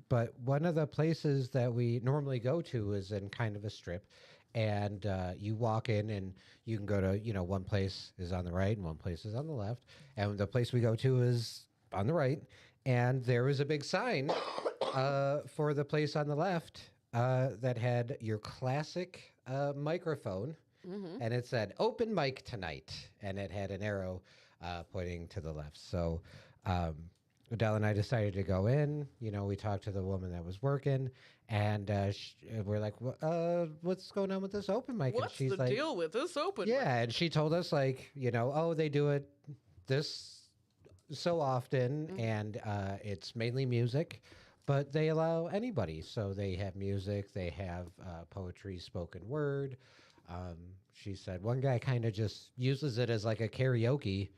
but one of the places that we normally go to is in kind of a strip, and you walk in and you can go to, one place is on the right and one place is on the left, and the place we go to is on the right, and there was a big sign for the place on the left that had your classic microphone, and it said open mic tonight, and it had an arrow pointing to the left. So Adele and I decided to go in. We talked to the woman that was working, and we're like, what's going on with this open mic? What's and she's the deal with this open mic? Yeah, and she told us, like, they do it this so often, and it's mainly music. But they allow anybody. So they have music, they have poetry, spoken word. She said one guy kind of just uses it as like a karaoke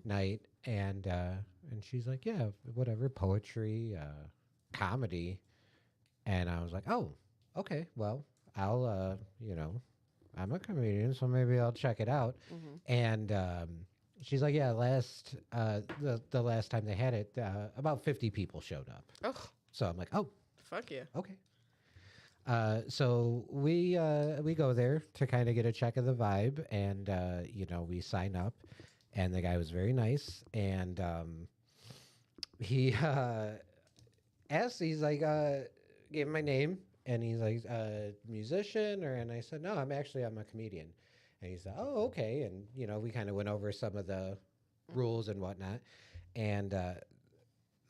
night. And she's like, yeah, whatever, poetry, comedy. And I was like, oh, okay, well, I'll, I'm a comedian, so maybe I'll check it out. And she's like, yeah, the last time they had it, about 50 people showed up. Oh. So I'm like, oh, fuck yeah. Okay. So we go there to kind of get a check of the vibe, and we sign up, and the guy was very nice, and he asked, he's like, gave him my name, and he's like, musician, and I said, no, I'm a comedian, and he said, oh, okay, and we kind of went over some of the rules and whatnot, and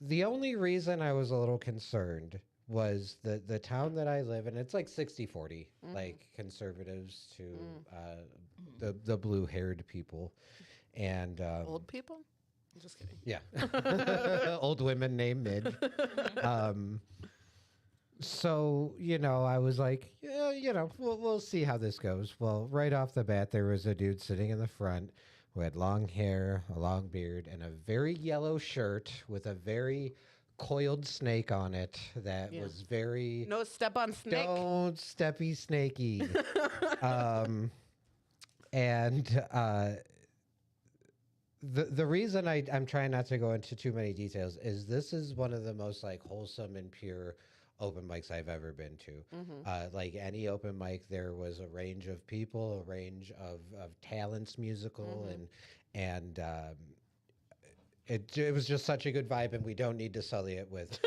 the only reason I was a little concerned was the town that I live in. It's like 60-40, like conservatives to the blue-haired people. And old people? I'm just kidding. Yeah. Old women named Midge. So, I was like, yeah, we'll see how this goes. Well, right off the bat, there was a dude sitting in the front who had long hair, a long beard, and a very yellow shirt with a very coiled snake on it that was very... No step on snake. Don't steppy snaky. The reason I'm trying not to go into too many details is this is one of the most like wholesome and pure open mics I've ever been to. Like any open mic, there was a range of people, a range of talents, musical, and it was just such a good vibe, and we don't need to sully it with.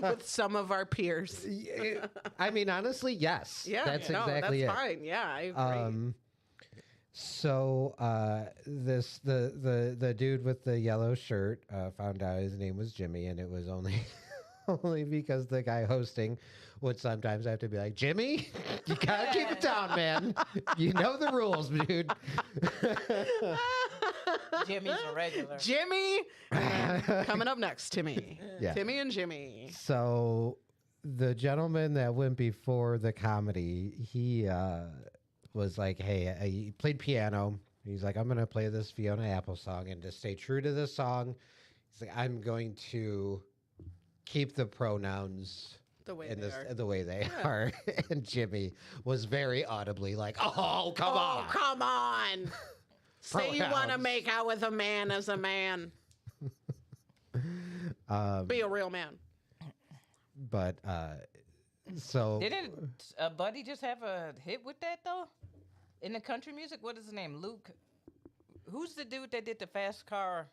With some of our peers. I mean, honestly, yes. Yeah, that's no, exactly that's it. fine. Yeah, I agree. So the dude with the yellow shirt found out his name was Jimmy, and it was only only because the guy hosting would sometimes have to be like, Jimmy, you gotta keep it down, man. You know the rules, dude. Jimmy's a regular. Jimmy, and then coming up next, Timmy. Yeah. Timmy and Jimmy. So the gentleman that went before the comedy, he was like, hey, he played piano. He's like, I'm going to play this Fiona Apple song, and to stay true to this song, he's like, I'm going to keep the pronouns The way in they this are. the way they are. And Jimmy was very audibly like, oh, come on. Come on. Say you want to Pronouns. make out with a man as a man. Be a real man. But so Didn't Buddy just have a hit with that though? In the country music, what is his name? Luke. Who's the dude that did the Fast Car?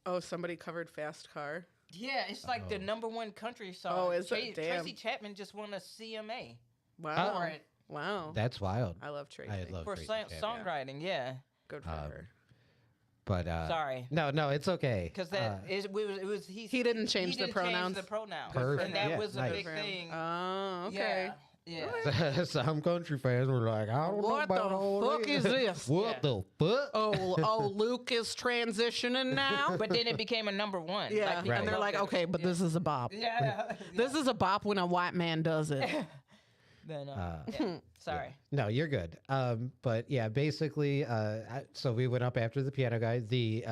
Oh, somebody covered Fast Car. Yeah, it's like the #1 country song. Oh, is it? Damn. Tracy Chapman just won a CMA Wow. for it Wow. that's wild. I love Tracy. I love for Tracy Chapman. songwriting. Yeah, Good for her. But sorry. No, it's okay. Because that it was He didn't change the pronouns. Change the pronouns, Perfect. and that Yeah, was a nice. big thing. Oh, okay. Yeah. Some country fans were like, I don't know What about the all fuck is this? What the fuck? Oh, Luke is transitioning now. But then it became a #1. Yeah, Like, people and they're loved like, it. okay, but this is a bop. Yeah. This is a bop when a white man does it. Then, yeah. Sorry. No, you're good. But yeah, basically, so we went up after the piano guy. The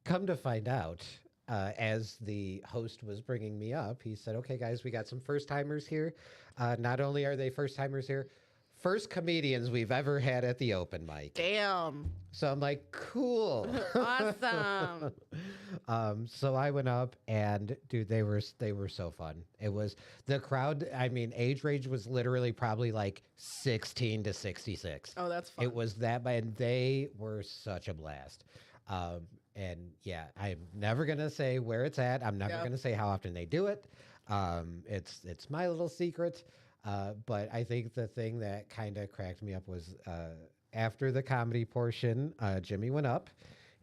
come to find out, as the host was bringing me up, he said, "Okay, guys, we got some first timers here. Not only are they first timers here, first comedians we've ever had at the open mic." Damn. So I'm like, cool. Awesome. So I went up, and dude, they were so fun. It was the crowd. I mean, age range was literally probably like 16 to 66. Oh, that's fun. It was that bad. And they were such a blast. And yeah, I'm never gonna say where it's at. I'm never gonna say how often they do it. It's my little secret. But I think the thing that kind of cracked me up was after the comedy portion, Jimmy went up,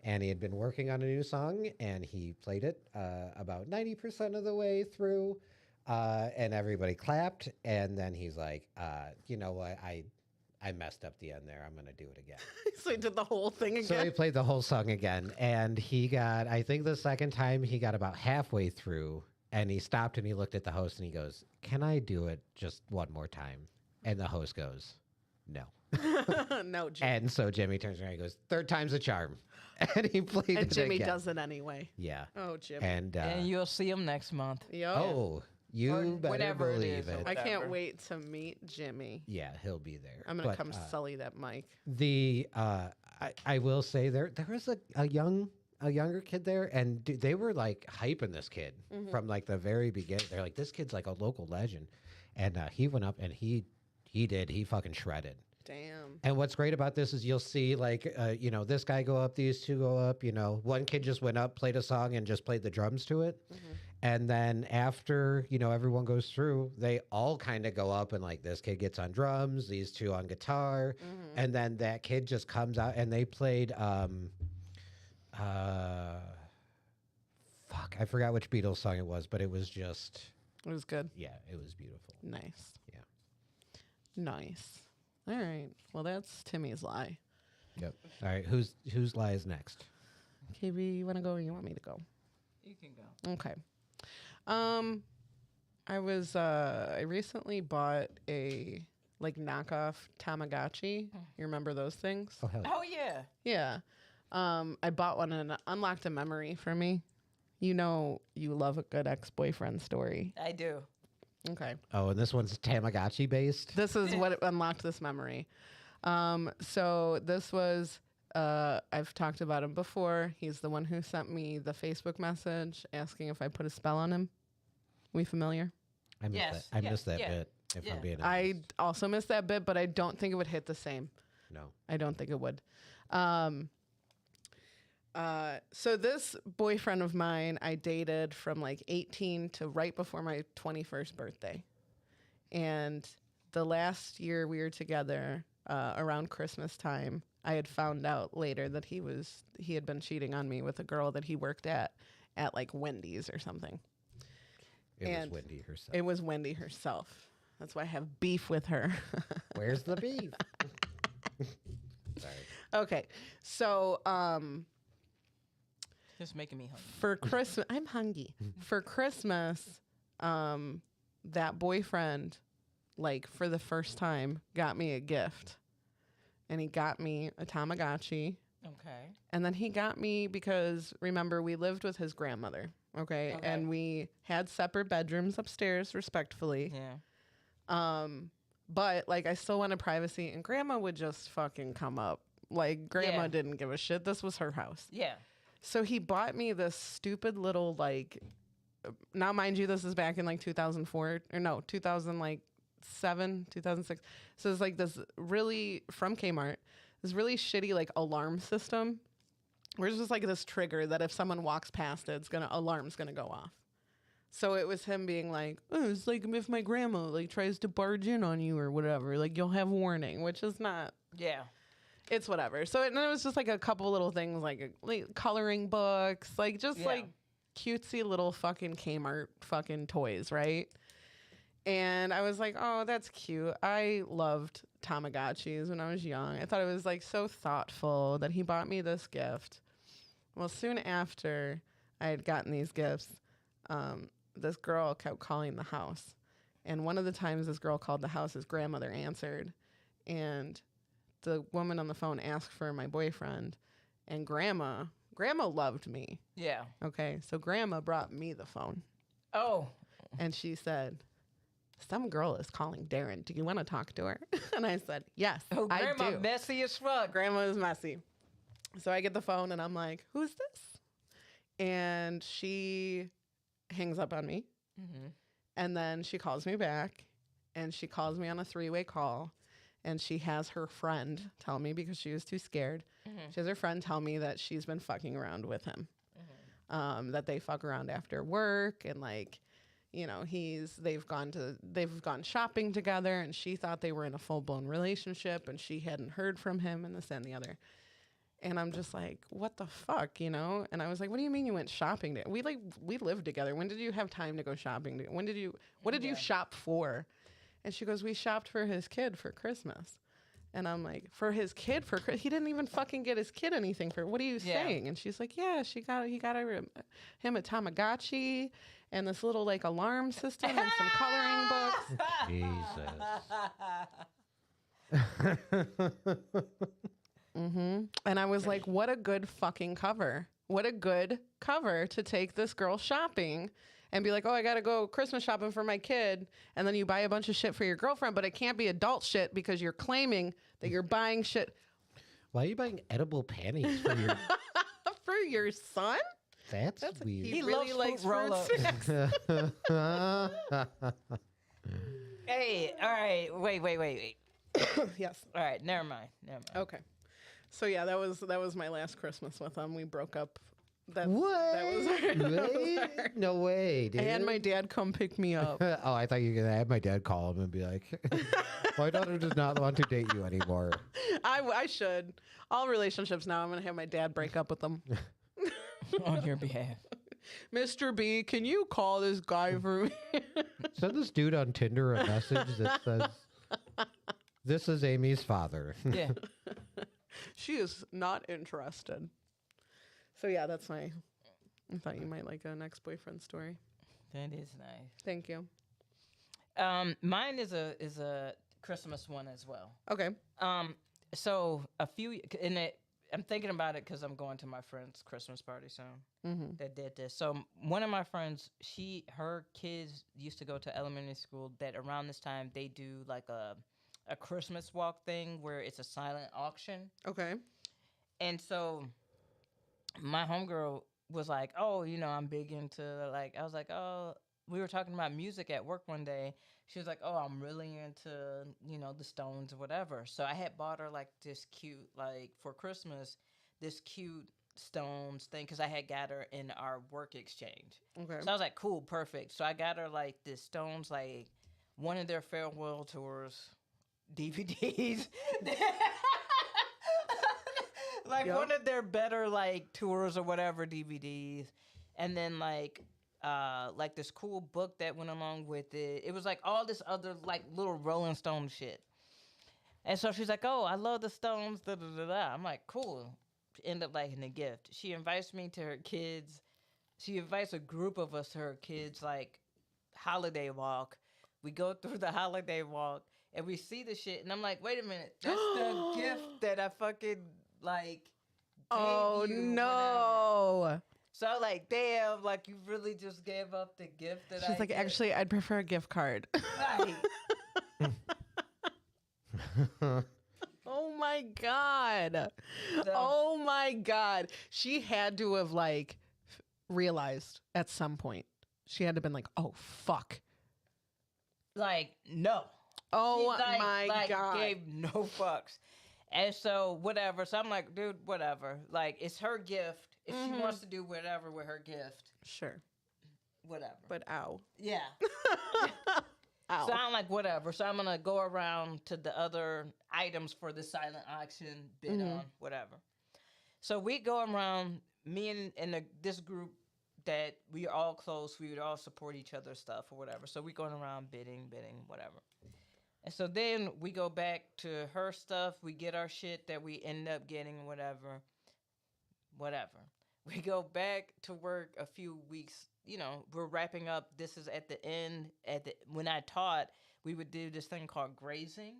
and he had been working on a new song, and he played it about 90% of the way through, and everybody clapped, and then he's like, you know what, I messed up the end there. I'm going to do it again. So he did the whole thing again. So he played the whole song again, and he got, I think the second time he got about halfway through, and he stopped and he looked at the host and he goes, "Can I do it just one more time?" And the host goes, "No." No, Jimmy. And so Jimmy turns around and goes, "Third time's a charm." And he played And it Jimmy again. does it anyway. Yeah. Oh, Jimmy. And you'll see him next month. Yep. oh, you Or better whatever it believe is, or it. I can't whatever. wait to meet Jimmy. Yeah, he'll be there. I'm gonna But, come sully that mic. The I will say there was a younger kid there, and dude, they were like hyping this kid from like the very beginning. They're like, this kid's like a local legend, and he went up and he fucking shredded. Damn. And what's great about this is you'll see like you know, this guy go up, these two go up. You know, one kid just went up, played a song, and just played the drums to it. And then after, you know, everyone goes through, they all kind of go up, and like this kid gets on drums, these two on guitar, and then that kid just comes out, and they played fuck, I forgot which Beatles song it was, but it was just, It was good. yeah, it was beautiful. Nice. Yeah. Nice. All right. Well, that's Timmy's lie. Yep. All right, whose lie is next? KB, you want to go or you want me to go? You can go. Okay. I recently bought a like knockoff Tamagotchi. You remember those things? Oh, hell. Oh yeah. Yeah. I bought one and it unlocked a memory for me. You know, you love a good ex-boyfriend story. I do. Okay. Oh, and this one's Tamagotchi based? This is what unlocked this memory. So this was, I've talked about him before. He's the one who sent me the Facebook message asking if I put a spell on him. We familiar? I missed Yes, that. I yeah, missed that yeah, bit, if yeah. I'm being I honest. also missed that bit, but I don't think it would hit the same. No. I don't think it would. So this boyfriend of mine, I dated from like 18 to right before my 21st birthday. And the last year we were together, around Christmas time, I had found out later that he had been cheating on me with a girl that he worked at like Wendy's or something. It was Wendy herself. It was Wendy herself. That's why I have beef with her. Where's the beef? Sorry. Okay. So, Just making me hungry. for Christmas, I'm hungry. For Christmas, that boyfriend, like for the first time, got me a gift. And he got me a Tamagotchi. Okay. And then he got me, because remember, we lived with his grandmother. Okay. And we had separate bedrooms upstairs, respectfully. Yeah. But like I still wanted privacy, and grandma would just fucking come up. Like grandma didn't give a shit. This was her house. Yeah. So he bought me this stupid little like, now mind you, this is back in like 2004 or no, 2007, 2006. So it's like this really, from Kmart, this really shitty like alarm system where it's just like this trigger that if someone walks past it, alarm's gonna go off. So it was him being like, oh, it's like if my grandma like tries to barge in on you or whatever, like you'll have warning, which is not. Yeah. It's whatever. So and then it was just like a couple little things like coloring books, like just like cutesy little fucking Kmart fucking toys, right? And I was like, oh, that's cute. I loved Tamagotchis when I was young. I thought it was like so thoughtful that he bought me this gift. Well, soon after I had gotten these gifts, this girl kept calling the house. And one of the times this girl called the house, his grandmother answered. And the woman on the phone asked for my boyfriend. And grandma loved me. Yeah. Okay. So grandma brought me the phone. Oh. And she said, some girl is calling Darren. Do you want to talk to her? And I said, yes, Oh, I grandma do. messy as fuck. Grandma is messy. So I get the phone and I'm like, who's this? And she hangs up on me. Mm-hmm. And then she calls me back, and she calls me on a 3-way call, and she has her friend tell me, because she was too scared, she has her friend tell me that she's been fucking around with him. That they fuck around after work, and like, you know, they've gone shopping together, and she thought they were in a full-blown relationship, and she hadn't heard from him, and this and the other. And I'm just like, what the fuck, you know? And I was like, what do you mean you went shopping? We lived together. When did you have time to go shopping? What did you shop for? And she goes, we shopped for his kid for Christmas. And I'm like, for his kid for Christmas? He didn't even fucking get his kid anything for, what are you saying? And she's like, yeah, he got him a Tamagotchi and this little like alarm system and some coloring books. Jesus. And I was like, what a good fucking cover. What a good cover to take this girl shopping and be like, oh, I got to go Christmas shopping for my kid. And then you buy a bunch of shit for your girlfriend, but it can't be adult shit because you're claiming that you're buying shit. Why are you buying edible panties for your... for your son? That's weird. He really likes fruit snacks. Hey, all right. Wait. Yes. All right, never mind. Okay. So yeah, that was my last Christmas with him. We broke up. That What? was our, No way, dude. I had my dad come pick me up. Oh, I thought you were going to have my dad call him and be like, my daughter does not want to date you anymore. I should. All relationships now, I'm going to have my dad break up with them. On your behalf. Mr. B, can you call this guy for me? Send this dude on Tinder a message that says, this is Amy's father. Yeah. She is not interested. So yeah, that's I thought you might like an ex-boyfriend story. That is nice. Thank you. Mine is a Christmas one as well. Okay. So I'm thinking about it because I'm going to my friend's Christmas party soon. That did this. So one of my friends, her kids used to go to elementary school. That around this time they do like a Christmas walk thing where it's a silent auction. Okay. And so my homegirl was like, oh, you know, I'm big into like, I was like, oh, we were talking about music at work one day. She was like, oh, I'm really into, you know, the Stones or whatever. So I had bought her like this cute, like for Christmas, this cute stones thing because I had got her in our work exchange. Okay. So I was like, cool, perfect. So I got her like the stones, like one of their farewell tours DVDs. Like one of their better like tours or whatever DVDs. And then like this cool book that went along with it. It was like all this other like little Rolling Stone shit. And so she's like, "Oh, I love the Stones." Da da da da. I'm like, "Cool." End up liking the gift. She invites me to her kids. She invites a group of us to her kids like holiday walk. We go through the holiday walk and we see the shit, and I'm like, "Wait a minute, that's the gift that I fucking like." Oh no. Whatever. So I'm like, damn, like you really just gave up the gift that She's like, actually, I'd prefer a gift card. Right. Oh my God. Oh my God. She had to have like realized at some point. She had to have been like, oh fuck. Like, no. Oh She, my God. Gave no fucks. And so whatever. So I'm like, dude, whatever. Like, it's her gift. If she wants to do whatever with her gift. Sure. Whatever. But ow. Yeah. Ow. So I'm like, whatever. So I'm going to go around to the other items for the silent auction, bid on, whatever. So we go around, me and this group that we are all close. We would all support each other's stuff or whatever. So we going around bidding, whatever. And so then we go back to her stuff. We get our shit that we end up getting, whatever. We go back to work a few weeks. You know, we're wrapping up. This is at the end. When I taught, we would do this thing called grazing,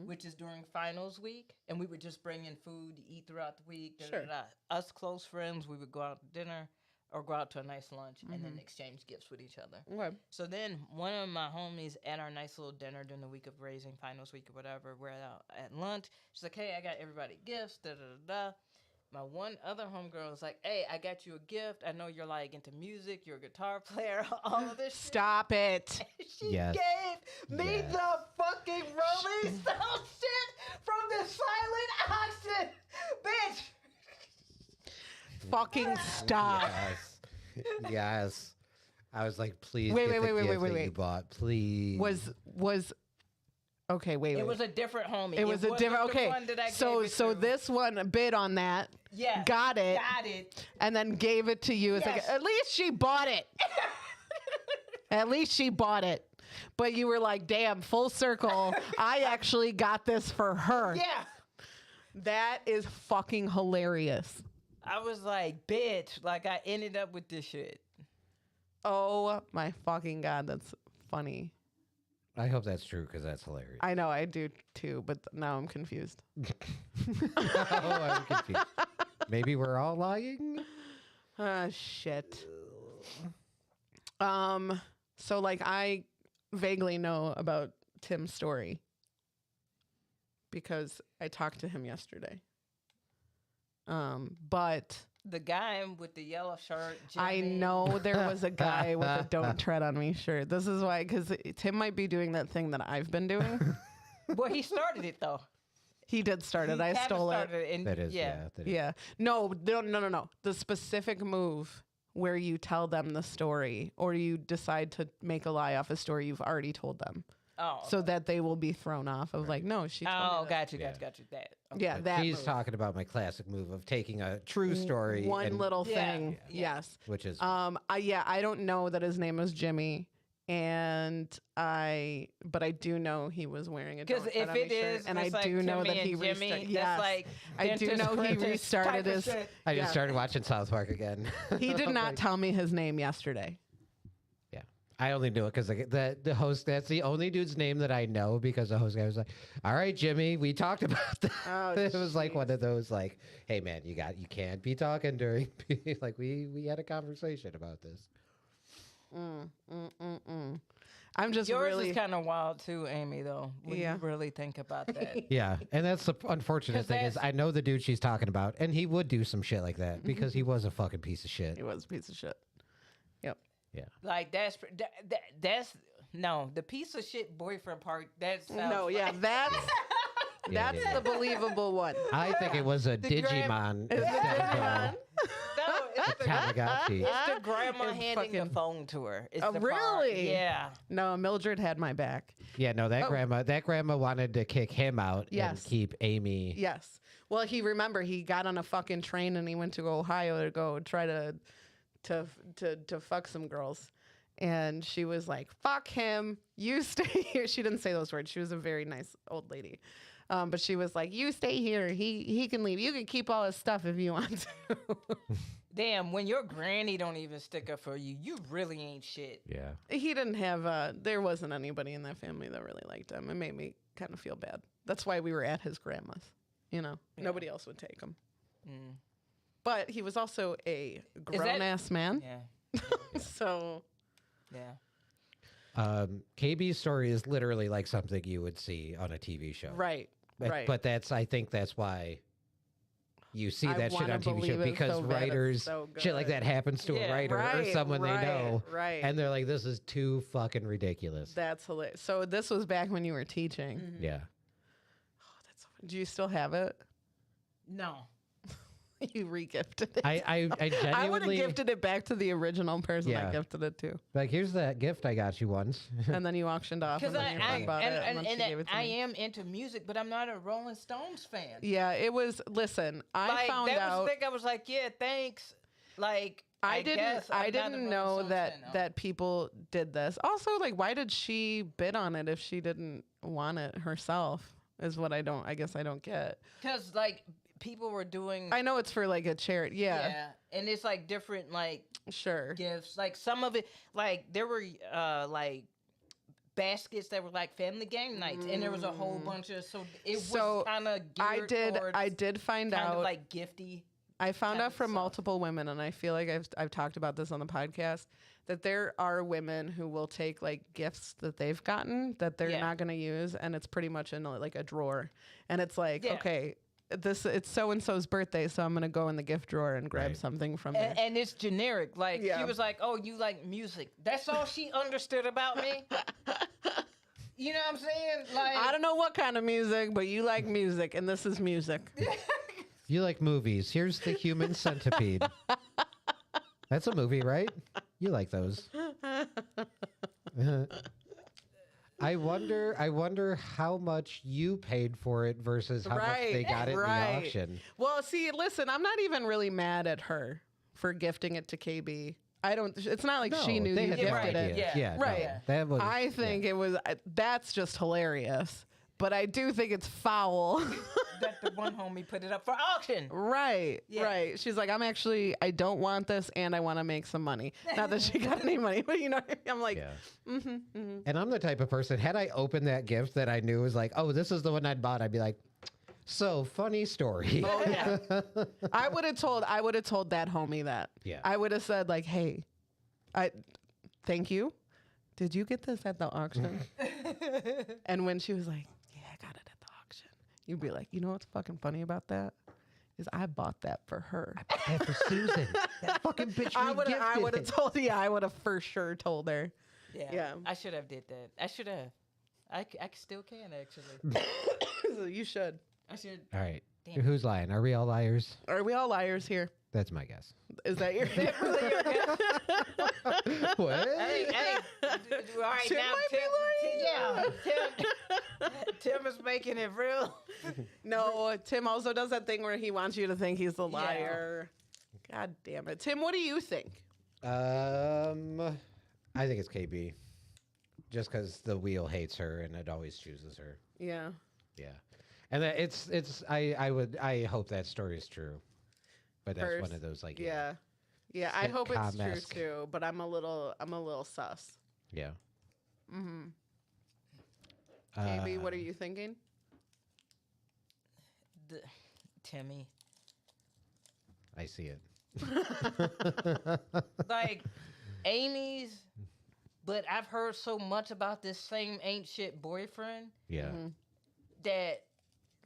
which is during finals week, and we would just bring in food to eat throughout the week. Sure. Us close friends, we would go out to dinner or go out to a nice lunch and then exchange gifts with each other. Okay. So then one of my homies at our nice little dinner during the week of grazing, finals week or whatever, we're out at lunch. She's like, hey, I got everybody gifts, da da da da. My one other homegirl was like, hey, I got you a gift. I know you're like into music. You're a guitar player. All of this shit. Stop it. She gave me the fucking Rolling Stone shit from the silent auction. Bitch. Fucking stop. Yes. I was like, please Wait, get wait, the wait, gift wait, that wait. you bought. Please. Was okay, wait. It was a different homie. It was a different. the Okay, one that I so gave it so to. this one bid on that. Yeah. Got it. Got it. And then gave it to you. It's like, Yes. at least she bought it. At least she bought it. But you were like, damn, full circle. I actually got this for her. Yeah. That is fucking hilarious. I was like, bitch. Like, I ended up with this shit. Oh my fucking God. That's funny. I hope that's true because that's hilarious. I know I do too, but now I'm confused. Oh, I'm confused. Maybe we're all lying? Shit. So like I vaguely know about Tim's story because I talked to him yesterday. But The guy with the yellow shirt. I Jimmy. know there was a guy with a "Don't Tread on Me" shirt. This is why, because Tim might be doing that thing that I've been doing. Well, he started it though. He did start it. He I kinda stole it. started and That is, yeah. that is. Yeah. No. The specific move where you tell them the story or you decide to make a lie off a story you've already told them. Oh. So that they will be thrown off of like, no, she told me that. got you. That. Okay. Yeah, But that she's move. talking about my classic move of taking a true story. One and, little Yeah. thing. Yeah. Yes. Which is. I don't know that his name was Jimmy. But I do know he was wearing a Because Don't Tread if on Me it shirt, is, and I it's like do know Timmy that he and Jimmy, restarted. that's Yes, like I do dentist, know he apprentice restarted type of his. shit. I just yeah. started watching South Park again. He did not tell me his name yesterday. Yeah. I only knew it because the host, that's the only dude's name that I know because the host guy was like, all right, Jimmy, we talked about that. Oh, It was like one of those like, hey man, you can't be talking during, like we had a conversation about this. I'm just Yours really. is kind of wild too, Amy. Though, when Yeah. you really think about that. Yeah. And that's the unfortunate 'Cause thing is that's- I know the dude she's talking about and he would do some shit like that because he was a fucking piece of shit. He was a piece of shit. Yep. Yeah. Like that's no, the piece of shit boyfriend part. That sounds No, yeah, that's Yeah, that's yeah, the believable one. I think it was a The gram- Digimon. Is it instead of a- Digimon? Tamagotchi. It's the grandma And handing the fucking- phone to her. It's Oh, the part- really? Yeah. No, Mildred had my back. Yeah, no, that grandma wanted to kick him out and Yes. keep Aimee. Yes. Well, he got on a fucking train and he went to Ohio to go try to fuck some girls. And she was like, "Fuck him. You stay here." She didn't say those words. She was a very nice old lady. But she was like, "You stay here. He can leave. You can keep all his stuff if you want to." Damn, when your granny don't even stick up for you, you really ain't shit. Yeah. He didn't have there wasn't anybody in that family that really liked him. It made me kind of feel bad. That's why we were at his grandma's. Nobody else would take him. Mm. But he was also a grown ass man. Yeah. So Yeah. KB's story is literally like something you would see on a TV show. right. But I think that's why you see I that shit wanna on TV show, believe it because so bad. It's writers, so shit like good. that happens to a Yeah. writer or Right, someone they know. right. And they're like, this is too fucking ridiculous. That's hilarious. So this was back when you were teaching. Yeah. Do you still have it? No. You regifted it. I I would have genuinely, gifted it back to the original person Yeah. I gifted it to. like, here's that gift I got you once. And then you auctioned off and Because then your friend bought it and then she gave it to I me. am into music, but I'm not a Rolling Stones fan. Yeah, it was, listen, I Like, found that out. was the thing. I was like, yeah, thanks. Like, I guess I'm I not a didn't Rolling know Stones that fan, no. that people did this. Also, like, why did she bid on it if she didn't want it herself? Is what I guess I don't get. Because like people were doing. I know it's for like a charity. Yeah, and it's like different like sure. gifts. Like some of it, like there were like baskets that were like family game nights, and there was a whole bunch of So, was kind of I did find kind out of like gifty. I found type out of from stuff. multiple women, and I feel like I've talked about this on the podcast, that there are women who will take like gifts that they've gotten that they're Yeah. not going to use, and it's pretty much in like a drawer, and it's like, Yeah. okay, it's so and so's birthday, so I'm going to go in the gift drawer and grab Right. something from there. And it's generic. Like Yeah. she was like, "Oh, you like music." That's all she understood about me. You know what I'm saying? Like I don't know what kind of music, but you like music, and this is music. You like movies. Here's the Human Centipede. That's a movie, right? You like those. I wonder how much you paid for it versus how much they got it in the auction. Well, see, listen, I'm not even really mad at her for gifting it to KB. I don't. It's not like she No, knew they you had no gifted it. idea. Yeah. no, Right. that was. I think it was. That's just hilarious. But I do think it's foul. that the one homie put it up for auction. Right. Yeah. Right. She's like, I don't want this, and I want to make some money. Not that she got any money, but you know, I'm like, Yeah. And I'm the type of person. Had I opened that gift that I knew was like, oh, this is the one I'd bought, I'd be like, so funny story. oh yeah. I would have told that homie that. Yeah. I would have said like, hey, thank you. Did you get this at the auction? And when she was like, yeah, I got it at the auction, you'd be like, you know what's fucking funny about that? Is I bought that for her. I bought that for Susan. That fucking bitch I would have re-gifted. told. Yeah, I would have for sure told her. Yeah. I should have did that. I should have. I still can actually. You should. I should. All right. Damn. Who's lying? Are we all liars? Are we all liars here? That's my guess. Is that your? What? Hey, all right Tim now, might Tim is making it real. No, Tim also does that thing where he wants you to think he's the liar. God damn it, Tim. What do you think? I think it's KB. Just because the wheel hates her and it always chooses her. Yeah. Yeah. And that I hope that story is true. But that's one of those like Yeah. Yeah, I hope it's true sitcom-esque. too, but I'm a little sus. Yeah. Mm-hmm. KB, what are you thinking? Timmy. I see it. Like Amy's, but I've heard so much about this same ain't shit boyfriend Yeah. that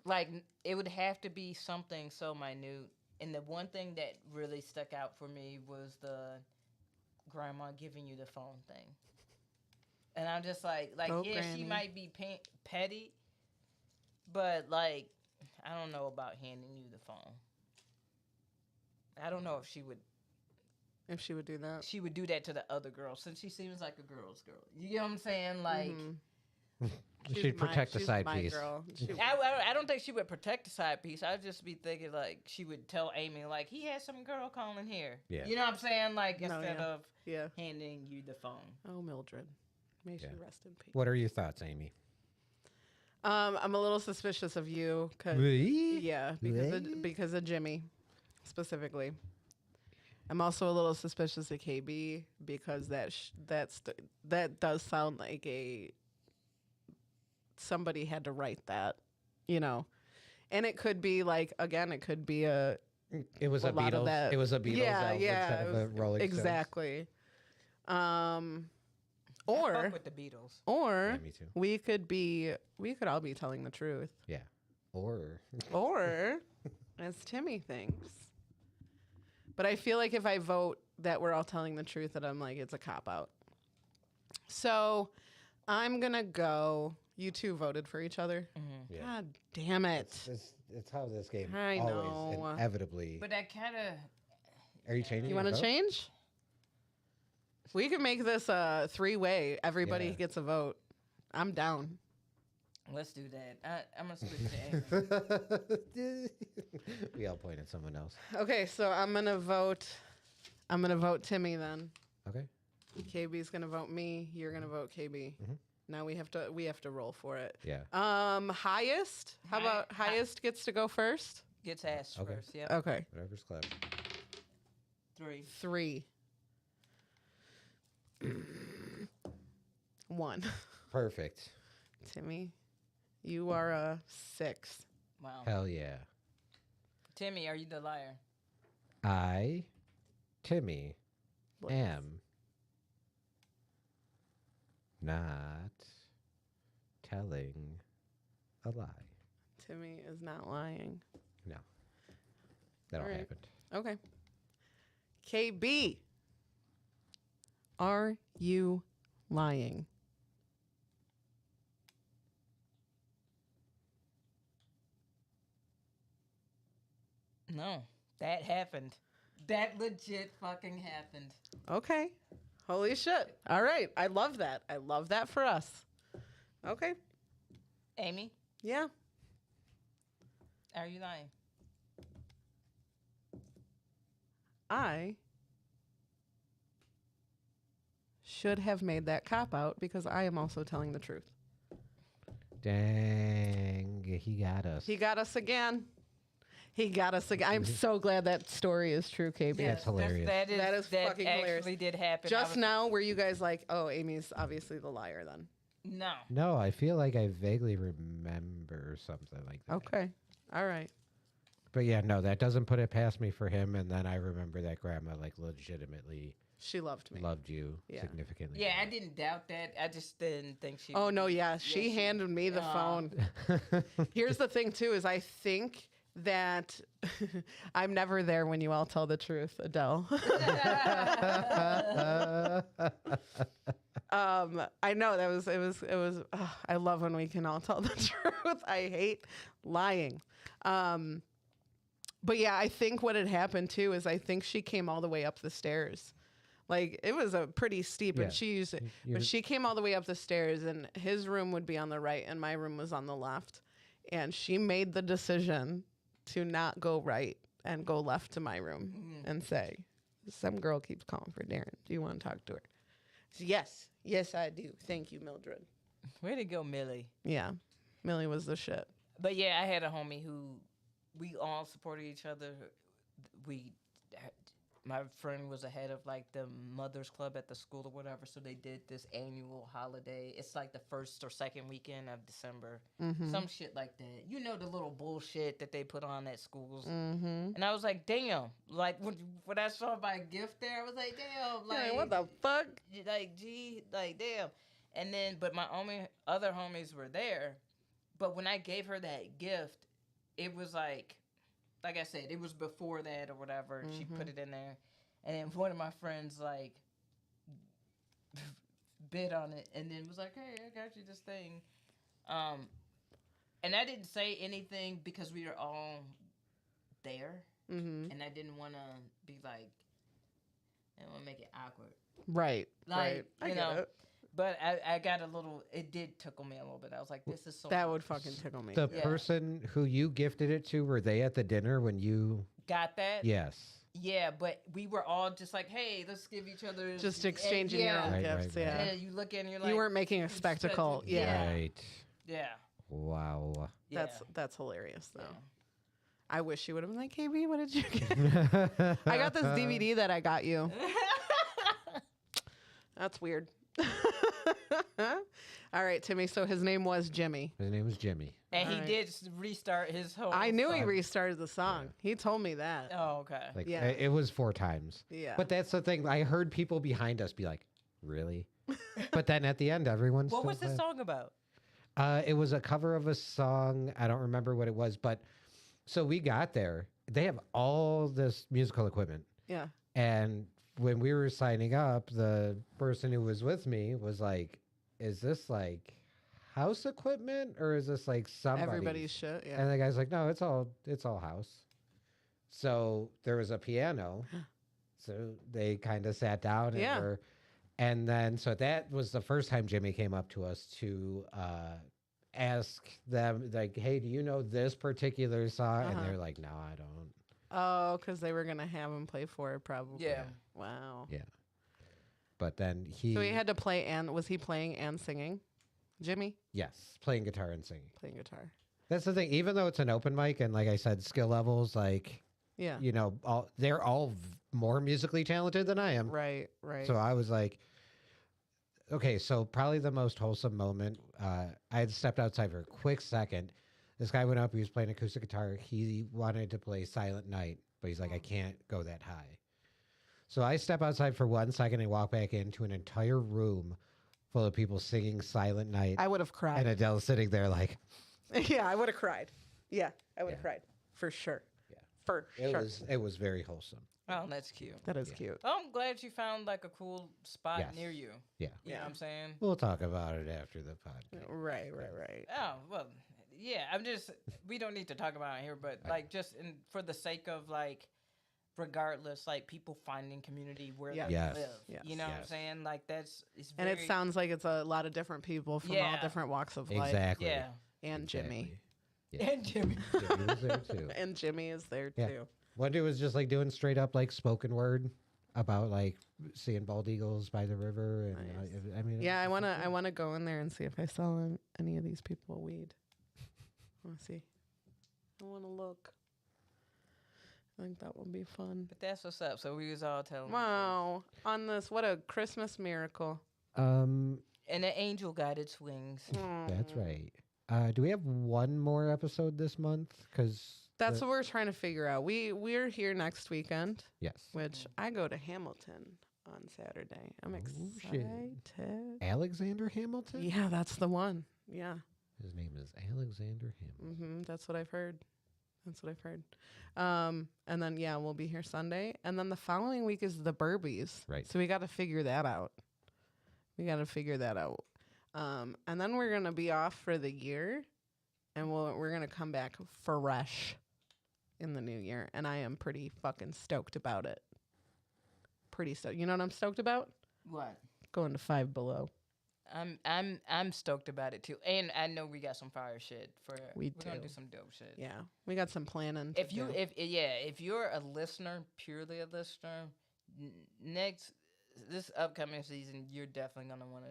like it would have to be something so minute. And the one thing that really stuck out for me was the grandma giving you the phone thing. And I'm just like Oh, yeah, Granny. she might be petty, but like I don't know about handing you the phone. I don't know if she would If she would do that. She would do that to the other girl since she seems like a girl's girl. You know what I'm saying? Like, She'd protect the side piece. Girl. I don't think she would protect the side piece. I'd just be thinking like she would tell Aimee like he has some girl calling here. Yeah. You know what I'm saying? Like instead of yeah. handing you the phone. Oh, Mildred. May she rest in peace. What are your thoughts, Aimee? I'm a little suspicious of you because of Jimmy specifically. I'm also a little suspicious of KB because that does sound like somebody had to write that, you know, and it could be like it could be it was a Beatles. It was a Beatles album instead of a Rolling Stones. Exactly. Or I fuck with the Beatles. Or me too. we could all be telling the truth. Yeah. Or as Timmy thinks. But I feel like if I vote that we're all telling the truth, that I'm like, it's a cop-out. So I'm going to go. You two voted for each other? Yeah. God damn it. It's how this game I always know. inevitably. But that kind of... Are you changing You your want to vote? change? We can make this a 3-way. Everybody gets a vote. I'm down. Let's do that. I'm going to switch to Aimee. We all point at someone else. Okay, so I'm going to vote Timmy then. Okay. KB's going to vote me. You're going to vote KB. Now we have to roll for it. Yeah. Highest? How about highest gets to go first? Gets asked first, yeah. Okay. Whatever's clever. 3. 1. Perfect. Timmy, you are a 6. Wow. Hell yeah. Timmy, are you the liar? I, Timmy, am not telling a lie. Timmy is not lying. No. That all All right. happened. Okay. KB, are you lying? No. That happened. That legit fucking happened. Okay. Holy shit. All right. I love that. I love that for us. Okay. Aimee, Yeah. are you lying? I should have made that cop out because I am also telling the truth. Dang, he got us. He got us again. I'm so glad that story is true, KB. Yeah, it's hilarious. That is that fucking actually hilarious. did happen. Just now, were you guys like, oh, Amy's obviously the liar then? No. No, I feel like I vaguely remember something like that. Okay. All right. But yeah, no, that doesn't put it past me for him. And then I remember that grandma like legitimately She loved me. loved you Yeah. significantly. Yeah, I didn't doubt that. I just didn't think she. Oh, no, yeah. She handed me the phone. Here's the thing, too, is I think that I'm never there when you all tell the truth, Adele. I know it was I love when we can all tell the truth. I hate lying. But yeah, I think what had happened too is I think she came all the way up the stairs. Like it was a pretty steep, Yeah. and but she came all the way up the stairs, and his room would be on the right, and my room was on the left, and she made the decision to not go right and go left to my room and say, "Some girl keeps calling for Darren. Do you want to talk to her?" I said, yes, I do. Thank you, Mildred. Way to go, Millie. Yeah, Millie was the shit. But yeah, I had a homie who we all supported each other. My friend was the head of like the mothers club at the school or whatever, so they did this annual holiday. It's like the first or second weekend of December, some shit like that. You know the little bullshit that they put on at schools. And I was like, damn. Like when I saw my gift there, I was like, damn. Like Hey, what the fuck? Like gee, like damn. And then, but my other homies were there. But when I gave her that gift, it was like I said, it was before that or whatever. And she put it in there. And then one of my friends, like, bid on it. And then was like, hey, I got you this thing. And I didn't say anything because we were all there. And I didn't want to be like, I don't want to make it awkward. Right. Like, right. I you get know, it. but I got a little, it did tickle me a little bit. I was like, this is so That much. would fucking tickle me. The Yeah. person who you gifted it to, were they at the dinner when you? Got that? Yes. Yeah, but we were all just like, hey, let's give each other. Just exchanging your own Right, gifts. right, Yeah. And then you look at it and you're like. You weren't making a spectacle. Yeah. Right. Yeah. Wow. Yeah. That's hilarious though. Yeah. I wish you would have been like, KB, what did you get? I got this DVD that I got you. That's weird. All right, Timmy. So his name was Jimmy. His name was Jimmy. And he Alright. did restart his whole. I knew he song. restarted the song. He told me that. Oh, okay. Like Yeah. it was 4 times. Yeah. But that's the thing. I heard people behind us be like, "Really?" But then at the end, everyone's. What was this song about? It was a cover of a song. I don't remember what it was, but so we got there. They have all this musical equipment, Yeah. and when we were signing up, the person who was with me was like, "Is this like house equipment or is this like somebody's?" Everybody's shit. Yeah. And the guy's like, "No, it's all house." So there was a piano. So they kind of sat down and Yeah. were, and then so that was the first time Jimmy came up to us to ask them like, "Hey, do you know this particular song?" And they're like, "No, I don't." Oh, because they were gonna have him play for it, probably. Yeah. Wow. Yeah. But then So he had to play and was he playing and singing? Jimmy yes, playing guitar and singing. playing guitar. That's the thing. Even though it's an open mic, and like I said, skill levels, like Yeah. you know, they're all more musically talented than I am. Right. Right. So I was like, okay, so probably the most wholesome moment. I had stepped outside for a quick second. This guy went up. He was playing acoustic guitar. He wanted to play Silent Night, but he's like, I can't go that high. So I step outside for 1 second and walk back into an entire room full of people singing Silent Night. I would have cried. And Adele sitting there like, Yeah, I would have cried. Yeah, I would have cried for sure. Yeah. For sure. it was very wholesome. Oh, that's cute. That is cute. Oh, I'm glad you found like a cool spot Yes. near you. Yeah. You know what I'm saying? We'll talk about it after the podcast. Right. Right. Oh, well, yeah. I'm just, we don't need to talk about it here, but like just for the sake of like, regardless, like people finding community where Yes. they Yes. live. Yes. You know what I'm Yes. saying? Like it's And very, it sounds like it's a lot of different people from all Yeah. different walks of life. Exactly. yeah. And Jimmy. Yeah. And Jimmy. Jimmy was there too. And Jimmy is there Yeah. too. One dude was just like doing straight up like spoken word about like seeing bald eagles by the river, and Nice. I mean, Yeah, I wanna go in there and see if I saw any of these people weed. I wanna see. I wanna look. I think that would be fun. But that's what's up. So we was all telling. Wow. On this, what a Christmas miracle. And the angel guided swings. That's right. Do we have one more episode this month? Because That's what we're trying to figure out. We're here next weekend, yes, which I go to Hamilton on Saturday. I'm shit. excited. Alexander Hamilton. Yeah, that's the one. Yeah. His name is Alexander Hamilton. That's what I've heard. And then we'll be here Sunday, and then the following week is the Burbies. Right. So we got to figure that out. And then we're gonna be off for the year, and we're gonna come back fresh in the new year, and I am pretty fucking stoked about it. Pretty stoked. You know what I'm stoked about? What? Going to Five Below. I'm stoked about it too, and I know we got some fire shit for. We're gonna do some dope shit. Yeah, we got some planning. If you're a listener, purely a listener, this upcoming season, you're definitely gonna want to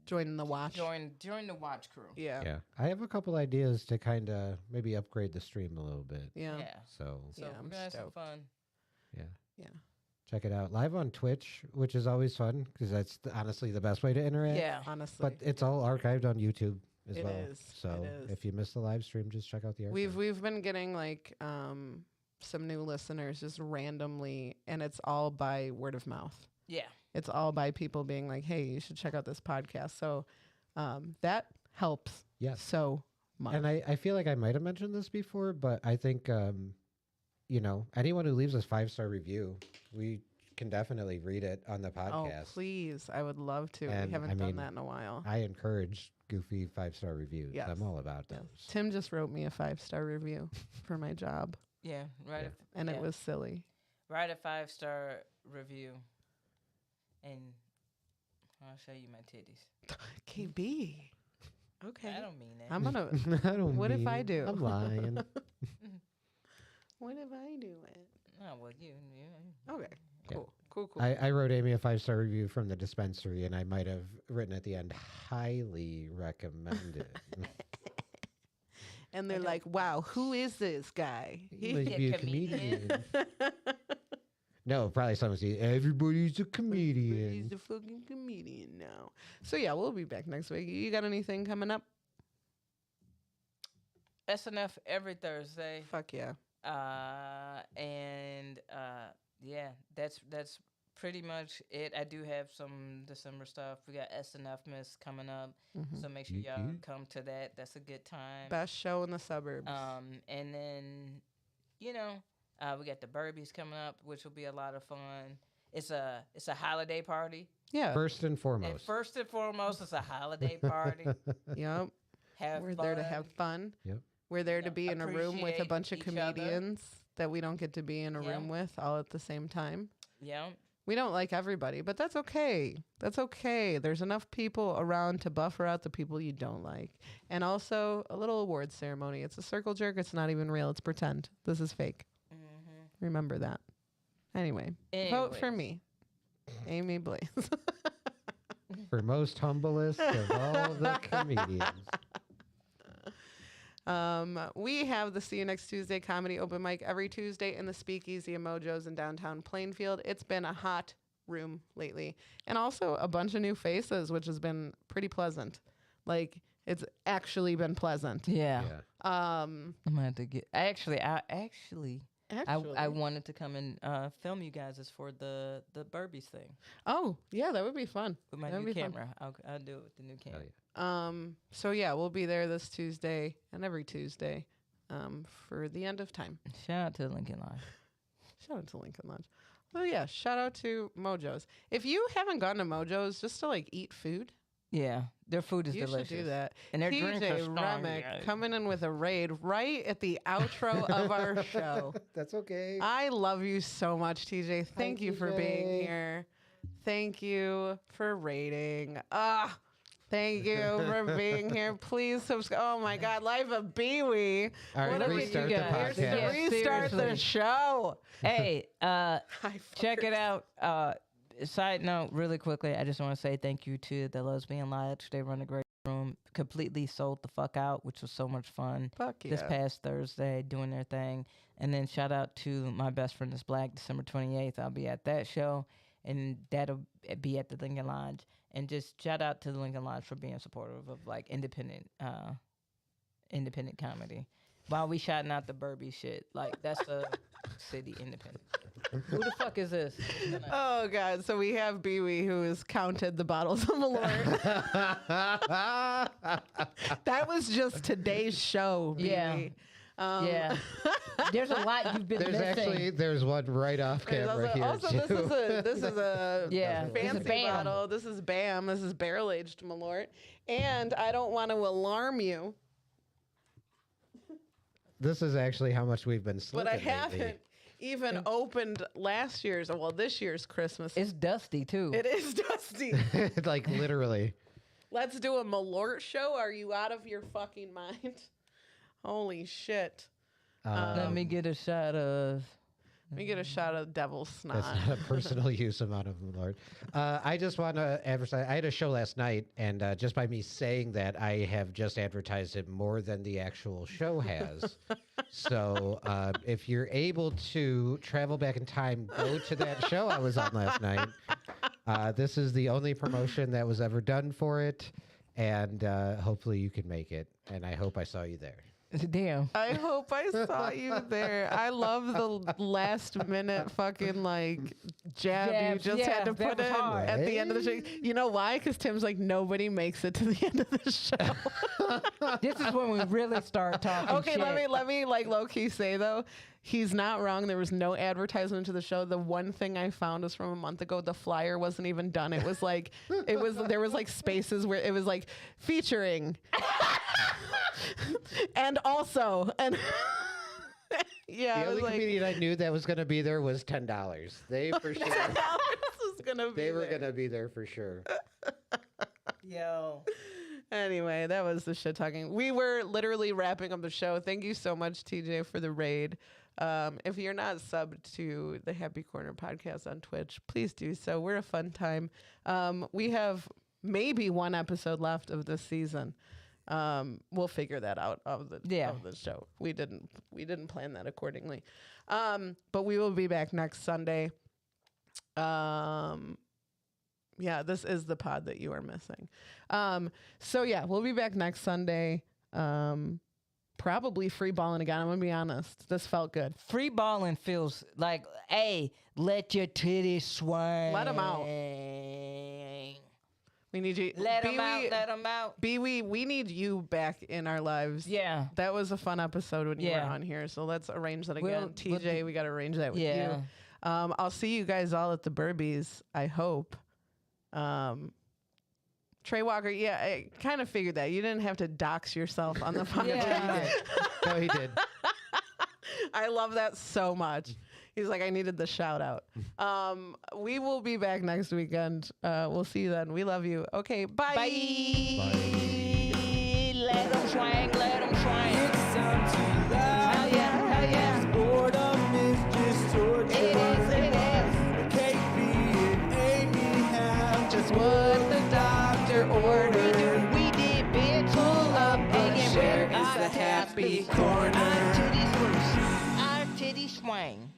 join the watch. Join the watch crew. Yeah. Yeah, I have a couple ideas to kind of maybe upgrade the stream a little bit. Yeah. So we're gonna have some fun. Yeah. Yeah. Check it out live on Twitch, which is always fun because that's honestly the best way to interact. Yeah, honestly. But it's all archived on YouTube as It well. is. So It is. if you missed the live stream, just check out the archive. We've been getting like some new listeners just randomly, and it's all by word of mouth. Yeah. It's all by people being like, "Hey, you should check out this podcast." So that helps. Yes. So much. And I feel like I might have mentioned this before, but I think anyone who leaves us 5-star review, we can definitely read it on the podcast. Oh, please. I would love to. And, we haven't I done mean, that in a while. I encourage goofy 5-star reviews. Yes. I'm all about those. Tim just wrote me a 5-star review for my job. Yeah, right. And it was silly. Write a 5-star review. and I'll show you my titties. KB. Okay. I don't mean that. I'm gonna. I don't What if mean I it. do? I'm lying. What if I do it? Oh, well, you. Okay. Yeah. Cool. I wrote Aimee a 5-star review from the dispensary, and I might have written at the end, highly recommended. And they're like, "Wow, who is this guy?" He must be a comedian. No, probably someone say, everybody's a comedian. He's a fucking comedian now. So yeah, we'll be back next week. You got anything coming up? SNF every Thursday. Fuck yeah. Yeah, that's pretty much it. I do have some December stuff. We got SNF Miss coming up, so make sure y'all come to that. That's a good time. Best show in the suburbs. And then, we got the Burbies coming up, which will be a lot of fun. It's a holiday party. Yeah. First and foremost. It's a holiday party. Yep. We're there to have fun. Yep. We're there to be in a room with a bunch of Appreciate each other. comedians that we don't get to be in a room with all at the same time. Yeah. We don't like everybody, but that's okay. That's okay. There's enough people around to buffer out the people you don't like. And also a little awards ceremony. It's a circle jerk. It's not even real. It's pretend. This is fake. Remember that. Anyway, vote for me. Aimee Blaze. For most humblest of all the comedians. We have the See You Next Tuesday comedy open mic every Tuesday in the Speakeasy and Mojo's in downtown Plainfield. It's been a hot room lately. And also a bunch of new faces, which has been pretty pleasant. Like, it's actually been pleasant. Yeah. I'm gonna have to get. I wanted to come and film you guys as for the Burbies thing. Oh yeah, that would be fun with my new camera. I'll do it with the new camera. So yeah, we'll be there this Tuesday and every Tuesday, for the end of time. Shout out to Lincoln Lodge. Shout out to Lincoln Lodge. Oh yeah, shout out to Mojo's. If you haven't gone to Mojo's just to like eat food. Yeah, their food is delicious. You should do that. And their drinks are TJ strong. Remick coming in with a raid right at the outro of our show. That's okay. I love you so much, TJ. Thank you for being here. Thank you for raiding. Thank you for being here. Please subscribe. Oh my God, Life of Pee-wee. All right, restart the podcast. Restart the show. Hey, check it out. Side note, really quickly, I just want to say thank you to the Lesbian Lodge. They run a great room. Completely sold the fuck out, which was so much fun. Fuck yeah. This past Thursday, doing their thing. And then shout out to My Best Friend is Black, December 28th. I'll be at that show, and that'll be at the Lincoln Lodge. And just shout out to the Lincoln Lodge for being supportive of like independent comedy. While we shouting out the Burby shit, like that's a city independent. Who the fuck is this? Oh God! So we have Pee-wee who has counted the bottles of Malort. That was just today's show. Pee-wee. Yeah. There's a lot you've been missing. There's one right off camera here. Also, too. this is a fancy Bam. bottle. This is Bam. This is barrel aged Malort. And I don't want to alarm you, This is actually how much we've been but slipping I haven't lately. even opened this year's Christmas. It's dusty too. It is dusty. Like literally. Let's do a Malort show. Are you out of your fucking mind? Holy shit. Let me get a shot of. Let me get a shot of devil's snot. That's not a personal use amount of Lord. I just want to advertise. I had a show last night, and just by me saying that, I have just advertised it more than the actual show has. So if you're able to travel back in time, go to that show I was on last night. This is the only promotion that was ever done for it, and hopefully you can make it. And I hope I saw you there. Damn. I hope I saw you there. I love the last minute fucking like jab you just had to put in at the end of the show. You know why? Because Tim's like, nobody makes it to the end of the show. This is when we really start talking. Okay, shit. let me like low key say though, he's not wrong. There was no advertisement to the show. The one thing I found was from a month ago. The flyer wasn't even done. It was like there was like spaces where it was like featuring and also and yeah, the only comedian I knew that was going to be there was $10. They for sure. $10 was gonna be They were there. gonna be there for sure. Yo. Anyway, that was the shit talking. We were literally wrapping up the show. Thank you so much, TJ, for the raid. If you're not subbed to the Happy Corner podcast on Twitch, please do so. We're a fun time. We have maybe one episode left of this season. We'll figure that out of the show. We didn't plan that accordingly. But we will be back next Sunday. Yeah, this is the pod that you are missing. So yeah, we'll be back next Sunday. Probably free balling again. I'm gonna be honest. This felt good. Free balling feels like, hey, let your titties swing. Let them out. We need you. Let them out. Let them out. We need you back in our lives. Yeah. That was a fun episode when you were on here. So let's arrange that again. TJ, we got to arrange that with you. I'll see you guys all at the Burbies, I hope. Trey Walker, yeah, I kind of figured that. You didn't have to dox yourself on the podcast. No, he did. I love that so much. He's like, I needed the shout out. We will be back next weekend. We'll see you then. We love you. Okay, bye. Bye. Let them swing, let them swing. It's time to laugh. Hell yeah, hell yeah. Boredom is just torture. It is. KB and Aimee have Just what the doctor ordered. We did, bitch. pull up And and get share. ready. It's the happy corner. Our titties loose. Our titties swing.